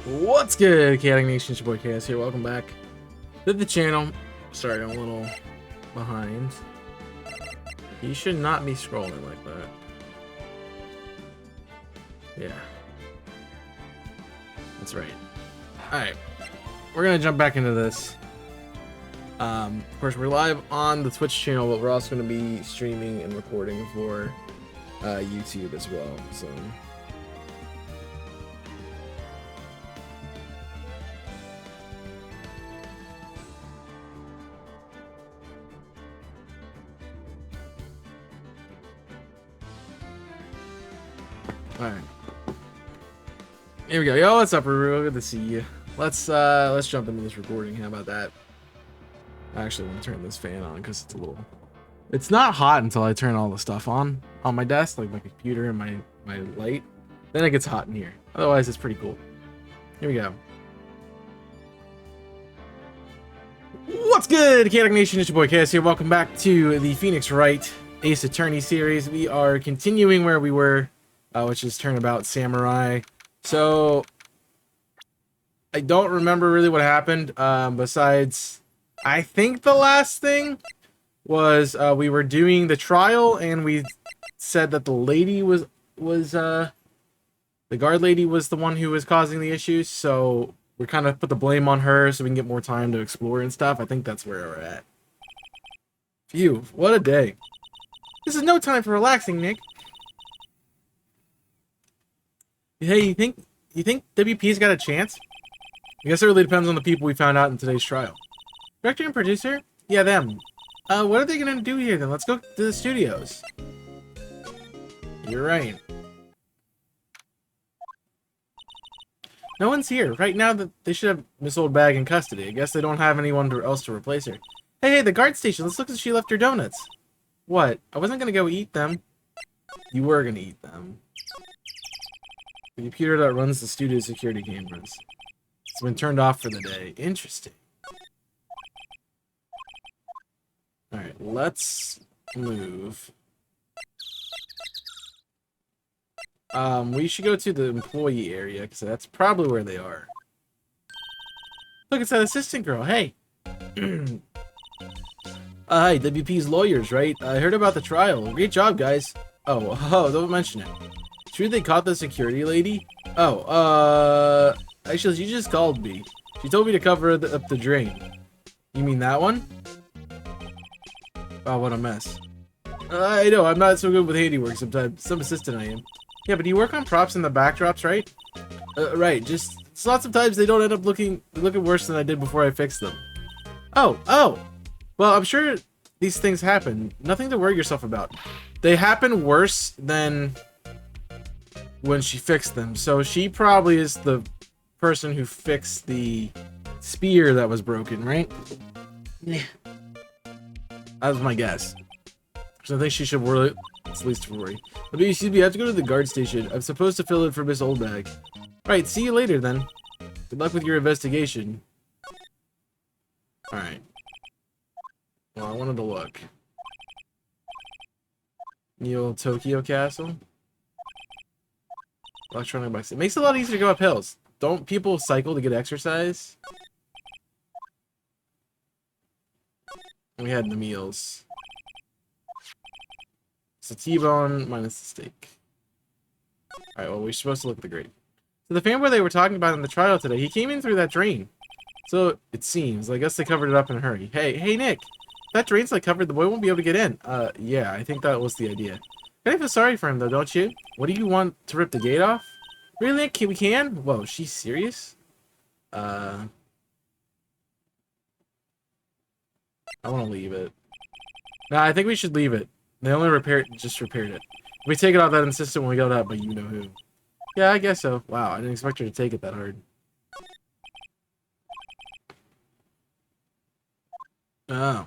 What's good, Chaotic Nation? It's your boy Chaos here. Welcome back to the channel. Sorry, I'm a little behind. You should not be scrolling like that. Yeah. That's right. Alright. We're gonna jump back into this. Of course, we're live on the Twitch channel, but we're also gonna be streaming and recording for YouTube as well. So alright. Here we go. Yo, what's up, Ruru? Good to see you. Let's jump into this recording. How about that? I actually want to turn this fan on because it's not hot until I turn all the stuff on my desk, like my computer and my light. Then it gets hot in here. Otherwise, it's pretty cool. Here we go. What's good, Chaotic Nation? It's your boy Chaos here. Welcome back to the Phoenix Wright Ace Attorney series. We are continuing where we were, which is Turnabout Samurai. So I don't remember really what happened, besides I think the last thing was we were doing the trial and we said that the lady was the guard lady was the one who was causing the issues, so we kind of put the blame on her so we can get more time to explore and stuff. I think that's where we're at. Phew, what a day. This is no time for relaxing, Nick. Hey, you think WP's got a chance? I guess it really depends on the people we found out in today's trial. Director and producer? Yeah, them. What are they gonna do here then? Let's go to the studios. You're right. No one's here. Right now, they should have Miss Old Bag in custody. I guess they don't have anyone else to replace her. Hey, the guard station. Let's look if she left her donuts. What? I wasn't gonna go eat them. You were gonna eat them. The computer that runs the studio security cameras. It's been turned off for the day. Interesting. Alright, let's move. We should go to the employee area, because that's probably where they are. Look, it's that assistant girl. Hey. Hi, WP's lawyers, right? I heard about the trial. Great job, guys. Oh, don't mention it. True they caught the security lady? Oh, actually, she just called me. She told me to cover up the drain. You mean that one? Oh, what a mess. I know, I'm not so good with handiwork sometimes. Some assistant I am. Yeah, but you work on props and the backdrops, right? Right, just lots of times they don't end up looking worse than I did before I fixed them. Oh! Well, I'm sure these things happen. Nothing to worry yourself about. They happen worse than when she fixed them. So she probably is the person who fixed the spear that was broken, right? Yeah. That was my guess. So I think she should worry. It's least to worry. But excuse me, I have to go to the guard station. I'm supposed to fill in for Miss Oldbag. Right, see you later then. Good luck with your investigation. Alright. Well, I wanted to look. The old Tokyo Castle. Electronic bikes. It makes it a lot easier to go up hills. Don't people cycle to get exercise? We had the meals. It's a T-bone minus the steak. Alright, well, we're supposed to look at the grade. So the fanboy they were talking about in the trial today, he came in through that drain. So, it seems. I guess they covered it up in a hurry. Hey, Nick! If that drain's like covered, the boy won't be able to get in. Yeah, I think that was the idea. I feel sorry for him, though, don't you? What do you want, to rip the gate off? Really, Nick? We can? Whoa, she's serious? I want to leave it. Nah, I think we should leave it. They only just repaired it. We take it off that insistent when we got up, but you know who. Yeah, I guess so. Wow, I didn't expect her to take it that hard. Oh.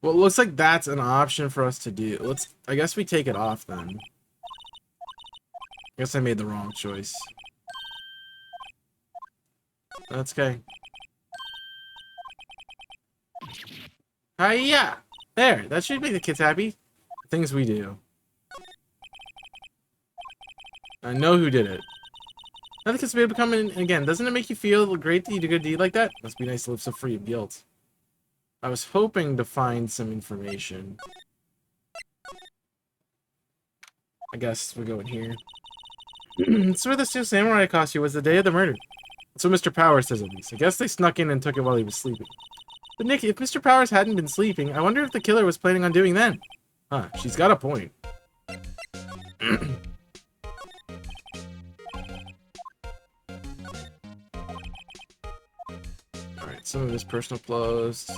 Well, it looks like that's an option for us to do. I guess we take it off then. I guess I made the wrong choice. That's okay. Hiya! There, that should make the kids happy. Things we do. I know who did it. Now the kids may become in again. Doesn't it make you feel great that you did a good deed like that? Must be nice to live so free of guilt. I was hoping to find some information. I guess we'll go in here. It's where the two samurai costume was the day of the murder. That's what Mr. Powers says at least. I guess they snuck in and took it while he was sleeping. But Nick, if Mr. Powers hadn't been sleeping, I wonder if the killer was planning on doing then. Huh, she's got a point. Alright, some of his personal clothes.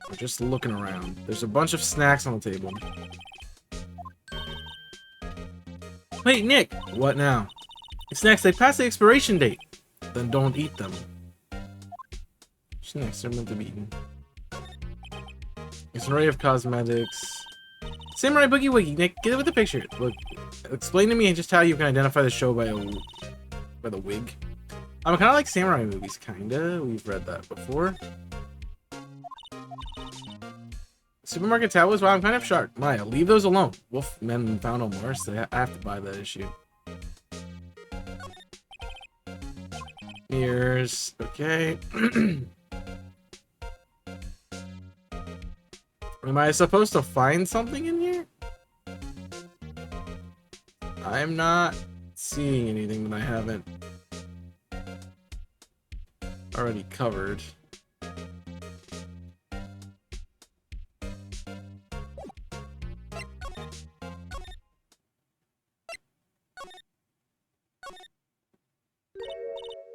We're just looking around. There's a bunch of snacks on the table. Wait, Nick! What now? Snacks, they passed the expiration date. Then don't eat them. Snacks are meant to be eaten. It's an array of cosmetics. Samurai Boogie Woogie, Nick, get it with the picture. Look, explain to me just how you can identify the show by the wig. I'm kind of like samurai movies, kinda. We've read that before. Supermarket towels? Wow, I'm kind of sharp. Maya, leave those alone. Wolf men found no more, so I have to buy that issue. Mirrors. Okay. Am I supposed to find something in here? I'm not seeing anything that I haven't already covered.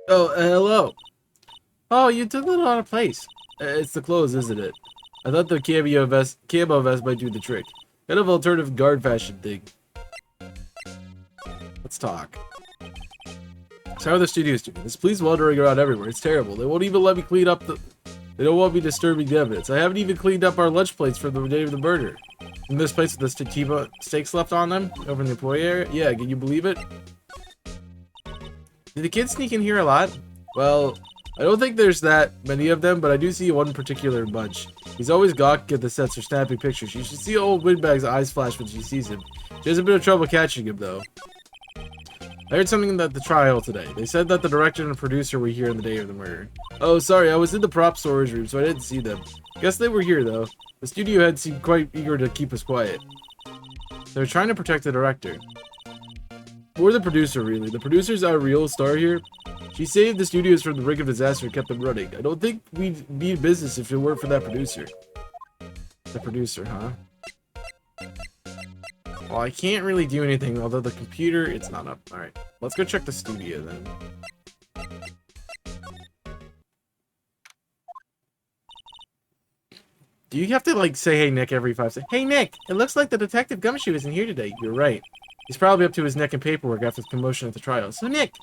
Oh, hello. Oh, you took it out of place. It's the clothes, isn't it? I thought the camo vest might do the trick. Kind of alternative guard fashion thing. Let's talk. So how are the studios doing? This police wandering around everywhere. It's terrible. They won't even let me clean up the... They don't want me disturbing the evidence. I haven't even cleaned up our lunch plates from the day of the murder. In this place with the T-bone steaks left on them over in the employee area? Yeah, can you believe it? Did the kids sneak in here a lot? Well, I don't think there's that many of them, but I do see one particular bunch. He's always gawking at the sets or snapping pictures. You should see old Windbag's eyes flash when she sees him. She has a bit of trouble catching him, though. I heard something at the trial today. They said that the director and the producer were here on the day of the murder. Oh, sorry, I was in the prop storage room, so I didn't see them. Guess they were here, though. The studio head seemed quite eager to keep us quiet. They were trying to protect the director. Or the producer, really. The producer's our real star here. She saved the studios from the brink of disaster and kept them running. I don't think we'd be in business if it weren't for that producer. The producer, huh? Well, I can't really do anything, although the computer, it's not up. Alright, let's go check the studio then. Do you have to, like, say, hey, Nick, every 5 seconds? Hey, Nick, it looks like the Detective Gumshoe isn't here today. You're right. He's probably up to his neck in paperwork after the commotion at the trial. So, Nick,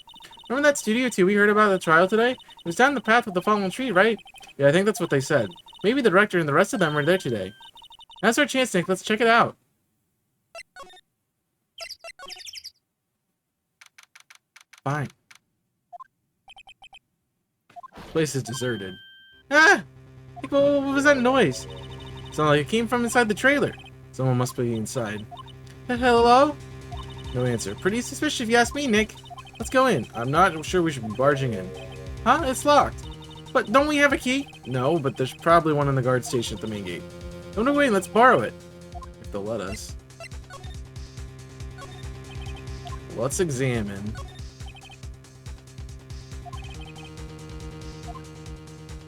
remember that studio too we heard about at the trial today? It was down the path with the fallen tree, right? Yeah, I think that's what they said. Maybe the director and the rest of them are there today. Now's our chance, Nick. Let's check it out. Fine. The place is deserted. Ah! What was that noise? It sounded like it came from inside the trailer. Someone must be inside. Hello? No answer. Pretty suspicious if you ask me, Nick. Let's go in. I'm not sure we should be barging in. Huh? It's locked. But don't we have a key? No, but there's probably one in the guard station at the main gate. Don't wait, let's borrow it. If they'll let us. Let's examine.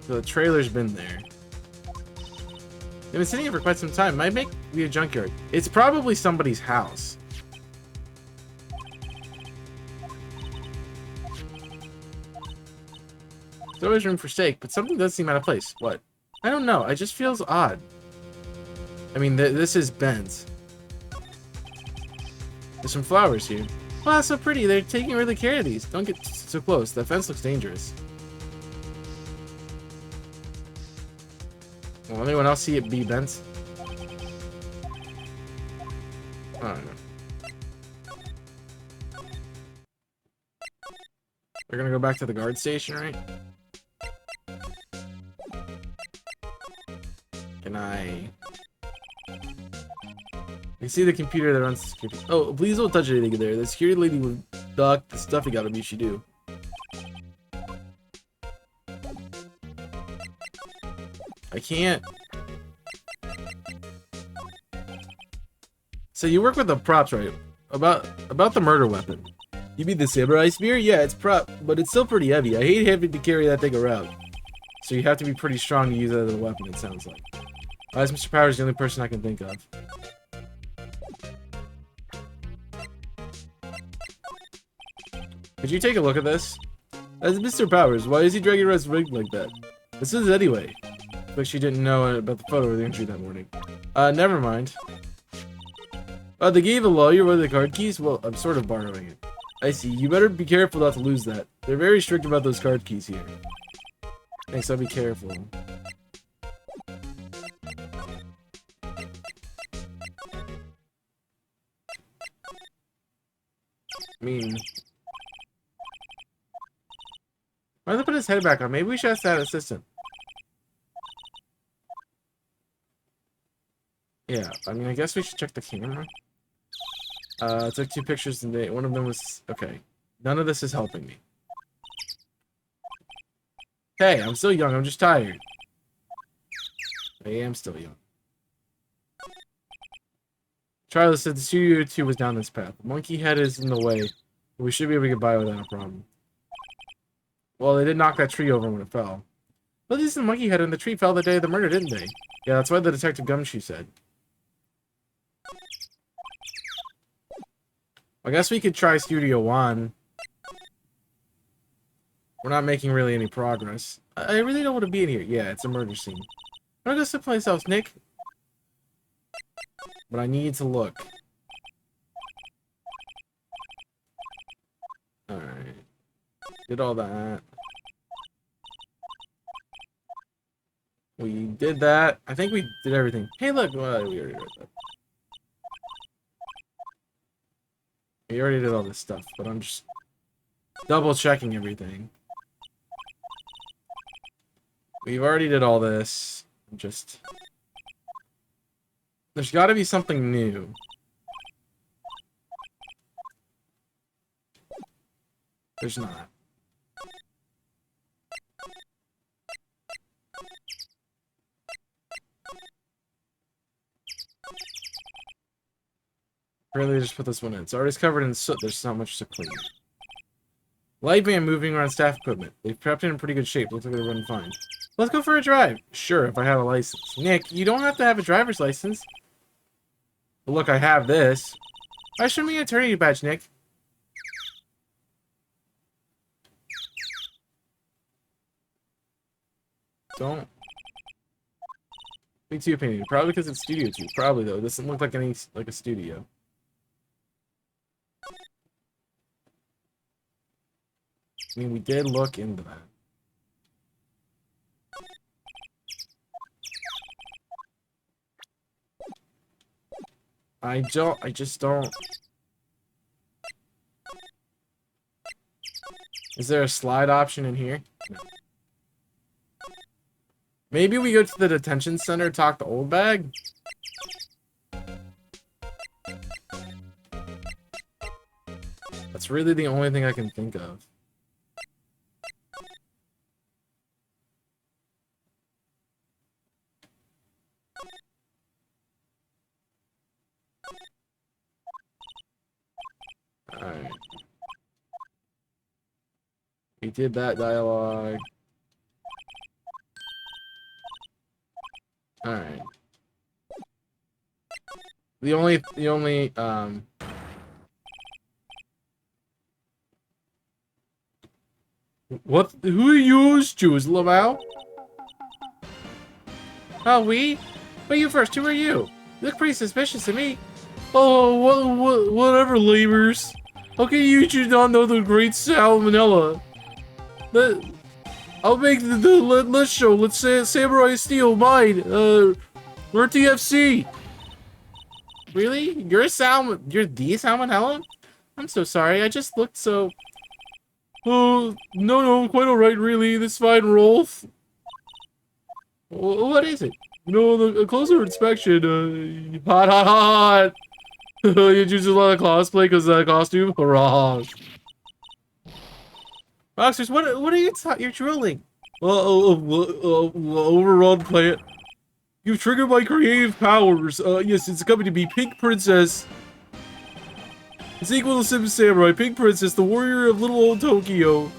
So the trailer's been there. They've been sitting here for quite some time. Might be a junkyard. It's probably somebody's house. There's always room for steak, but something does seem out of place. What? I don't know. It just feels odd. I mean, this is Ben's. There's some flowers here. Wow, so pretty. They're taking really care of these. Don't get so close. The fence looks dangerous. Will anyone else see it be Ben's? I don't know. We're gonna go back to the guard station, right? Can I You see the computer that runs the security. Oh, please don't touch anything in there. The security lady will dock the stuff you gotta be she do. I can't. So you work with the props, right? About the murder weapon. You mean the samurai spear? Yeah, it's prop, but it's still pretty heavy. I hate having to carry that thing around. So you have to be pretty strong to use it as a weapon, it sounds like. Why is Mr. Powers the only person I can think of? Could you take a look at this? As Mr. Powers, why is he dragging around his rig like that? This is anyway. But she didn't know about the photo of the entry that morning. Never mind. They gave a lawyer one of the card keys? Well, I'm sort of borrowing it. I see. You better be careful not to lose that. They're very strict about those card keys here. Thanks, I'll be careful. I mean... Why did he put his head back on? Maybe we should ask that assistant. Yeah, I mean, I guess we should check the camera. I took 2 pictures today. One of them was... Okay. None of this is helping me. Hey, I'm still young. I'm just tired. I am still young. Charlie said the Studio 2 was down this path. Monkey head is in the way. We should be able to get by without a problem. Well, they did knock that tree over when it fell. But at least the monkey head and the tree fell the day of the murder, didn't they? Yeah, that's what the Detective Gumshoe said. I guess we could try Studio 1. We're not making really any progress. I really don't want to be in here. Yeah, it's a murder scene. I'm gonna go someplace else, Nick. But I need to look. Alright. Did all that. We did that. I think we did everything. Hey, look. Well, we already read that. We already did all this stuff, but I'm just double checking everything. We've already did all this. Just... There's got to be something new. There's not. Apparently, just put this one in. It's already covered in soot. There's not much to clean. Light van moving around staff equipment. They've prepped it in pretty good shape. Looks like they're running fine. Let's go for a drive. Sure, if I have a license. Nick, you don't have to have a driver's license. But look, I have this. Why show me an attorney badge, Nick? Don't be too opinionated. Probably because it's Studio 2. Probably though. It doesn't look like a studio. I mean, we did look into that. I just don't. Is there a slide option in here? No. Maybe we go to the detention center, talk to Old Bag? That's really the only thing I can think of. Alright. We did that dialogue. Alright. The only, What? Who are you, Jews, Lamau? Oh, we? But you first, who are you? You look pretty suspicious to me. Oh, whatever, labors. How can you two not know the great salmonella? I'll make let's show. Let's say Samurai Steel mine. We're TFC. Really? You're the salmonella? I'm so sorry. I just looked so. Oh no, quite alright. Really, this fine, Rolf. What is it? No, a closer inspection. Hot. You choose a lot of cosplay because of that costume? Hurrah. Boxers, what are you you're drooling? Overrun plant. You've triggered my creative powers. Yes, it's coming to be Pink Princess. It's equal to Sim Samurai. Pink Princess, the warrior of little old Tokyo.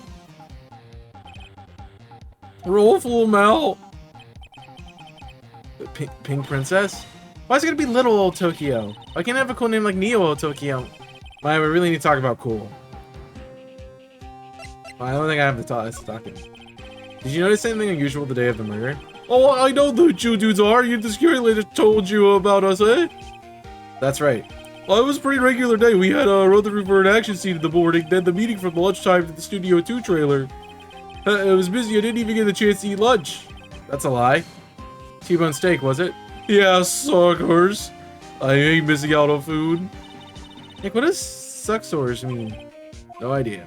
Roll full amount. Pink Princess? Why is it gonna be little old Tokyo? Why can't I have a cool name like Neo Old Tokyo? Why, we really need to talk about cool. Well, I don't think I have the talking. Did you notice anything unusual the day of the murder? Oh, I know who you dudes are. You, the security lady told you about us, eh? That's right. Well, it was a pretty regular day. We had run through for an action scene in the morning, then the meeting from lunchtime to the Studio 2 trailer. It was busy. I didn't even get a chance to eat lunch. That's a lie. T-bone steak, was it? Yeah, suckers. I ain't missing out on food. Nick, what does suckers mean? No idea.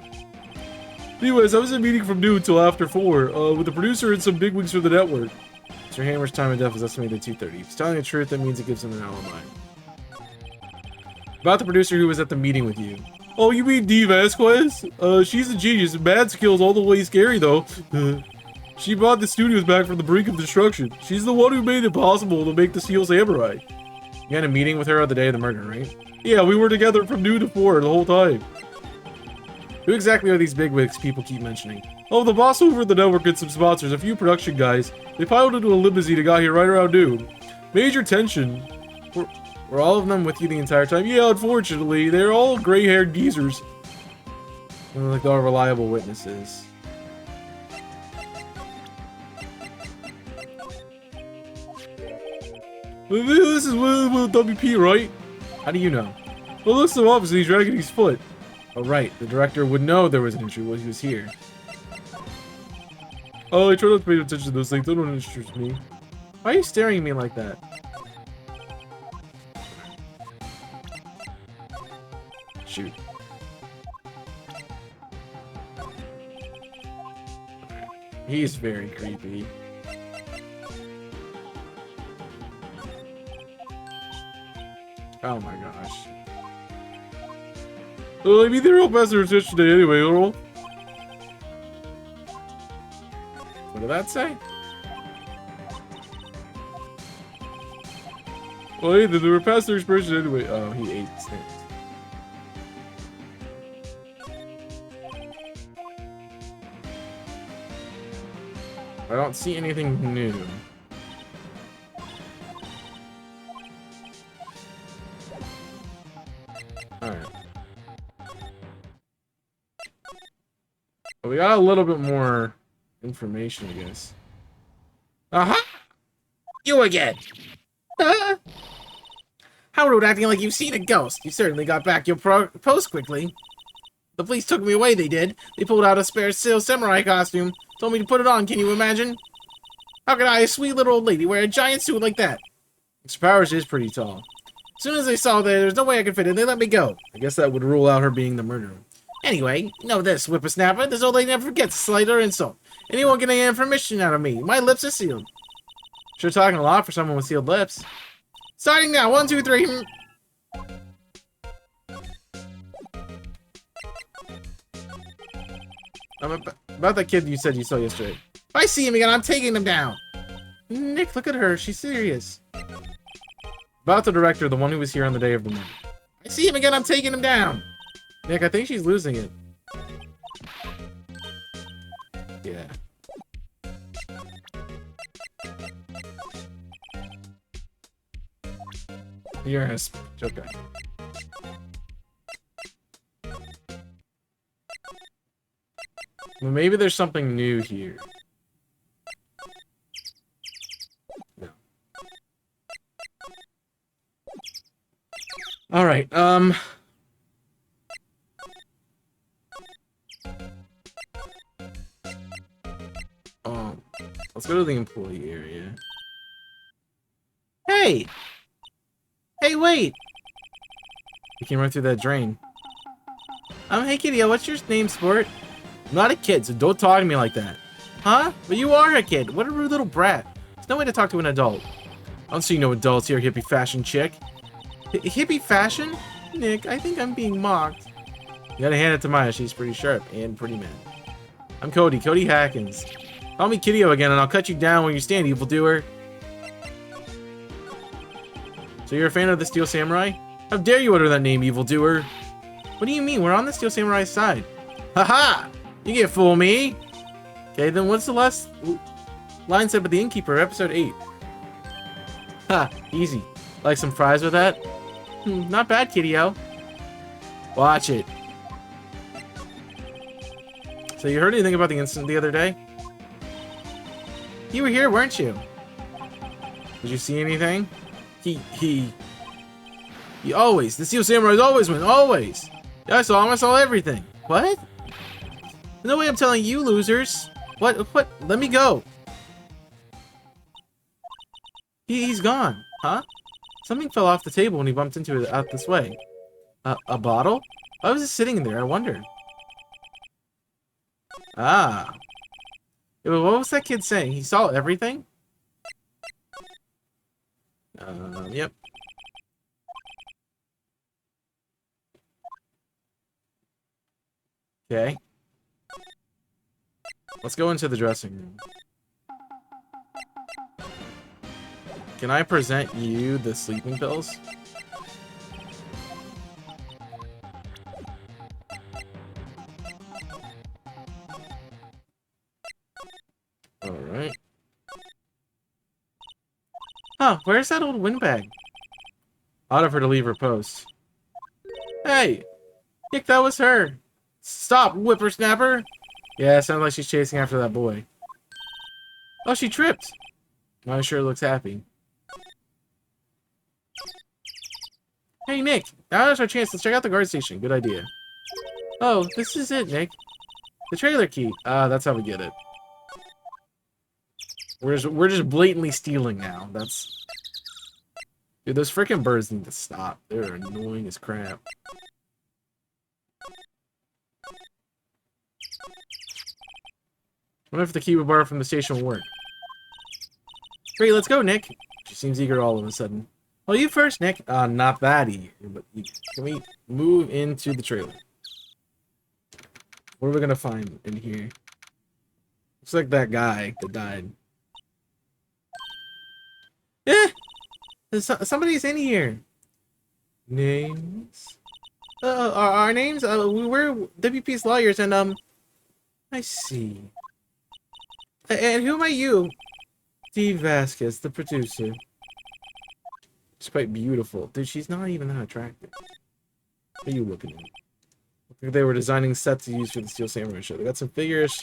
Anyways, I was in a meeting from noon till after 4, with the producer and some bigwigs from the network. Mr. Hammer's time of death was estimated at 2:30. If he's telling the truth, that means it gives him an alibi. About the producer who was at the meeting with you. Oh, you mean Dee Vasquez? She's a genius. Bad skills all the way scary, though. She brought the studios back from the brink of destruction. She's the one who made it possible to make the Steel Samurai. You had a meeting with her on the day of the murder, right? Yeah, we were together from noon to 4 the whole time. Who exactly are these bigwigs people keep mentioning? Oh, the boss over at the network and some sponsors, a few production guys. They piled into a limousine and got here right around noon. Major tension. Were all of them with you the entire time? Yeah, unfortunately. They're all gray-haired geezers. Like all reliable witnesses. This is WP, right? How do you know? Well, looks so obviously he's dragging his foot. Oh, right. The director would know there was an entry while he was here. Oh, I try not to pay attention to those things. They don't interest me. Why are you staring at me like that? Shoot. He's very creepy. Oh my gosh. Well, I mean, they're all past their attention today anyway, Earl. What did that say? Well, hey, they were past their expression anyway. Oh, he ate snakes. I don't see anything new. Alright. Well, we got a little bit more information, I guess. Aha! You again! How rude, acting like you've seen a ghost. You certainly got back your post quickly. The police took me away, they did. They pulled out a spare Steel Samurai costume. Told me to put it on, can you imagine? How could I, a sweet little old lady, wear a giant suit like that? Mr. Powers is pretty tall. As soon as they saw that there's no way I could fit in, they let me go. I guess that would rule out her being the murderer. Anyway, know this, whippersnapper. This old lady never forgets a slight or insult. Anyone get any information out of me. My lips are sealed. Sure talking a lot for someone with sealed lips. Starting now. 1, 2, 3. About that kid you said you saw yesterday. If I see him again, I'm taking him down. Nick, look at her. She's serious. About the director, the one who was here on the day of the murder. I see him again, I'm taking him down. Nick, I think she's losing it. Yeah. You're a okay. Well, maybe there's something new here. No. All right. Let's go to the employee area. Hey! Hey, wait! You came right through that drain. Hey, Kitty, what's your name, sport? I'm not a kid, so don't talk to me like that. Huh? But you are a kid. What a rude little brat. There's no way to talk to an adult. I don't see no adults here, hippie fashion chick. Hippie fashion? Nick, I think I'm being mocked. You gotta hand it to Maya. She's pretty sharp and pretty mad. I'm Cody. Cody Hackins. Call me Kiddio again and I'll cut you down where you stand, evildoer. So you're a fan of the Steel Samurai? How dare you utter that name, evildoer? What do you mean? We're on the Steel Samurai's side. Haha! You can't fool me! Okay, then what's the last line said by the innkeeper, episode 8? Ha! Easy. Like some fries with that? Not bad, Kiddio. Watch it. So you heard anything about the incident the other day? You were here, weren't you? Did you see anything? He always. The Steel Samurais always win. Always. Yeah, I saw him. I saw everything. What? No way I'm telling you, losers. What? Let me go. He's gone. Huh? Something fell off the table when he bumped into it out this way. A bottle? Why was it sitting there? I wonder. Ah. Yeah, but what was that kid saying? He saw everything? Yep. Okay. Let's go into the dressing room. Can I present you the sleeping pills? Alright. Huh, where's that old windbag? Odd of her to leave her post. Hey! Nick, that was her! Stop, whippersnapper! Yeah, it sounds like she's chasing after that boy. Oh, she tripped! Maya sure looks happy. Hey, Nick! Now's our chance. Let's check out the guard station. Good idea. Oh, this is it, Nick. The trailer key. That's how we get it. We're just blatantly stealing now. That's... Dude, those freaking birds need to stop. They're annoying as crap. I wonder if the key we borrowed from the station will work. Great, let's go, Nick. She seems eager all of a sudden. Well, you first, Nick. Not that eager, but can we move into the trailer? What are we gonna find in here? Looks like that guy that died. Somebody's in here. Names? Our names? We're WP's lawyers, and I see. And who am you? Steve Vasquez, the producer. She's quite beautiful. Dude, she's not even that attractive. What are you looking at? Look like they were designing sets to use for the Steel Samurai show. They got some figures.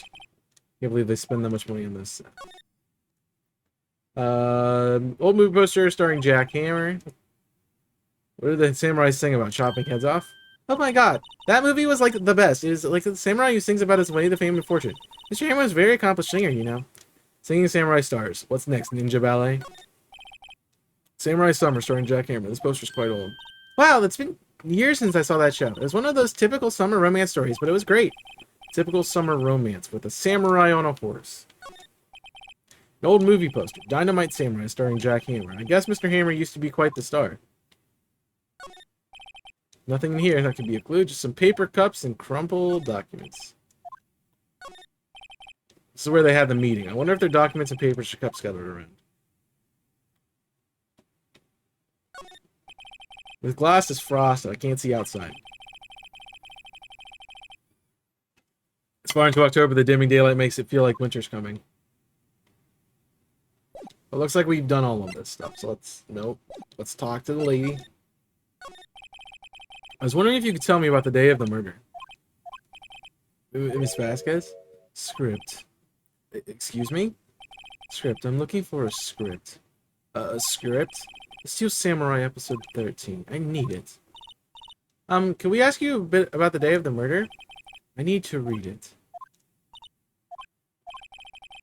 Can't believe they spend that much money on this. Old movie poster starring Jack Hammer. What did the samurai sing about? Chopping heads off? Oh my god. That movie was like the best. It was like the samurai who sings about his way to fame and fortune. Mr. Hammer was a very accomplished singer, you know. Singing samurai stars. What's next? Ninja ballet? Samurai Summer starring Jack Hammer. This poster's quite old. Wow, it's been years since I saw that show. It was one of those typical summer romance stories, but it was great. Typical summer romance with a samurai on a horse. An old movie poster. Dynamite Samurai starring Jack Hammer. I guess Mr. Hammer used to be quite the star. Nothing in here that could be a clue. Just some paper cups and crumpled documents. This is where they had the meeting. I wonder if their documents and papers or cups scattered around. This glass is frosted. I can't see outside. It's far into October. The dimming daylight makes it feel like winter's coming. It looks like we've done all of this stuff. So let's talk to the lady. I was wondering if you could tell me about the day of the murder. Miss Vasquez? Script. Excuse me? Script. I'm looking for a script. A script? Steel Samurai episode 13. I need it. Can we ask you a bit about the day of the murder? I need to read it.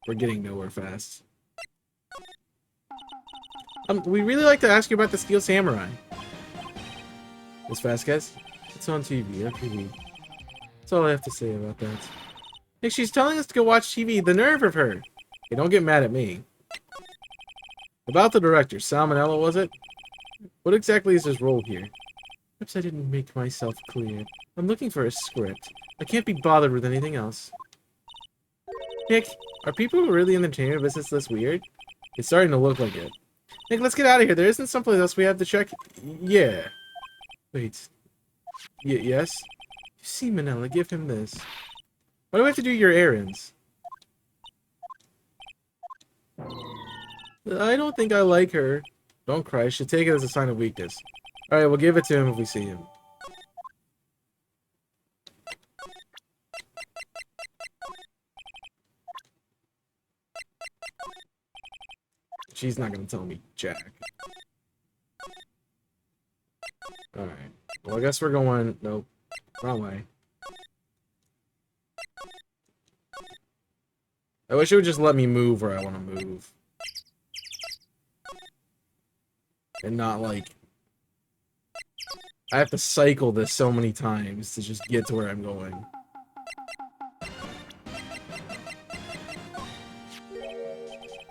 We're getting nowhere fast. We really like to ask you about the Steel Samurai. Miss Vasquez? It's on TV, FTV. That's all I have to say about that. Hey, she's telling us to go watch TV. The nerve of her. Hey, don't get mad at me. About the director. Salmonella, was it? What exactly is his role here? Perhaps I didn't make myself clear. I'm looking for a script. I can't be bothered with anything else. Nick, are people really in the entertainment business this weird? It's starting to look like it. Nick, let's get out of here. There isn't someplace else we have to check. Yeah. Wait. Yes? You see, Manila, give him this. Why do I have to do your errands? I don't think I like her. Don't cry. She'll take it as a sign of weakness. Alright, we'll give it to him if we see him. She's not gonna tell me Jack. Alright. Well, I guess we're going... Nope. Wrong way. I wish it would just let me move where I want to move. And not, like... I have to cycle this so many times to just get to where I'm going.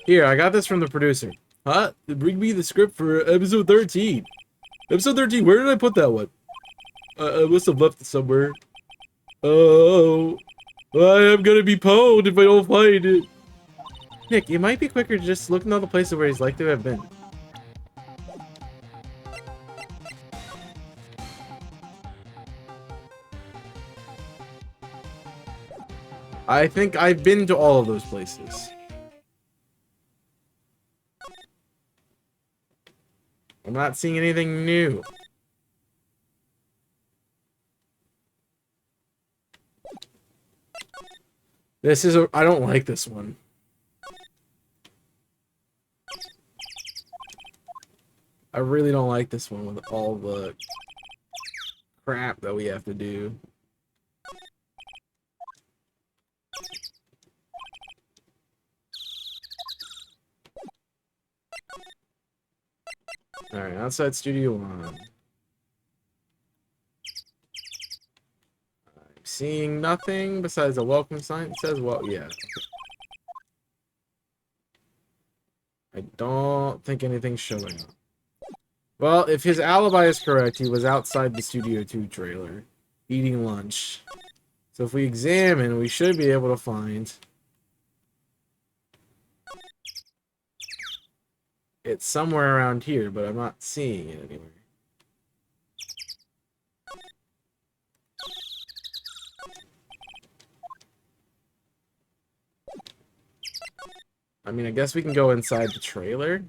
Here, I got this from the producer. Huh? Bring me the script for episode 13. Episode 13, where did I put that one? I must have left it somewhere. Oh, I am gonna be pwned if I don't find it. Nick, it might be quicker to just look in all the places where he's like to have been. I think I've been to all of those places. I'm not seeing anything new. This is I don't like this one. I really don't like this one with all the crap that we have to do. Alright, outside Studio 1. I'm seeing nothing besides a welcome sign. It says, well, yeah. I don't think anything's showing up. Well, if his alibi is correct, he was outside the Studio 2 trailer, eating lunch. So if we examine, we should be able to find... It's somewhere around here, but I'm not seeing it anywhere. I mean, I guess we can go inside the trailer.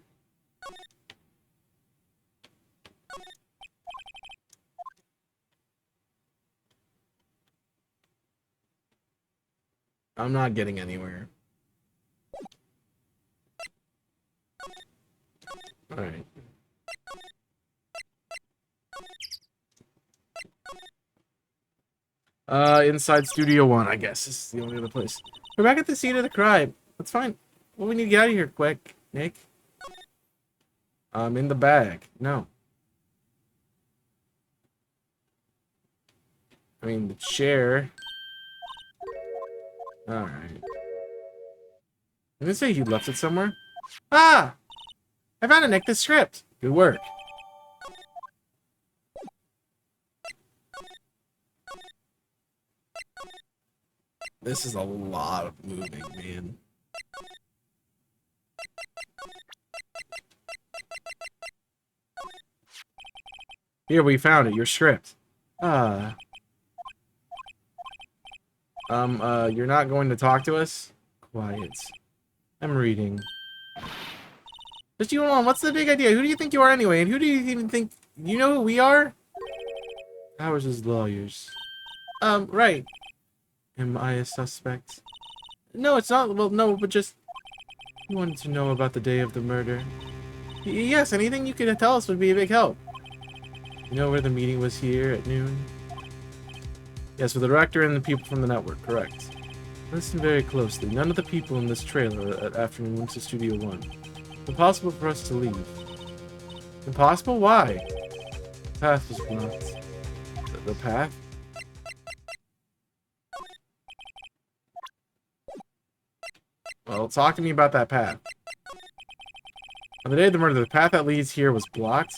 I'm not getting anywhere. Alright. Inside Studio 1, I guess. This is the only other place. We're back at the scene of the crime. That's fine. Well, we need to get out of here quick, Nick. In the bag. No. I mean, the chair. Alright. Did it say you left it somewhere? Ah! I found it, Nick. The script. Good work. This is a lot of moving, man. Here, we found it. Your script. You're not going to talk to us? Quiet. I'm reading. Just you on, what's the big idea? Who do you think you are anyway? And who do you even think... You know who we are? Ours is lawyers. Right. Am I a suspect? No, it's not. Well, no, but just... You wanted to know about the day of the murder. Yes, anything you could tell us would be a big help. You know where the meeting was here at noon? Yes, with the director and the people from the network, correct. Listen very closely. None of the people in this trailer at afternoon went to Studio 1. Impossible for us to leave. Impossible? Why? The path was blocked. The path? Well, talk to me about that path. On the day of the murder, the path that leads here was blocked?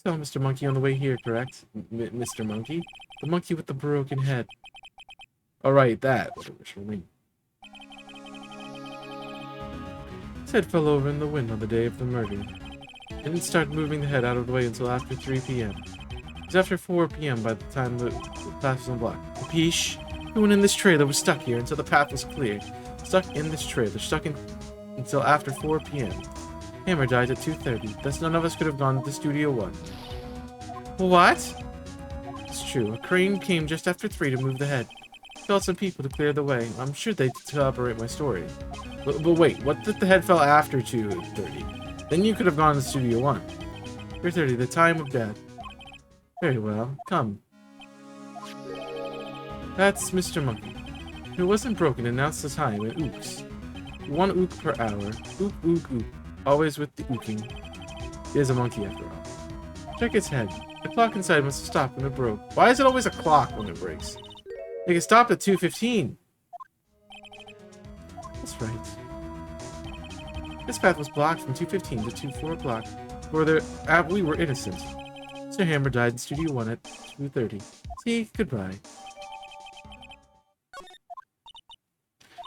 Saw Mr. Monkey on the way here, correct? Mr. Monkey? The monkey with the broken head. Alright, that. His head fell over in the wind on the day of the murder. Didn't start moving the head out of the way until after 3 p.m. It was after 4 p.m. by the time the path was unblocked. Capiche? Everyone in this trailer was stuck here until the path was cleared. Stuck in this trailer, stuck in until after 4 p.m. Hammer died at 2:30, thus none of us could have gone to Studio 1. What? It's true. A crane came just after 3 to move the head. Called some people to clear the way. I'm sure they'd corroborate my story. But wait, what if the head fell after 2:30? Then you could have gone to Studio 1. 3:30, the time of death. Very well, come. That's Mr. Monkey. If it wasn't broken, announce the time in ooks. 1 ook per hour. Ook, ook, ook. Always with the ooking. He is a monkey after all. Check its head. The clock inside must have stopped when it broke. Why is it always a clock when it breaks? It can stop at 2:15. That's right. This path was blocked from 2:15 to 4 o'clock. We were innocent. Mr. Hammer died in Studio 1 at 2:30. See, goodbye.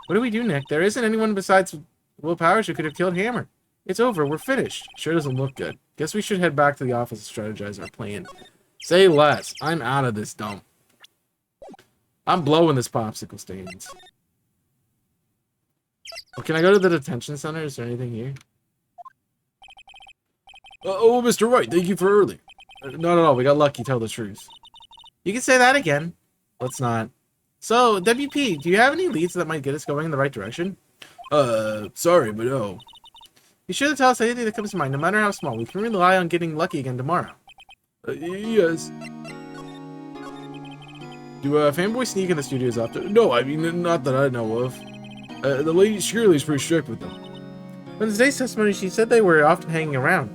What do we do, Nick? There isn't anyone besides Will Powers who could have killed Hammer. It's over. We're finished. Sure doesn't look good. Guess we should head back to the office and strategize our plan. Say less. I'm out of this dump. I'm blowing this popsicle stains. Oh, can I go to the detention center? Is there anything here? Oh, Mr. Wright, thank you for early. Not at all. We got lucky. Tell the truth. You can say that again. Let's not. So, WP, do you have any leads that might get us going in the right direction? Sorry, but no. Be sure to tell us anything that comes to mind, no matter how small. We can rely on getting lucky again tomorrow. Yes. Do fanboys sneak in the studios often? No, I mean, not that I know of. The lady Shirley's pretty strict with them. In today's testimony, she said they were often hanging around.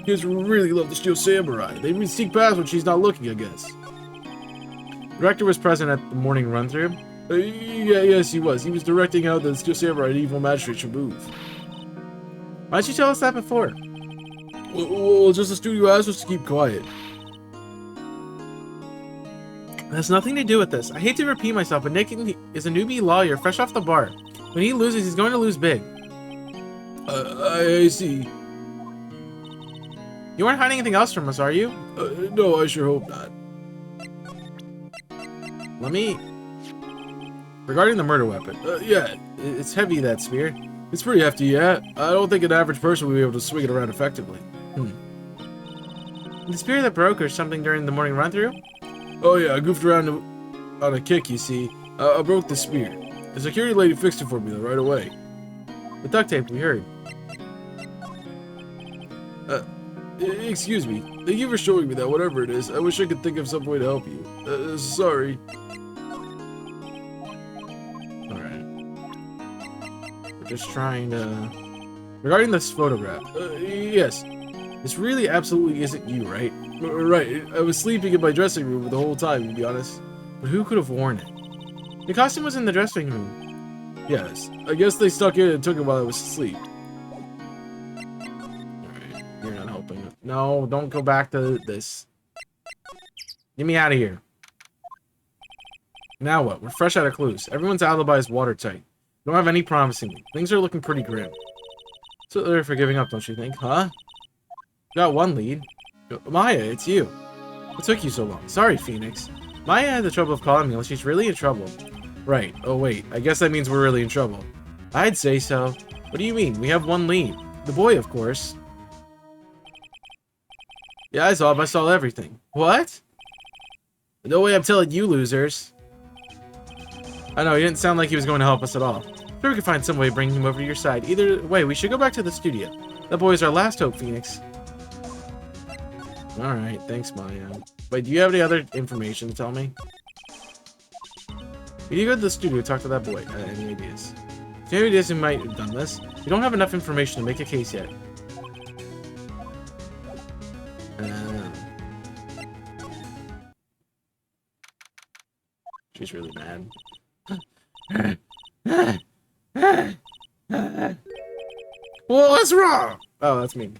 Kids really love the Steel Samurai. They even sneak past when she's not looking, I guess. The director was present at the morning run-through. Yes, he was. He was directing how the Steel Samurai and Evil Magistrate should move. Why didn't you tell us that before? Well, just the studio asked us to keep quiet. It has nothing to do with this. I hate to repeat myself, but Nick is a newbie lawyer, fresh off the bar. When he loses, he's going to lose big. I see. You aren't hiding anything else from us, are you? No, I sure hope not. Let me... Regarding the murder weapon. Yeah, it's heavy, that spear. It's pretty hefty, yeah. I don't think an average person would be able to swing it around effectively. The spear that broke or something during the morning run-through? Oh yeah, I goofed around on a kick, you see. I broke the spear. The security lady fixed it for me, though, right away. The duct tape, we heard. Excuse me. Thank you for showing me that, whatever it is. I wish I could think of some way to help you. Sorry. Just trying to... Regarding this photograph. Yes. This really absolutely isn't you, right? Right. I was sleeping in my dressing room the whole time, to be honest. But who could have worn it? The costume was in the dressing room. Yes. I guess they stuck it and took it while I was asleep. Alright. You're not helping. No, don't go back to this. Get me out of here. Now what? We're fresh out of clues. Everyone's alibi is watertight. Don't have any promising. Things are looking pretty grim. So they're for giving up, don't you think? Huh? Got one lead. Maya, it's you. What took you so long? Sorry, Phoenix. Maya had the trouble of calling me. Well, she's really in trouble. Right. Oh, wait. I guess that means we're really in trouble. I'd say so. What do you mean? We have one lead. The boy, of course. Yeah, I saw him. I saw everything. What? No way I'm telling you losers. I know, he didn't sound like he was going to help us at all. Sure, we could find some way of bringing him over to your side. Either way, we should go back to the studio. That boy's our last hope, Phoenix. Alright, thanks, Maya. Wait, do you have any other information to tell me? You go to the studio and talk to that boy. Any ideas? Any ideas who might have done this? We don't have enough information to make a case yet. She's really mad. Well, what's wrong? Oh, that's me.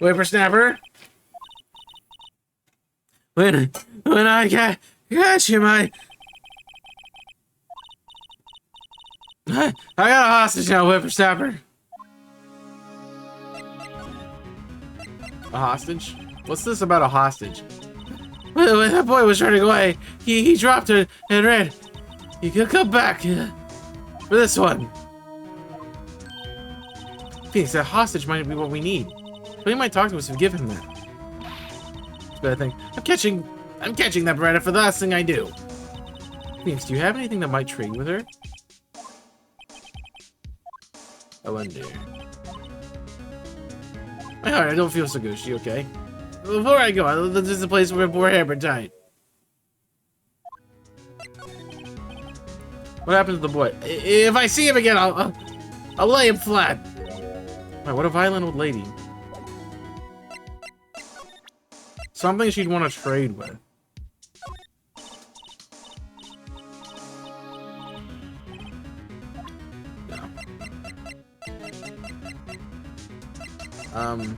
Whippersnapper? When I catch him, I got a hostage now, whippersnapper. A hostage? What's this about a hostage? When that boy was running away, he dropped her and ran. He could come back for this one. Phoenix, that hostage might be what we need. But he might talk to us if we give him that. But I think I'm catching that Beretta for the last thing I do. Phoenix, do you have anything that might trade with her? I wonder. Alright, I don't feel so good. Is she okay? Before I go, this is the place where poor Hammer died. What happened to the boy? If I see him again, I'll lay him flat. Right, what a violent old lady. Something she'd want to trade with. No.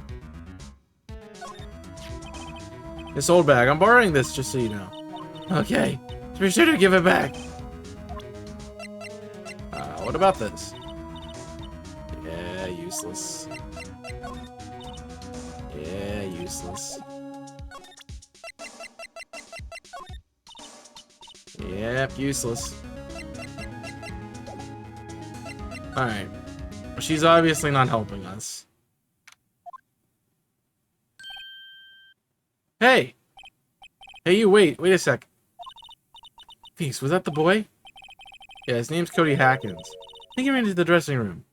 This old bag. I'm borrowing this just so you know. Okay. So be sure to give it back. What about this? Yeah, useless. Yeah, useless. Yep, useless. Alright. She's obviously not helping us. Hey! Hey, you, wait a sec. Phoenix, was that the boy? Yeah, his name's Cody Hackins. I think he ran into the dressing room.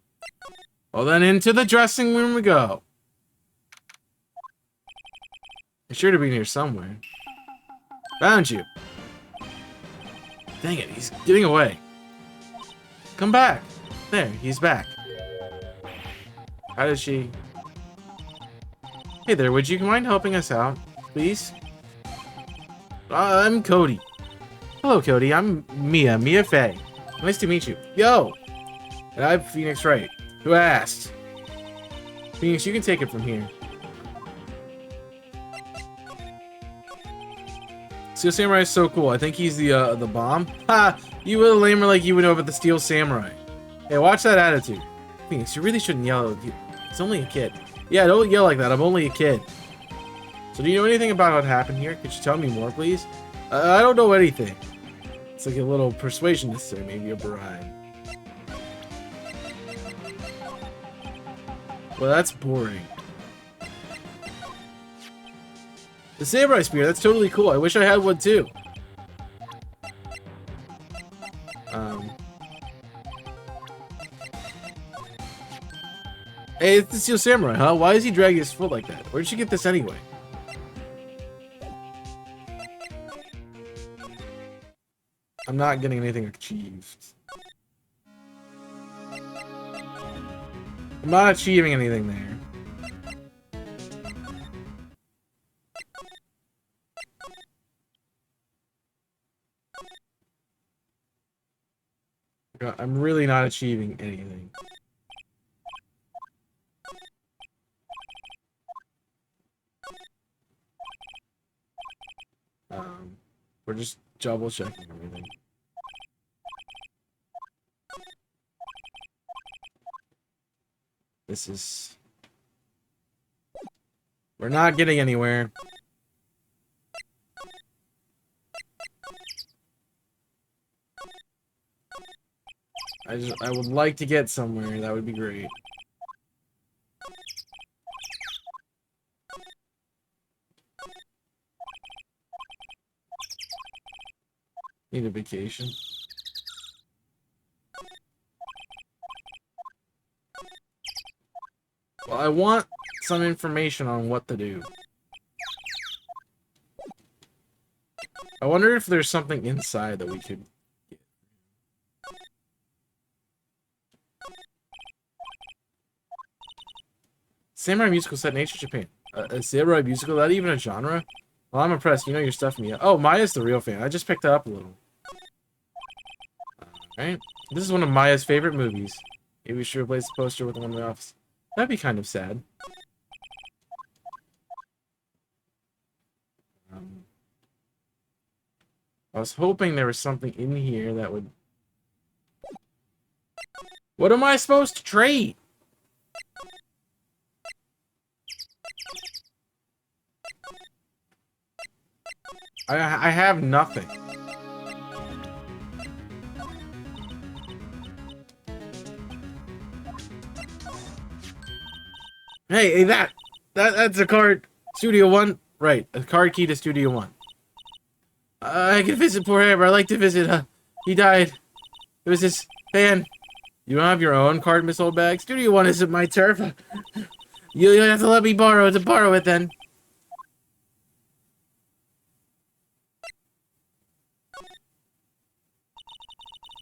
Well, then into the dressing room we go. He's sure to be here somewhere. Found you. Dang it, he's getting away. Come back. There, he's back. How does she... Hey there, would you mind helping us out, please? I'm Cody. Hello, Cody. I'm Mia Fey. Nice to meet you. Yo! And I'm Phoenix Wright. Who asked? Phoenix, you can take it from here. Steel Samurai is so cool. I think he's the bomb. Ha! You little lamer like you would know about the Steel Samurai. Hey, watch that attitude. Phoenix, you really shouldn't yell. It's only a kid. Yeah, don't yell like that. I'm only a kid. So do you know anything about what happened here? Could you tell me more, please? I don't know anything. It's like a little persuasion necessary, maybe a bribe. Well, that's boring. The Samurai Spear, that's totally cool. I wish I had one too. Hey, it's the Steel Samurai, huh? Why is he dragging his foot like that? Where'd you get this anyway? I'm not getting anything achieved. I'm not achieving anything there. I'm really not achieving anything. We're just double checking everything. This is... We're not getting anywhere. I would like to get somewhere. That would be great. Need a vacation. Well, I want some information on what to do. I wonder if there's something inside that we could get. Samurai musical set in ancient Japan. A samurai musical? That even a genre? Well, I'm impressed. You know your stuff, Mia. Oh, Maya's the real fan. I just picked that up a little. Alright. This is one of Maya's favorite movies. Maybe we should replace the poster with one in the office. That'd be kind of sad. I was hoping there was something in here that would... What am I supposed to trade? I have nothing. Hey, that's a card. Studio 1. Right, a card key to Studio 1. I can visit poor Hammer. I like to visit. He died. It was his fan. You don't have your own card, Miss Oldbag? Studio 1 isn't my turf. You'll have to let me borrow it then.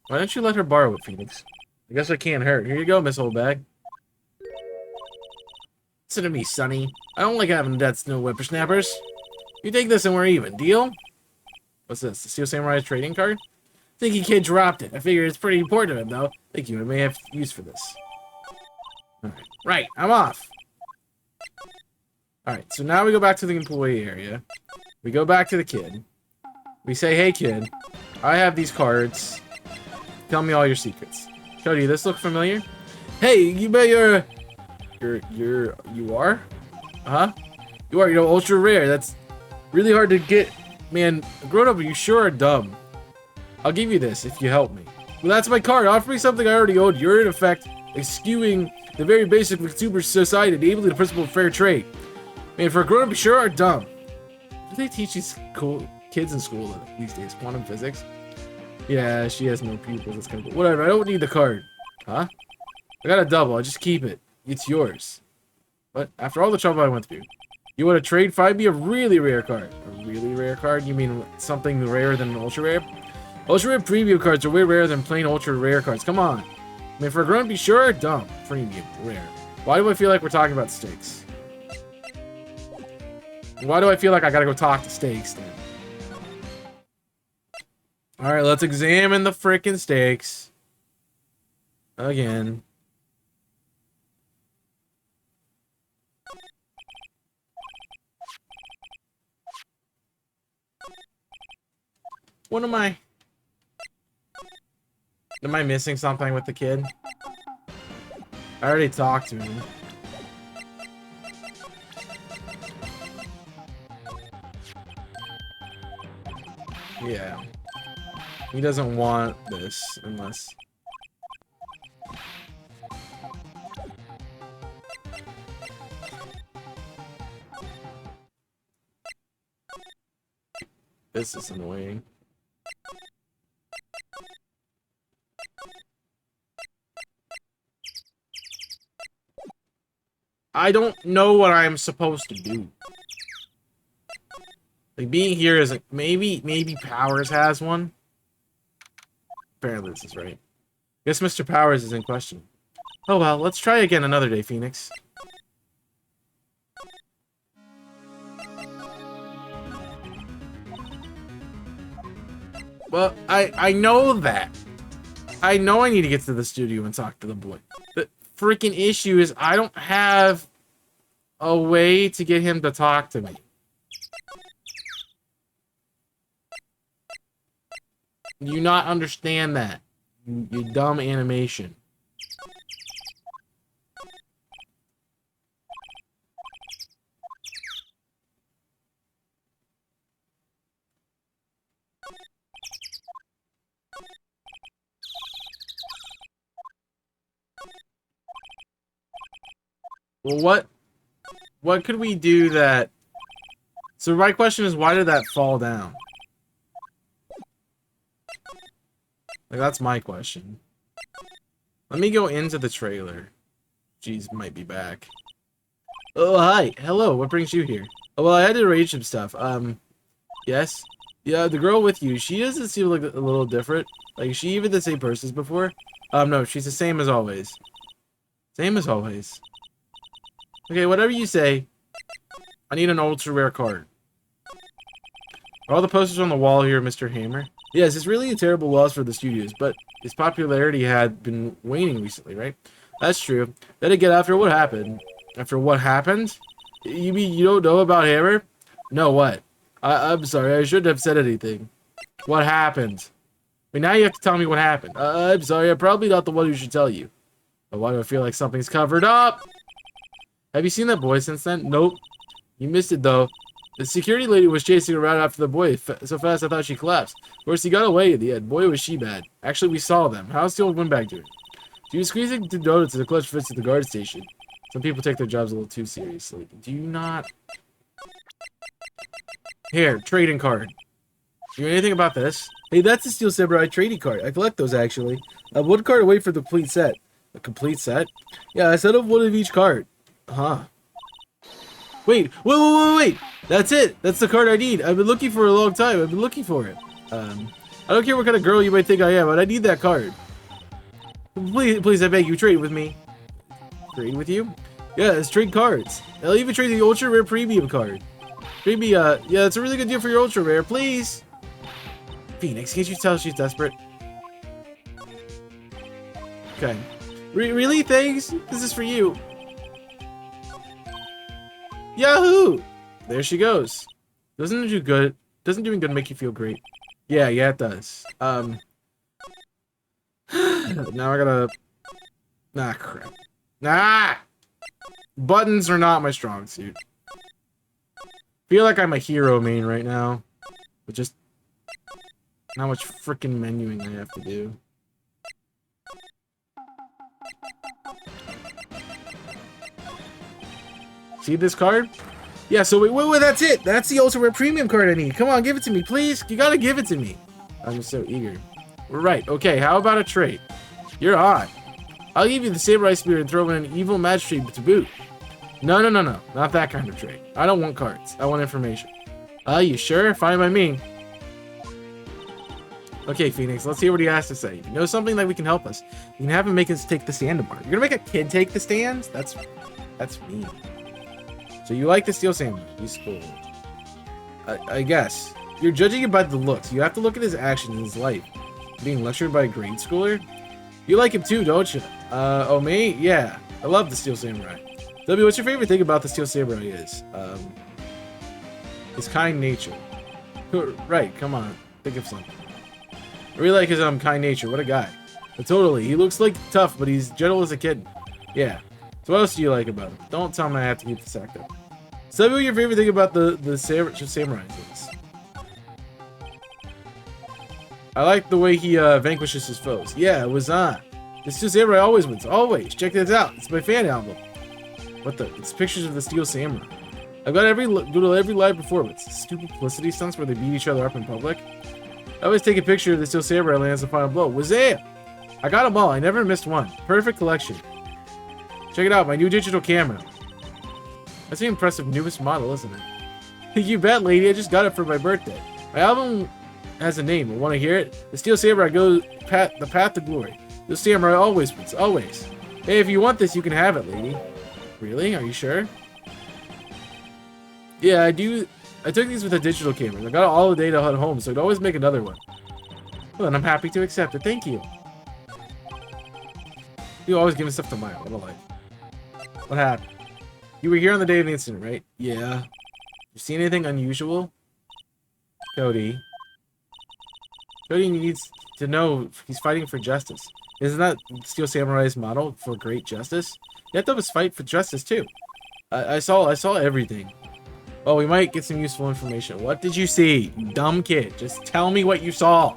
Why don't you let her borrow it, Phoenix? I guess I can't hurt. Here you go, Miss Oldbag. Listen to me, Sonny. I don't like having debts to no whippersnappers. You take this and we're even. Deal? What's this? The Steel Samurai's trading card? Thinky Kid dropped it. I figure it's pretty important to him, though. Thank you. I may have use for this. Alright. Right. I'm off. Alright. So now we go back to the employee area. We go back to the kid. We say, hey, kid. I have these cards. Tell me all your secrets. Cody, this look familiar? Hey, you bet you are? Huh? You are, ultra rare. That's really hard to get. Man, grown up, you sure are dumb. I'll give you this if you help me. Well, that's my card. Offer me something I already owed. You're in effect eschewing the very basic of consumer society, enabling the principle of fair trade. Man, for a grown up, you sure are dumb. Do they teach these cool kids in school these days? Quantum physics? Yeah, she has no pupils. That's kind of cool. Whatever, I don't need the card. Huh? I got a double. I'll just keep it. It's yours. But after all the trouble I went through, you want to trade? Find me a really rare card. A really rare card? You mean something rarer than an ultra rare? Ultra rare premium cards are way rarer than plain ultra rare cards. Come on. I mean, for a grown, be sure? Dumb. Premium. Rare. Why do I feel like we're talking about stakes? Why do I feel like I gotta go talk to stakes then? Alright, let's examine the frickin' stakes. Again. What am I? Am I missing something with the kid? I already talked to him. Yeah. He doesn't want this unless... This is annoying. I don't know what I'm supposed to do. Like, being here is like, maybe Powers has one. Apparently this is right. Guess Mr. Powers is in question. Oh well, let's try again another day, Phoenix. Well, I know that. I know I need to get to the studio and talk to the boy. The freaking issue is I don't have a way to get him to talk to me. Do you not understand that? You dumb animation. Well, what could we do that... So my question is, why did that fall down? Like, that's my question. Let me go into the trailer. Jeez, might be back. Oh, hi. Hello, what brings you here? Oh, well, I had to arrange some stuff. Yes? Yeah, the girl with you, she doesn't seem like a little different. Like, is she even the same person as before? No, she's the same as always. Same as always. Okay, whatever you say. I need an ultra rare card. Are all the posters on the wall here, Mr. Hammer? Yes, it's really a terrible loss for the studios, but his popularity had been waning recently, right? That's true. Then again, after what happened? After what happened? You mean you don't know about Hammer? No, what? I'm sorry, I shouldn't have said anything. What happened? Wait, now you have to tell me what happened. I'm sorry, I'm probably not the one who should tell you. But why do I feel like something's covered up? Have you seen that boy since then? Nope. You missed it, though. The security lady was chasing around after the boy so fast I thought she collapsed. Of course, he got away in the end. Boy, was she bad. Actually, we saw them. How's the old windbag doing? She was squeezing the donuts in the clutch fits at the guard station. Some people take their jobs a little too seriously. Do you not... Here, trading card. Do you know anything about this? Hey, that's a Steel Samurai trading card. I collect those, actually. I'm one card away for the complete set. A complete set? Yeah, I set up one of each card. Huh. Wait. That's it. That's the card I need. I've been looking for it a long time. I've been looking for it. I don't care what kind of girl you might think I am, but I need that card. Please, I beg you, trade with me. Trade with you? Yeah, it's trade cards. I'll even trade the ultra rare premium card. Trade me, yeah, it's a really good deal for your ultra rare, please. Phoenix, can't you tell she's desperate? Okay. Really? Thanks? This is for you. Yahoo! There she goes. Doesn't it do good? Doesn't doing good make you feel great? Yeah, it does. Now I gotta... Nah, crap. Nah! Buttons are not my strong suit. Feel like I'm a hero main right now. But just... how much freaking menuing I have to do. See this card? Yeah, so wait, that's it. That's the ultra rare premium card I need. Come on, give it to me, please. You gotta give it to me. I'm just so eager. Right, okay, how about a trade? You're hot. I'll give you the samurai spear and throw in an evil magistrate to boot. No. Not that kind of trade. I don't want cards. I want information. You sure? Fine by me. Okay, Phoenix, let's hear what he has to say. If you know something that we can help us, you can have him make us take the stand tomorrow. You're gonna make a kid take the stands? That's mean. So you like the Steel Samurai? He's cool. I guess. You're judging it by the looks. You have to look at his actions in his life. Being lectured by a grade schooler? You like him too, don't you? Oh, me? Yeah. I love the Steel Samurai. W, what's your favorite thing about the Steel Samurai is? His kind nature. Right, come on. Think of something. I really like his kind nature. What a guy. But totally. He looks like tough, but he's gentle as a kid. Yeah. So what else do you like about him? Don't tell me I have to keep this active. So tell me what your favorite thing about the samurai is. I like the way he vanquishes his foes. Yeah, it was on. The Steel Samurai always wins. Always. Check this out. It's my fan album. What the? It's pictures of the Steel Samurai. I've got every live performance. Stupid publicity stunts where they beat each other up in public. I always take a picture of the Steel Samurai lands the final blow. Wazam! I got them all. I never missed one. Perfect collection. Check it out, my new digital camera. That's an impressive newest model, isn't it? You bet, lady. I just got it for my birthday. My album has a name. Want to hear it? The Steel Samurai goes the path to glory. The Samurai always wins. Always. Hey, if you want this, you can have it, lady. Really? Are you sure? Yeah, I do. I took these with a digital camera. I got all the data at home, so I'd always make another one. Well, then I'm happy to accept it. Thank you. You always giving stuff to Maya. What a life. What happened? You were here on the day of the incident, right? Yeah. You see anything unusual? Cody needs to know he's fighting for justice. Isn't that Steel Samurai's motto for great justice? You have to have us fight for justice too. I saw everything. Oh, we might get some useful information. What did you see, you dumb kid? Just tell me what you saw.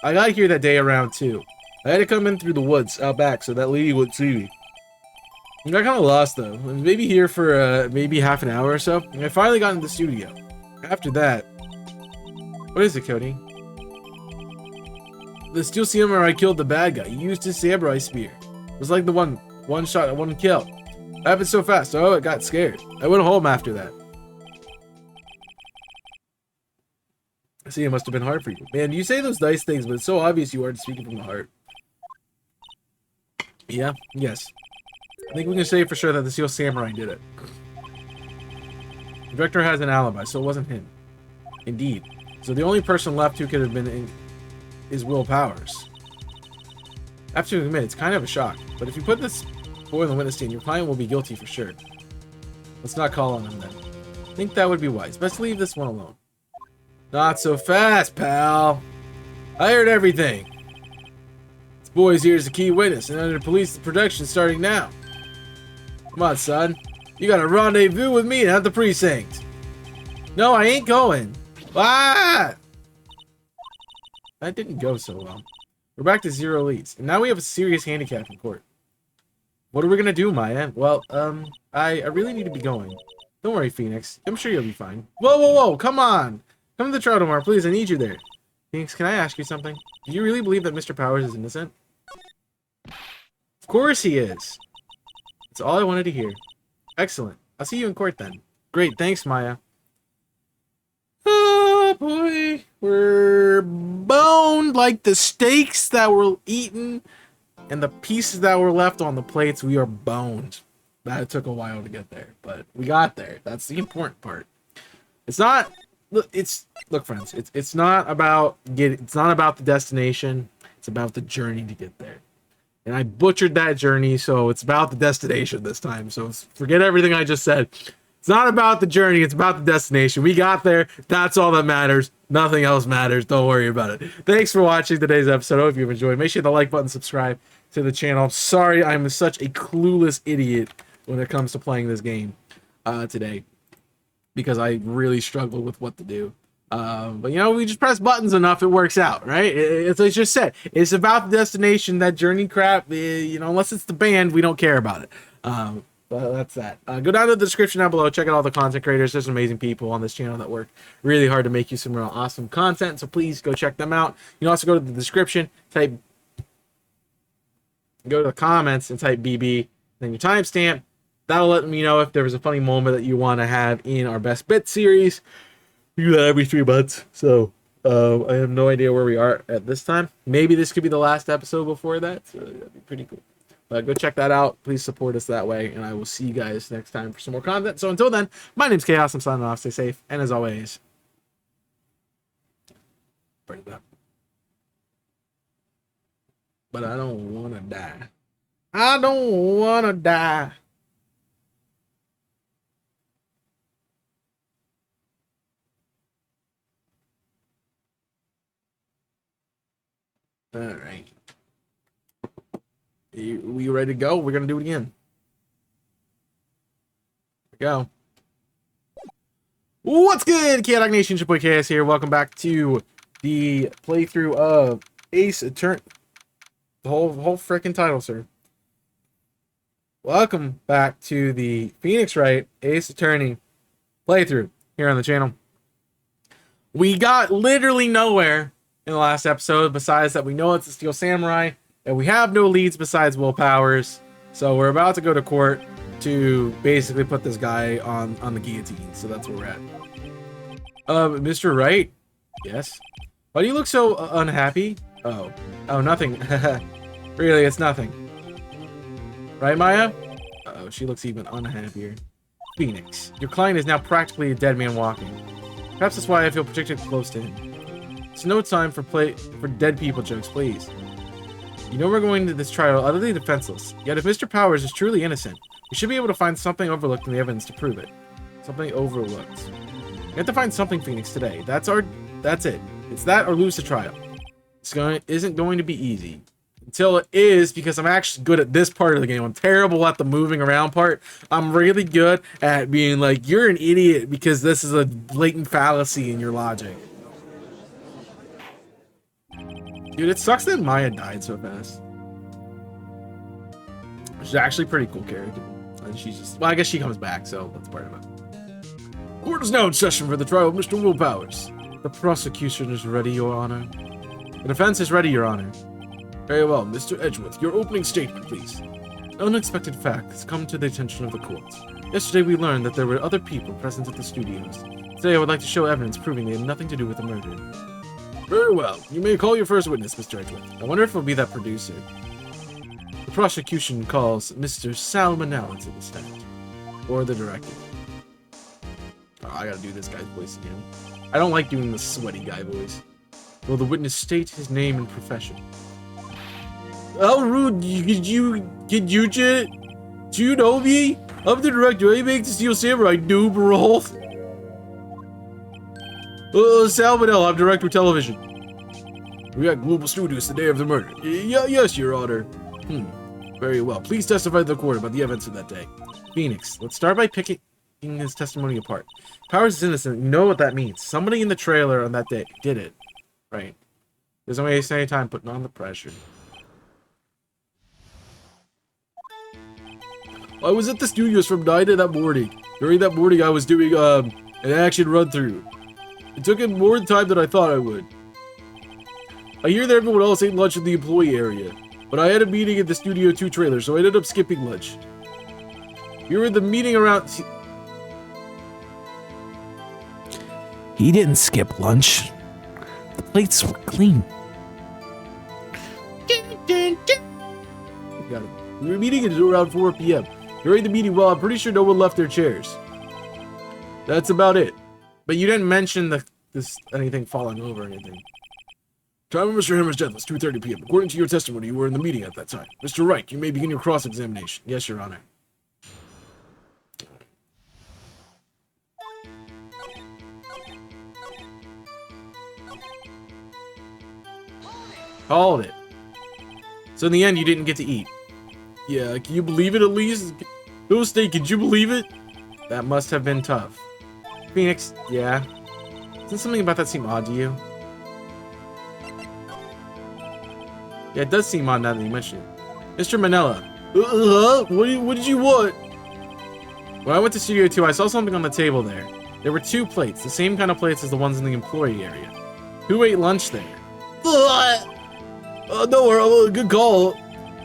I got here that day around 2. I had to come in through the woods out back so that lady would see me. I got kind of lost though. I was maybe here for maybe half an hour or so. And I finally got into the studio. After that... What is it, Cody? The Steel Samurai killed the bad guy. He used his samurai spear. It was like the one shot, one kill. It happened so fast, so I got scared. I went home after that. I see, it must have been hard for you. Man, you say those nice things, but it's so obvious you aren't speaking from the heart. Yeah? Yes. I think we can say for sure that the Steel Samurai did it. The director has an alibi, so it wasn't him. Indeed. So the only person left who could have been in is Will Powers. I have to admit, it's kind of a shock. But if you put this boy in the witness stand, your client will be guilty for sure. Let's not call on him then. I think that would be wise. Best leave this one alone. Not so fast, pal. I heard everything. This boy's here as a key witness and under police protection starting now. Come on, son. You got a rendezvous with me at the precinct. No, I ain't going. Ah! That didn't go so well. We're back to 0 leads. And now we have a serious handicap in court. What are we gonna do, Maya? Well, I really need to be going. Don't worry, Phoenix. I'm sure you'll be fine. Whoa, whoa, whoa! Come on! Come to the trial tomorrow, please. I need you there. Phoenix, can I ask you something? Do you really believe that Mr. Powers is innocent? Of course he is. That's all I wanted to hear. Excellent. I'll see you in court then. Great, thanks, Maya. Oh, boy. We're boned like the steaks that were eaten and the pieces that were left on the plates. We are boned. That took a while to get there, but we got there. That's the important part. It's not... Look, friends. It's not about the destination. It's about the journey to get there. And I butchered that journey, so it's about the destination this time. So forget everything I just said. It's not about the journey. It's about the destination. We got there. That's all that matters. Nothing else matters. Don't worry about it. Thanks for watching today's episode. I hope you've enjoyed. Make sure you hit the like button, subscribe to the channel. I'm sorry I'm such a clueless idiot when it comes to playing this game today, because I really struggle with what to do. But you know, we just press buttons enough, it works out, right? It's like I just said, it's about the destination. That journey crap, you know, unless it's the band, we don't care about it. But that's that. Go down to the description down below, check out all the content creators. There's some amazing people on this channel that work really hard to make you some real awesome content, so please go check them out. You can also go to the description, go to the comments and type BB, then your timestamp. That'll let me know if there was a funny moment that you want to have in our Best Bit series. We do that every 3 months, so I have no idea where we are at this time. Maybe this could be the last episode before that, so that'd be pretty cool. But go check that out. Please support us that way, and I will see you guys next time for some more content. So until then, my name's Chaos. I'm signing off. Stay safe, and as always, burn it up. But I don't want to die. I don't want to die. All right. We ready to go? We're going to do it again. Here we go. What's good, Chaotic Nation? Your boy Chaos here. Welcome back to the playthrough of Ace Attorney. The whole freaking title, sir. Welcome back to the Phoenix Wright Ace Attorney playthrough here on the channel. We got literally nowhere in the last episode, besides that we know it's a Steel Samurai, and we have no leads besides Will Powers. So we're about to go to court to basically put this guy on the guillotine. So that's where we're at. Mr. Wright? Yes? Why do you look so unhappy? Oh, nothing. Really, it's nothing. Right, Maya? Uh-oh, she looks even unhappier. Phoenix, your client is now practically a dead man walking. Perhaps that's why I feel particularly close to him. It's no time for dead people jokes, please. You know we're going into this trial utterly defenseless. Yet if Mr. Powers is truly innocent, we should be able to find something overlooked in the evidence to prove it. Something overlooked. We have to find something, Phoenix, today. That's it. It's that or lose the trial. Isn't going to be easy. Until it is, because I'm actually good at this part of the game. I'm terrible at the moving around part. I'm really good at being like, you're an idiot because this is a blatant fallacy in your logic. Dude, it sucks that Maya died so fast. She's actually a pretty cool character. And she's just... Well, I guess she comes back, so that's part of it. Court is now in session for the trial of Mr. Will Powers. The prosecution is ready, Your Honor. The defense is ready, Your Honor. Very well, Mr. Edgeworth, your opening statement, please. An unexpected fact has come to the attention of the court. Yesterday we learned that there were other people present at the studios. Today I would like to show evidence proving they had nothing to do with the murder. Very well. You may call your first witness, Mr. Edgeworth. I wonder if it'll be that producer. The prosecution calls Mr. Salmonella to the stand. Or the director. Oh, I gotta do this guy's voice again. I don't like doing the sweaty guy voice. Will the witness state his name and profession? How rude. Do you know me? I'm the director. I make the Steel Samurai noob role. Salmonella, I'm director of television. We got Global Studios the day of the murder. Yes, Your Honor. Very well. Please testify to the court about the events of that day. Phoenix, let's start by picking his testimony apart. Powers is innocent. You know what that means. Somebody in the trailer on that day did it. Right. There's no waste any time putting on the pressure. I was at the studios from 9 to that morning. During that morning, I was doing an action run-through. It took in more time than I thought I would. I hear that everyone else ate lunch in the employee area, but I had a meeting at the Studio 2 trailer, so I ended up skipping lunch. We were in the meeting around... He didn't skip lunch. The plates were clean. Got it. We were meeting until around 4 p.m. During the meeting, well, I'm pretty sure no one left their chairs. That's about it. But you didn't mention anything falling over or anything. Time of Mr. Hammer's death was 2:30 p.m. According to your testimony, you were in the meeting at that time. Mr. Wright, you may begin your cross-examination. Yes, Your Honor. Hold it. So in the end, you didn't get to eat. Yeah, can you believe it at least? No steak, could you believe it? That must have been tough. Phoenix, yeah. Doesn't something about that seem odd to you? Yeah, it does seem odd now that you mention it. Mr. Manella. What did you want? When I went to Studio 2, I saw something on the table there. There were 2 plates, the same kind of plates as the ones in the employee area. Who ate lunch there? No, good call.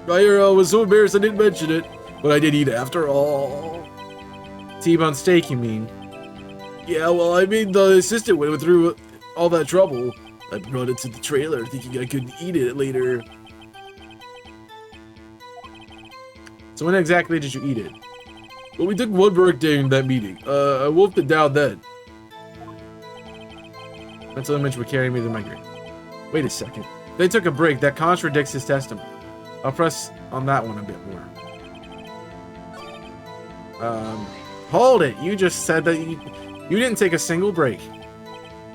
I was so embarrassed I didn't mention it, but I did eat after all. T-bone steak, you mean? Yeah, well, I mean, the assistant went through all that trouble. I brought it to the trailer thinking I could eat it later. So when exactly did you eat it? Well, we took one break during that meeting. I wolfed it down then. Mental image would carry me to my grave. Wait a second. They took a break. That contradicts his testimony. I'll press on that one a bit more. Hold it. You just said that you didn't take a single break.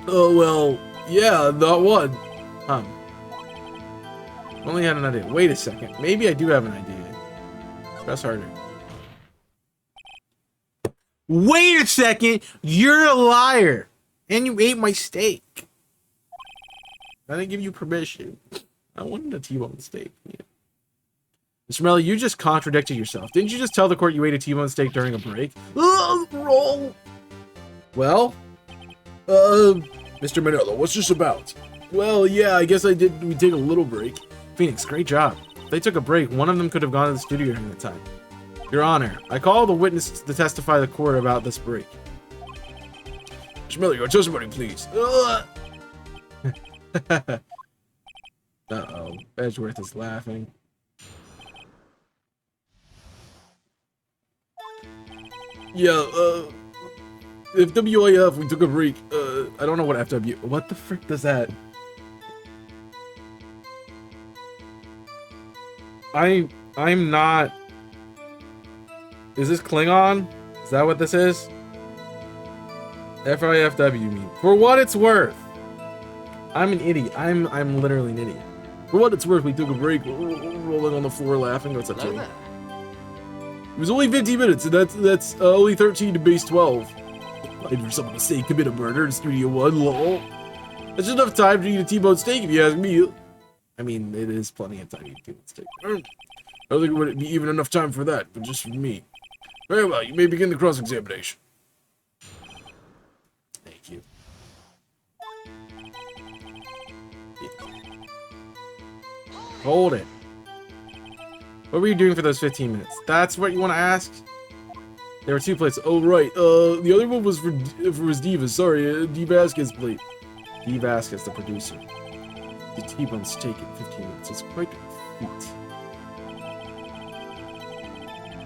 Oh, well, yeah, not one. Only had an idea. Wait a second. Maybe I do have an idea. Press harder. Wait a second. You're a liar. And you ate my steak. I didn't give you permission. I wanted a T-bone steak. Yeah. Mr. Melly, you just contradicted yourself. Didn't you just tell the court you ate a T-bone steak during a break? Roll. Well, Mr. Manella, what's this about? Well, yeah, I guess I did. We take a little break. Phoenix, great job. If they took a break, one of them could have gone to the studio during the time. Your Honor, I call the witness to testify to the court about this break. Mr. Miller, your testimony, please. Uh-oh. Edgeworth is laughing. Yeah, if WIF, we took a break. I don't know what FW... What the frick does that... I'm not... Is this Klingon? Is that what this is? FIFW mean. For what it's worth. I'm an idiot. I'm literally an idiot. For what it's worth, we took a break, rolling on the floor laughing. What's up, Tony? It was only 15 minutes, and that's only 13 to base 12. I'd for someone to say commit a murder in Studio 1, lol. That's enough time to eat a T-bone steak if you ask me. I mean, it is plenty of time to eat a T-bone steak. I don't think it would be even enough time for that, but just for me. Very well, you may begin the cross-examination. Thank you. Hold it. What were you doing for those 15 minutes? That's what you want to ask? There were 2 plates. Oh, right. The other one was for his Diva. Sorry, D. Vasquez plate. D. Vasquez, the producer. The T-bone steak in 15 minutes. It's quite a feat.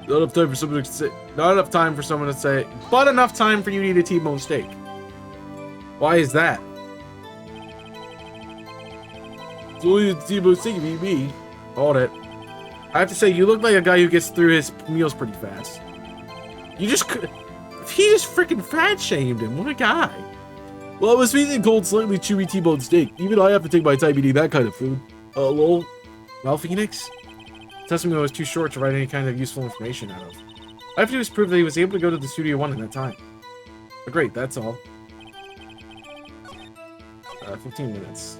Not enough time for someone to say. Not enough time for someone to say. But enough time for you to eat a T-bone steak. Why is that? It's only a T-bone steak if you eat me. Hold it. I have to say, you look like a guy who gets through his meals pretty fast. You just could. He just freaking fat shamed him. What a guy. Well, I was feeling cold, slightly chewy T-bone steak. Even I have to take my time eating that kind of food. Lol. Well, Phoenix? Testimony was too short to write any kind of useful information out of. All I have to do is prove that he was able to go to the Studio 1 in that time. But great, that's all. 15 minutes.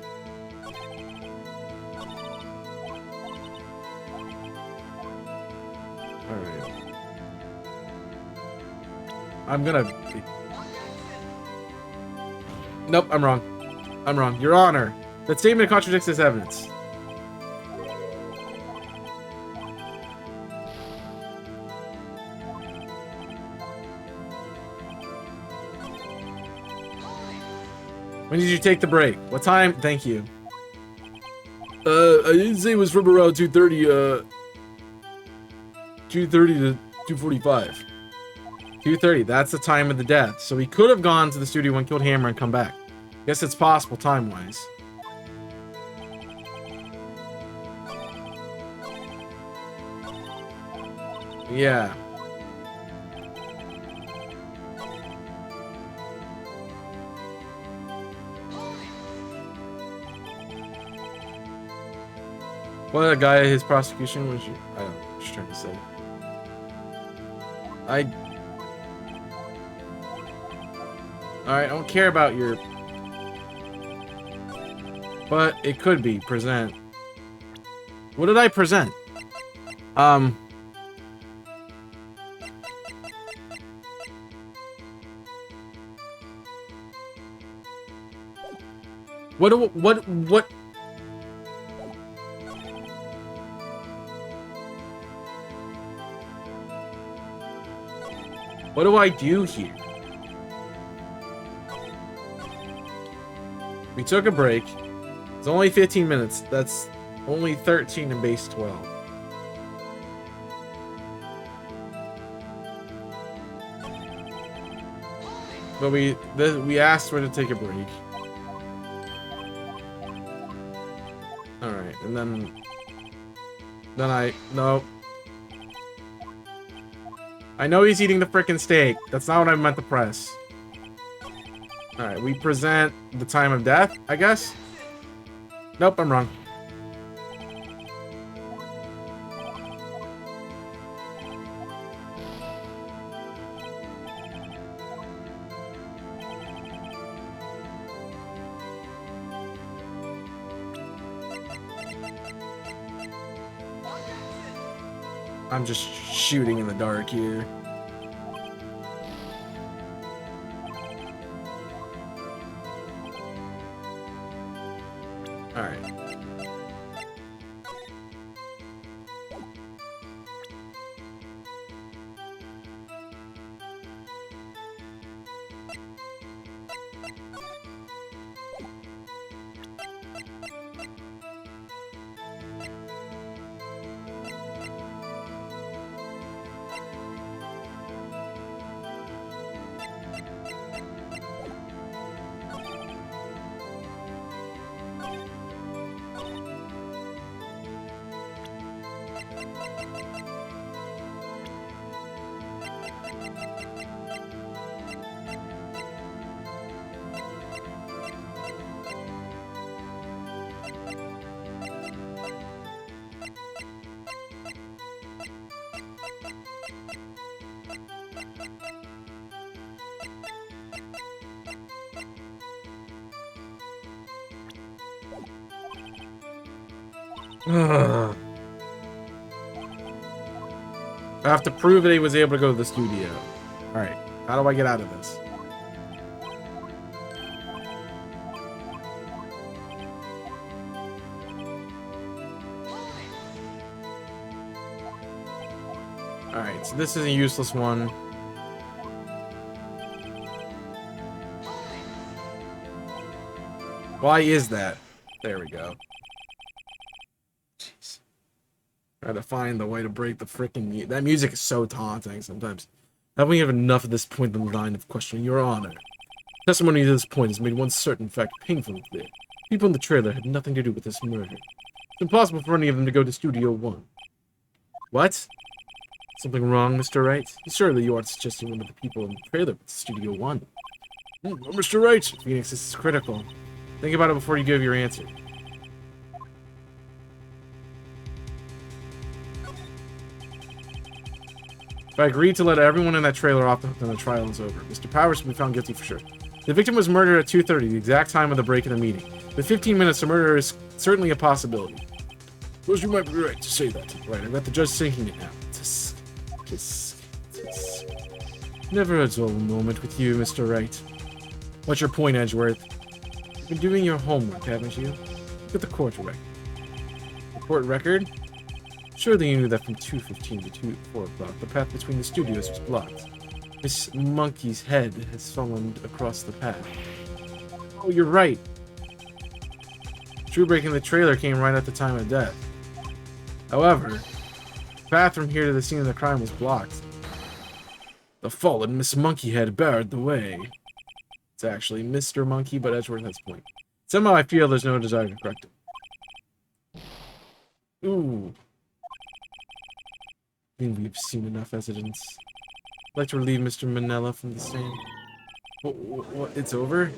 Alright. I'm gonna... Nope, I'm wrong. I'm wrong. Your Honor, that statement contradicts this evidence. When did you take the break? What time? Thank you. I didn't say it was from around 2:30, 2:30 to 2:45. 2:30, that's the time of the death. So he could have gone to the studio and killed Hammer and come back. Guess it's possible time-wise. Yeah. What a guy, his prosecution was you? I don't know what you're trying to say. Alright, I don't care about your... But it could be. Present. What did I present? What? What do I do here? We took a break. It's only 15 minutes. That's only 13 in base 12. But we asked her to take a break. Alright, and then no. I know he's eating the frickin' steak. That's not what I meant to press. Alright, we present the time of death, I guess? Nope, I'm wrong. I'm just shooting in the dark here. Alright. I have to prove that he was able to go to the studio. Alright, how do I get out of this? Alright, so this is a useless one. Why is that? There we go. Jeez. Try to find the way to break the freaking that music is so taunting sometimes. Haven't we have enough at this point in the line of questioning, Your Honor? Testimony to this point has made one certain fact painfully clear. People in the trailer had nothing to do with this murder. It's impossible for any of them to go to Studio 1. What? Something wrong, Mr. Wright? Surely you aren't suggesting one of the people in the trailer was Studio 1. Mr. Wright! Phoenix, this is critical. Think about it before you give your answer. If I agreed to let everyone in that trailer off the hook, then the trial is over. Mr. Powers will be found guilty for sure. The victim was murdered at 2:30, the exact time of the break in the meeting. With 15 minutes, the murder is certainly a possibility. Of course, you might be right to say that. Right, I got the judge thinking it now. Never a dull moment with you, Mr. Wright. What's your point, Edgeworth? You've been doing your homework, haven't you? Look at the court record. The court record? Surely you knew that from 2:15 to 4 o'clock, the path between the studios was blocked. This monkey's head has fallen across the path. Oh, you're right. True breaking the trailer came right at the time of death. However, the path from here to the scene of the crime was blocked. The fallen Miss Monkeyhead barred the way. It's actually Mr. Monkey, but Edgeworth has a point. Somehow I feel there's no desire to correct it. Ooh. I think we've seen enough evidence. I'd like to relieve Mr. Manella from the stand. What? It's over?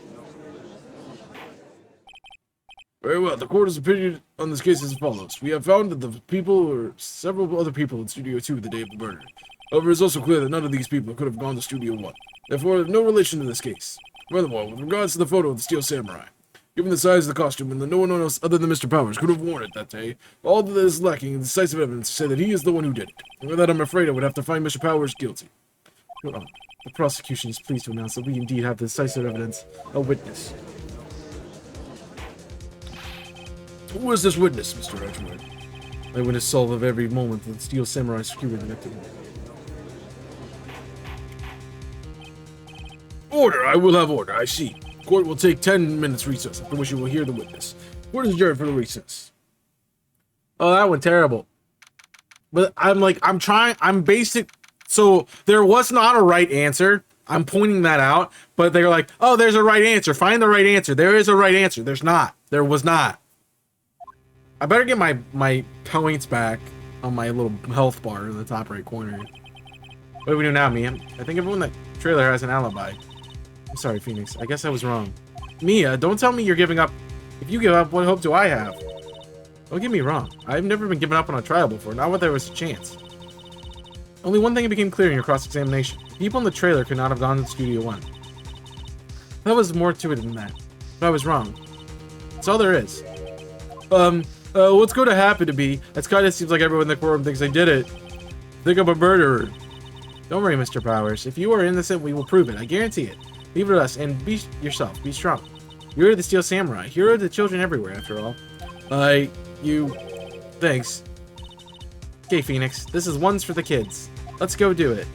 Very well. The court has opinion on this case as follows. We have found that the people or several other people in Studio 2 the day of the murder. However, it's also clear that none of these people could have gone to Studio 1. Therefore, they have no relation to this case. Furthermore, with regards to the photo of the Steel Samurai, given the size of the costume and that no one else other than Mr. Powers could have worn it that day, all that is lacking is decisive evidence to say that he is the one who did it. And with that, I'm afraid I would have to find Mr. Powers guilty. Your Honor, the prosecution is pleased to announce that we indeed have decisive evidence, a witness. Who is this witness, Mr. Edgeworth? I witnessed Saul of every moment that the Steel Samurai skewered the victim. Order! I will have order, I see. Court will take 10 minutes recess, after which you will hear the witness. Court is adjourned for the recess. Oh, that went terrible. But I'm basic. So there was not a right answer. I'm pointing that out. But they're like, oh, there's a right answer. Find the right answer. There is a right answer. There's not. There was not. I better get my points back on my little health bar in the top right corner. What do we do now, Mia? I think everyone in that trailer has an alibi. I'm sorry, Phoenix. I guess I was wrong. Mia, don't tell me you're giving up. If you give up, what hope do I have? Don't get me wrong. I've never been given up on a trial before, not when there was a chance. Only one thing became clear in your cross-examination. The people in the trailer could not have gone to Studio 1. There was more to it than that. But I was wrong. That's all there is. What's going to happen to me? It kind of seems like everyone in the courtroom thinks I did it. Think I'm a murderer. Don't worry, Mr. Powers. If you are innocent, we will prove it. I guarantee it. Leave it to us, and be yourself. Be strong. You're the Steel Samurai. You're the children everywhere, after all. Thanks. Okay, Phoenix. This is one's for the kids. Let's go do it.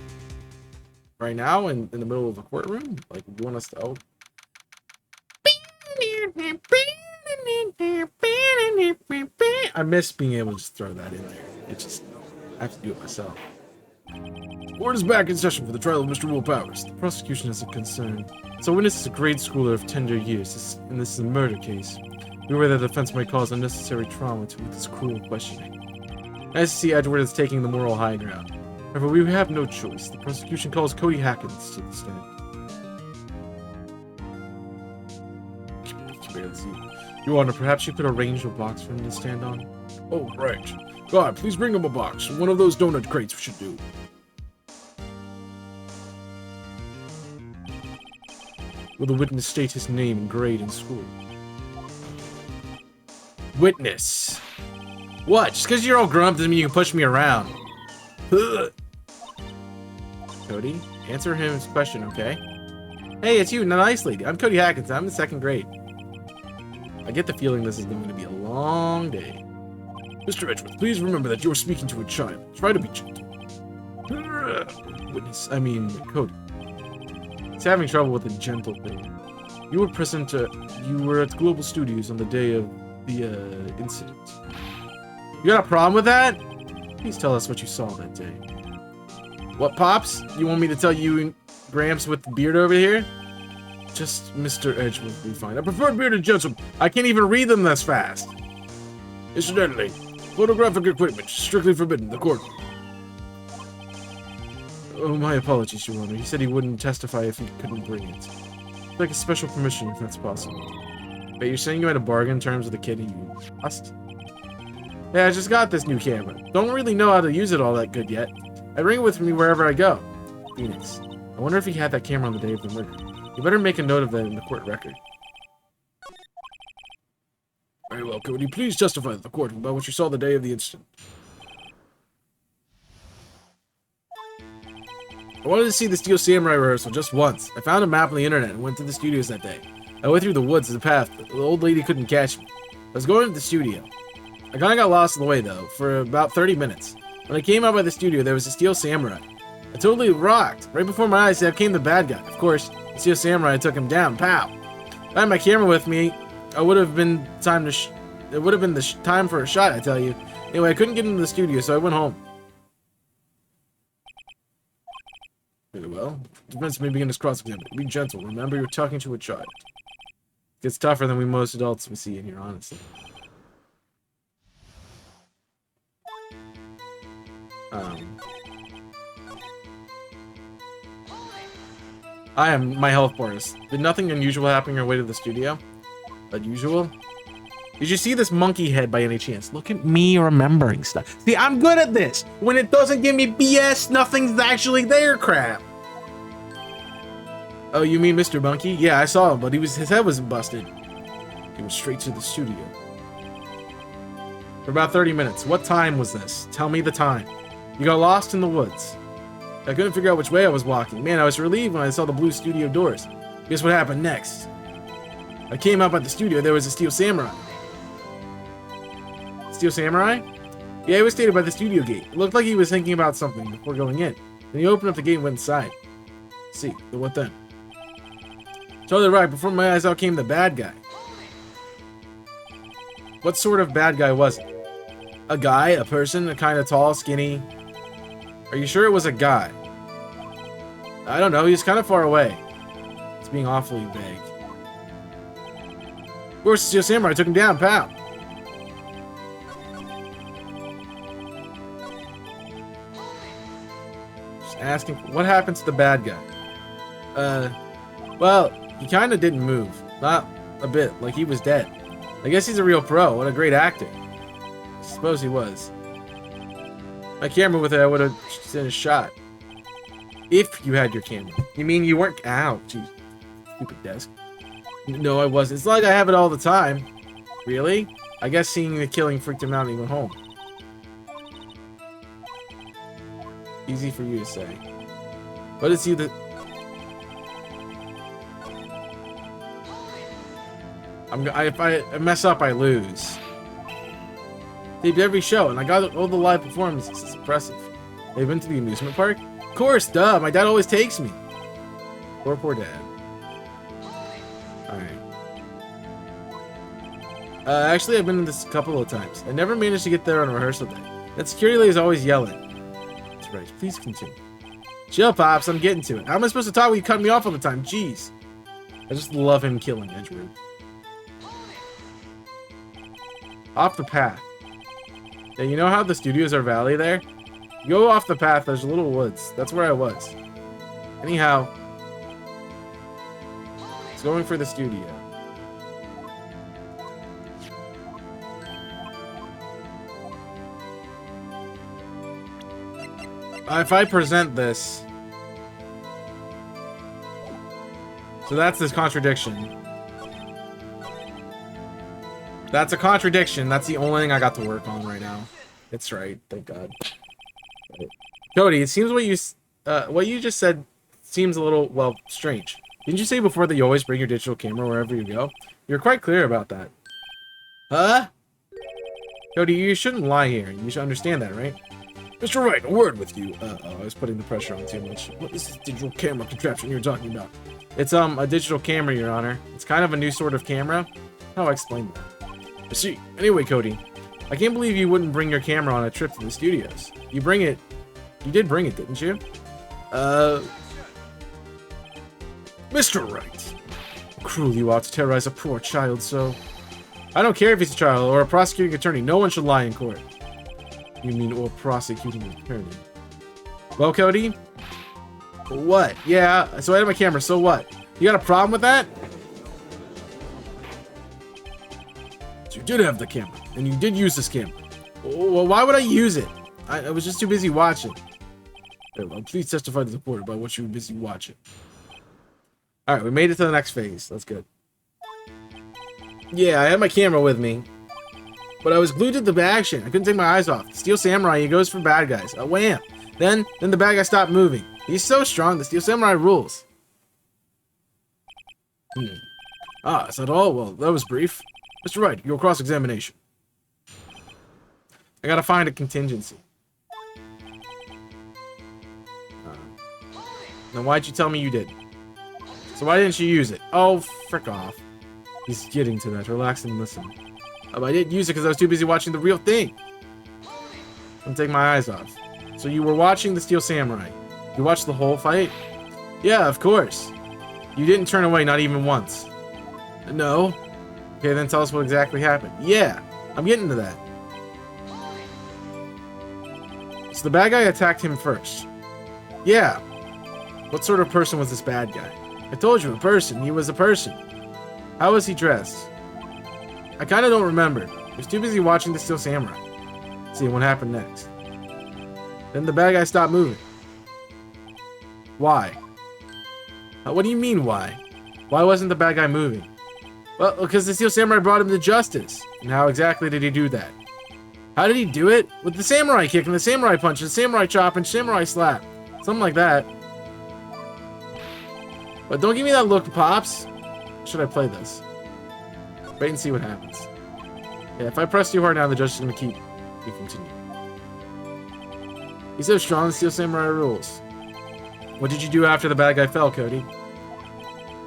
Right now, in the middle of a courtroom? Like, you want us to... Oh. I miss being able to just throw that in there. It just... I have to do it myself. Court is back in session for the trial of Mr. Will Powers. The prosecution is a concern. So witness is a grade schooler of tender years, and this is a murder case. We worry that the defense might cause unnecessary trauma to with this cruel questioning. Nice to see Edgeworth is taking the moral high ground. However, we have no choice. The prosecution calls Cody Hackins to the stand. Your Honor, perhaps you could arrange a box for him to stand on? Oh, right. God, please bring him a box. One of those donut crates should do. Will the witness state his name and grade in school? Witness. What? Just because you're all grown up doesn't mean you can push me around. Ugh. Cody, answer his question, okay? Hey, it's you, nice lady. I'm Cody Hackins. I'm in 2nd grade. I get the feeling this is going to be a long day. Mr. Edgeworth, please remember that you're speaking to a child. Try to be gentle. Witness, Cody. He's having trouble with the gentle thing. You were present, you were at Global Studios on the day of the, incident. You got a problem with that? Please tell us what you saw that day. What, Pops? You want me to tell you Gramps with the beard over here? Just Mr. Edgeworth will be fine. I prefer bearded gentlemen. I can't even read them this fast. Incidentally, photographic equipment strictly forbidden. The court. Oh, my apologies, Your Honor. He said he wouldn't testify if he couldn't bring it. Like a special permission if that's possible. Wait, you're saying you had a bargain in terms of the kid you lost? Yeah, I just got this new camera. Don't really know how to use it all that good yet. I bring it with me wherever I go. Phoenix. I wonder if he had that camera on the day of the murder. You better make a note of that in the court record. Very well, Cody. Please justify to the court about what you saw the day of the incident. I wanted to see the Steel Samurai rehearsal just once. I found a map on the internet and went to the studios that day. I went through the woods as a path, but the old lady couldn't catch me. I was going to the studio. I kinda got lost on the way though, for about 30 minutes. When I came out by the studio, there was a Steel Samurai. I totally rocked. Right before my eyes, out came the bad guy. Of course, the Steel Samurai took him down. Pow! If I had my camera with me, it would have been time for a shot, I tell you. Anyway, I couldn't get into the studio, so I went home. Very well. Defense may begin this cross-examination. Be gentle. Remember, you're talking to a child. It gets tougher than most adults we see in here, honestly. I am my health bonus. Did nothing unusual happen on your way to the studio? Unusual? Did you see this monkey head by any chance? Look at me remembering stuff. See, I'm good at this. When it doesn't give me BS, nothing's actually there crap. Oh, you mean Mr. Monkey? Yeah, I saw him, but his head wasn't busted. He went straight to the studio. For about 30 minutes. What time was this? Tell me the time. You got lost in the woods. I couldn't figure out which way I was walking. Man, I was relieved when I saw the blue studio doors. Guess what happened next? I came up at the studio, there was a Steel Samurai. Steel Samurai? Yeah, he was stated by the studio gate. It looked like he was thinking about something before going in. Then he opened up the gate and went inside. Let's see, but what then? Totally right, before my eyes out came the bad guy. What sort of bad guy was it? A guy? A person? A kind of tall, skinny? Are you sure it was a guy? I don't know, he was kind of far away. It's being awfully vague. Of course, Steel Samurai took him down, pow! Just asking, what happened to the bad guy? Well, he kind of didn't move. Not a bit, like he was dead. I guess he's a real pro, what a great actor. I suppose he was. My camera with it, I would have sent a shot. If you had your camera. You mean you weren't? Ow, jeez. Stupid desk. No, I wasn't. It's like I have it all the time. Really? I guess seeing the killing freaked him out and he went home. Easy for you to say. What is he the... if I mess up, I lose. Taped every show, and I got all the live performances. It's impressive. They've been to the amusement park? Of course, duh. My dad always takes me. Poor dad. Alright. Actually, I've been to this a couple of times. I never managed to get there on rehearsal day. That security lady is always yelling. That's right. Please continue. Chill, Pops. I'm getting to it. How am I supposed to talk when you cut me off all the time? Jeez. I just love him killing Edgewood. Off the path. Yeah, you know how the studios are valley there? You go off the path, there's little woods. That's where I was. Anyhow, it's going for the studio. If I present this... So that's this contradiction. That's a contradiction. That's the only thing I got to work on right now. It's right. Thank God. Cody, it seems what you just said seems a little, well, strange. Didn't you say before that you always bring your digital camera wherever you go? You're quite clear about that. Huh? Cody, you shouldn't lie here. You should understand that, right? Mr. Wright, a word with you. I was putting the pressure on too much. What is this digital camera contraption you're talking about? It's, a digital camera, Your Honor. It's kind of a new sort of camera. How do I explain that? I see. Anyway, Cody, I can't believe you wouldn't bring your camera on a trip to the studios. You did bring it, didn't you? Mr. Wright. How cruel you are to terrorize a poor child so... I don't care if he's a child or a prosecuting attorney. No one should lie in court. You mean or prosecuting attorney? Well, Cody? What? Yeah, so I had my camera, so what? You got a problem with that? So you did have the camera, and you did use this camera. Well, why would I use it? I was just too busy watching. Very well, please testify to the court about what you were busy watching. Alright, we made it to the next phase. That's good. Yeah, I had my camera with me. But I was glued to the action. I couldn't take my eyes off. The Steel Samurai, he goes for bad guys. Wham! Then the bad guy stopped moving. He's so strong, the Steel Samurai rules. Ah, is that all? Well, that was brief. Mr. Wright, your cross-examination. I gotta find a contingency. Then why'd you tell me you did? So why didn't you use it? Oh, frick off. He's getting to that. Relax and listen. I didn't use it because I was too busy watching the real thing. I'm taking my eyes off. So you were watching the Steel Samurai. You watched the whole fight? Yeah, of course. You didn't turn away, not even once. No. Okay, then tell us what exactly happened. Yeah, I'm getting to that. So the bad guy attacked him first. Yeah. What sort of person was this bad guy? I told you, a person. He was a person. How was he dressed? I kind of don't remember. I was too busy watching the Steel Samurai. See what happened next. Then the bad guy stopped moving. Why? What do you mean, why? Why wasn't the bad guy moving? Well, because the Steel Samurai brought him to justice. And how exactly did he do that? How did he do it? With the samurai kick and the samurai punch and the samurai chop and samurai slap. Something like that. But don't give me that look, Pops. Should I play this? Wait and see what happens. Yeah, if I press too hard now, the judge is going to keep you continue. He's so strong, the Steel Samurai rules. What did you do after the bad guy fell, Cody?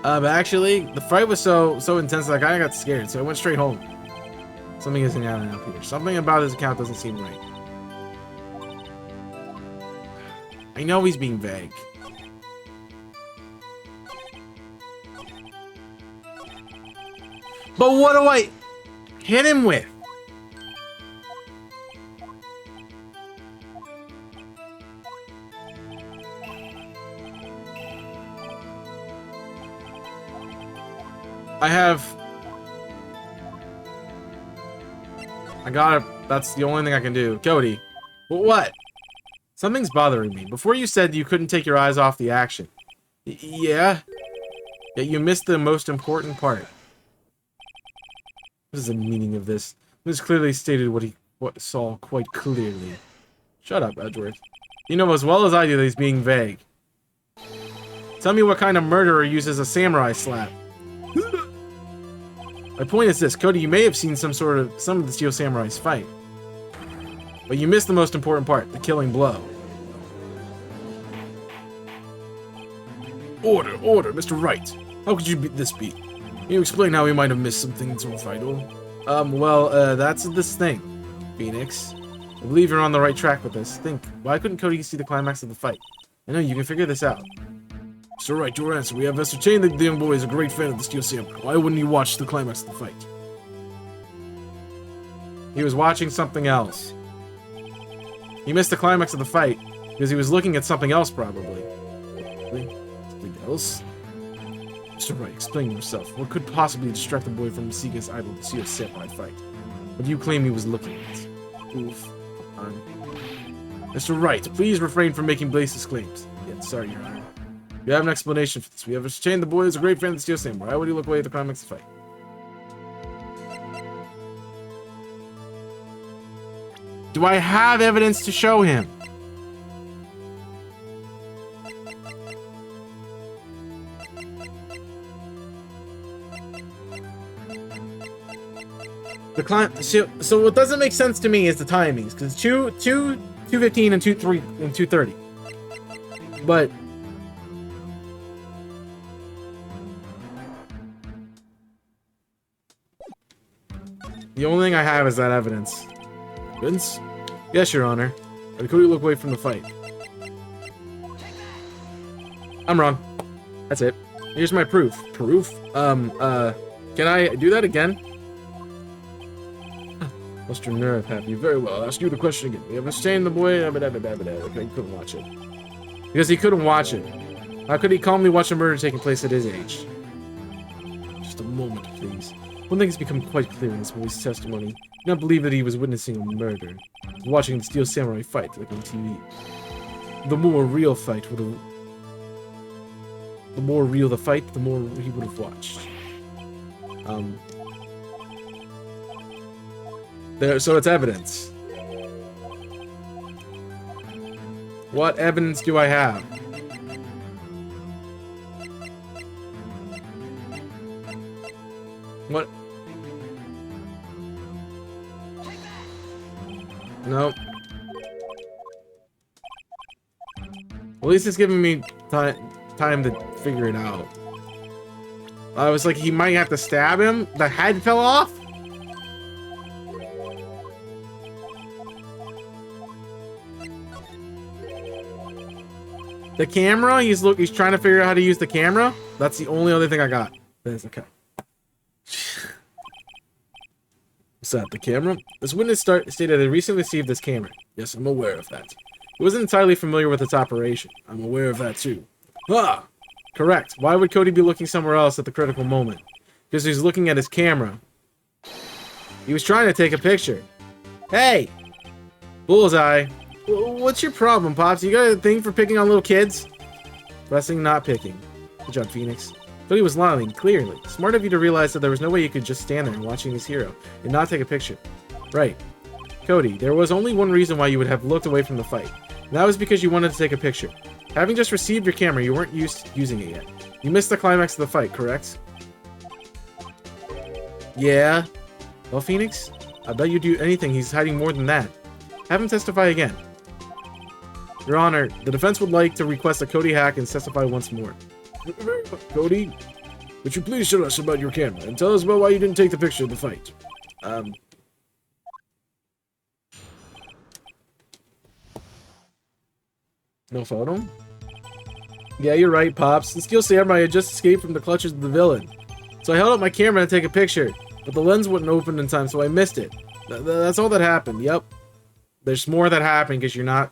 Actually, the fight was so intense that I kind of got scared, so I went straight home. Something isn't adding up here. Something about his account doesn't seem right. I know he's being vague. But what do I hit him with? I gotta, that's the only thing I can do. Cody, what? Something's bothering me. Before you said you couldn't take your eyes off the action. Yeah? Yet you missed the most important part. What is the meaning of this? This clearly stated what he saw quite clearly. Shut up, Edgeworth. You know as well as I do that he's being vague. Tell me what kind of murderer uses a samurai slap. My point is this, Cody, you may have seen some of the Steel Samurai's fight. But you missed the most important part, the killing blow. Order, Mr. Wright. How could you beat this beat? Can you explain how we might have missed something so vital? That's this thing, Phoenix. I believe you're on the right track with this. Think, why couldn't Cody see the climax of the fight? I know, you can figure this out. Mr. Wright, your answer. We have ascertained that the young boy is a great fan of the Steel Samurai. Why wouldn't he watch the climax of the fight? He was watching something else. He missed the climax of the fight because he was looking at something else, probably. Something else? Mr. Wright, explain yourself. What could possibly distract the boy from Seaga's idol to see a samurai fight? What do you claim he was looking at? Oof. Mr. Wright, please refrain from making baseless claims. Yeah, sorry, Your Honor. You have an explanation for this. We have ascertained the boy is a great fan of the Steel Samurai. Why would he look away at the climax of the fight? Do I have evidence to show him? So what doesn't make sense to me is the timings, because 2:15 and 2:3 and 2:30. But the only thing I have is that evidence. Evidence? Yes, Your Honor. But could we look away from the fight? I'm wrong. That's it. Here's my proof. Proof? Can I do that again? Lost your nerve, have you? Very well. I'll ask you the question again. We have ascertained the boy. Okay, he couldn't watch it. Because he couldn't watch it. How could he calmly watch a murder taking place at his age? Just a moment, please. One thing has become quite clear in this boy's testimony. I do not believe that he was witnessing a murder. He was watching the Steel Samurai fight, like on TV. The more real fight would have... The more real the fight, the more he would have watched. So it's evidence. What evidence do I have? What? No. At least it's giving me time to figure it out. I was like, he might have to stab him. The head fell off? The camera? He's trying to figure out how to use the camera? That's the only other thing I got. That's okay. What's that? The camera? This witness stated they recently received this camera. Yes, I'm aware of that. He wasn't entirely familiar with its operation. I'm aware of that too. Ah! Correct. Why would Cody be looking somewhere else at the critical moment? Because he's looking at his camera. He was trying to take a picture. Hey! Bullseye. What's your problem, Pops? You got a thing for picking on little kids? Pressing, not picking. Good job, Phoenix. Cody was lying, clearly. Smart of you to realize that there was no way you could just stand there and watching his hero and not take a picture. Right. Cody, there was only one reason why you would have looked away from the fight. And that was because you wanted to take a picture. Having just received your camera, you weren't using it yet. You missed the climax of the fight, correct? Yeah. Well, Phoenix, I bet you'd do anything. He's hiding more than that. Have him testify again. Your Honor, the defense would like to request that Cody Hackins testify once more. Cody, would you please tell us about your camera and tell us about why you didn't take the picture of the fight? No photo? Yeah, you're right, Pops. The Steel Samurai had just escaped from the clutches of the villain. So I held up my camera to take a picture, but the lens wouldn't open in time, so I missed it. That's all that happened, yep. There's more that happened, because you're not...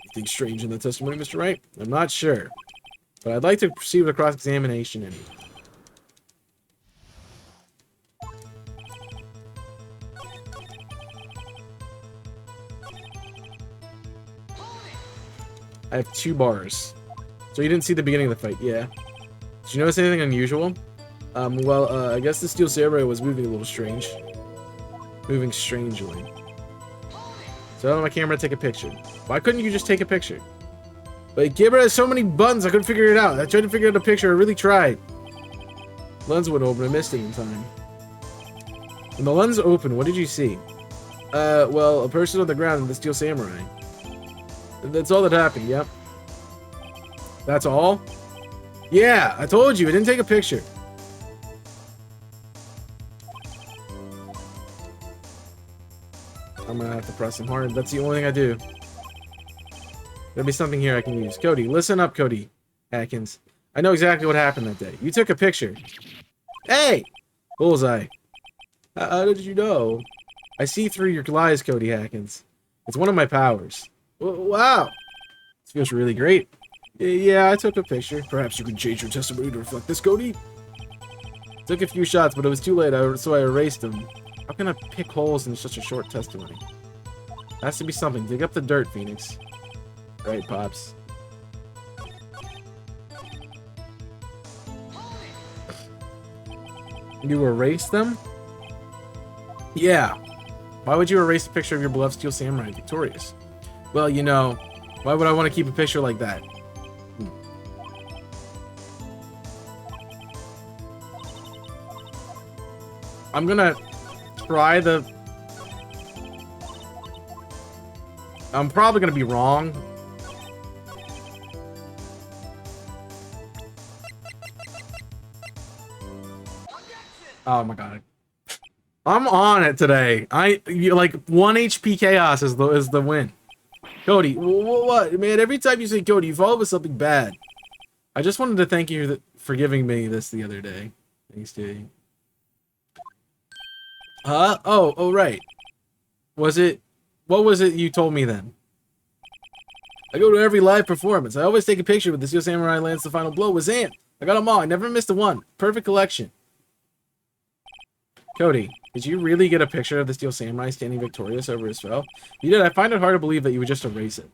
Anything strange in the testimony, Mr. Wright? I'm not sure. But I'd like to proceed with a cross-examination anyway. I have 2 bars. So you didn't see the beginning of the fight, yeah. Did you notice anything unusual? I guess the Steel Samurai was moving a little strange. Moving strangely. So I have my camera to take a picture. Why couldn't you just take a picture? But camera has so many buttons, I couldn't figure it out. I tried to figure out a picture, I really tried. Lens wouldn't open, I missed it in time. When the lens opened, what did you see? Well, a person on the ground and the Steel Samurai. That's all that happened, yep. That's all? Yeah, I told you, I didn't take a picture. I'm gonna have to press him hard. That's the only thing I do. There'll be something here I can use. Cody, listen up, Cody Hackins. I know exactly what happened that day. You took a picture. Hey! Bullseye. How did you know? I see through your lies, Cody Hackins. It's one of my powers. Wow! This feels really great. Yeah, I took a picture. Perhaps you can change your testimony to reflect this, Cody? Took a few shots, but it was too late, so I erased them. How can I pick holes in such a short testimony? Has to be something. Dig up the dirt, Phoenix. Right, Pops. You erased them? Yeah. Why would you erase a picture of your beloved Steel Samurai victorious? Well, you know, why would I want to keep a picture like that? I'm gonna try the... I'm probably gonna be wrong. Oh my god. I'm on it today. Like 1 HP chaos is the win. Cody, what? Man, every time you say Cody, you follow with something bad. I just wanted to thank you for giving me this the other day. Thanks, dude. Huh? Oh, right. What was it you told me then? I go to every live performance. I always take a picture with the Steel Samurai lands the final blow with Zan. I got them all. I never missed a one. Perfect collection. Cody, did you really get a picture of the Steel Samurai standing victorious over his foe? If you did, I find it hard to believe that you would just erase it.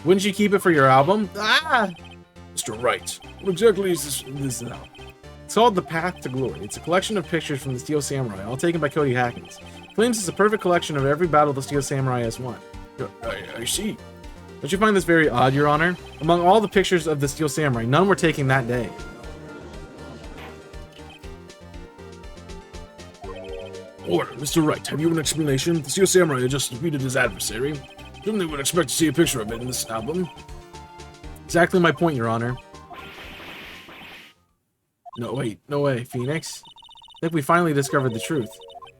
Wouldn't you keep it for your album? Ah! Mr. Wright, what exactly is this now? It's called The Path to Glory. It's a collection of pictures from the Steel Samurai, all taken by Cody Hackins. He claims it's a perfect collection of every battle the Steel Samurai has won. I see. Don't you find this very odd, Your Honor? Among all the pictures of the Steel Samurai, none were taken that day. Order, Mr. Wright, have you an explanation? The Steel Samurai had just defeated his adversary. Certainly would expect to see a picture of it in this album. Exactly my point, Your Honor. No, wait, no way, Phoenix. I think we finally discovered the truth.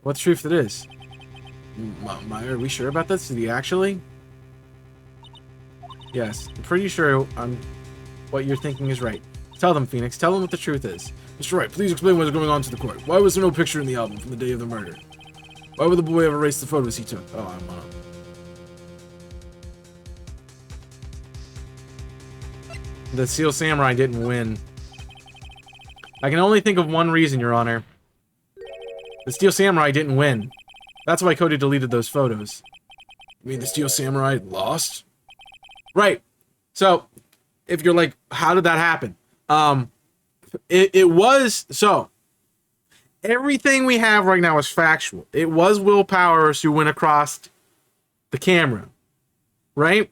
What truth it is? Are we sure about this? Did he actually? Yes, I'm pretty sure what you're thinking is right. Tell them, Phoenix. Tell them what the truth is. Mr. Wright, please explain what is going on to the court. Why was there no picture in the album from the day of the murder? Why would the boy have erased the photos he took? Oh, The Steel Samurai didn't win. I can only think of one reason, Your Honor. The Steel Samurai didn't win. That's why Cody deleted those photos. You mean the Steel Samurai lost? Right. So, if you're like, how did that happen? It was, so, everything we have right now is factual. It was Will Powers who went across the camera. Right?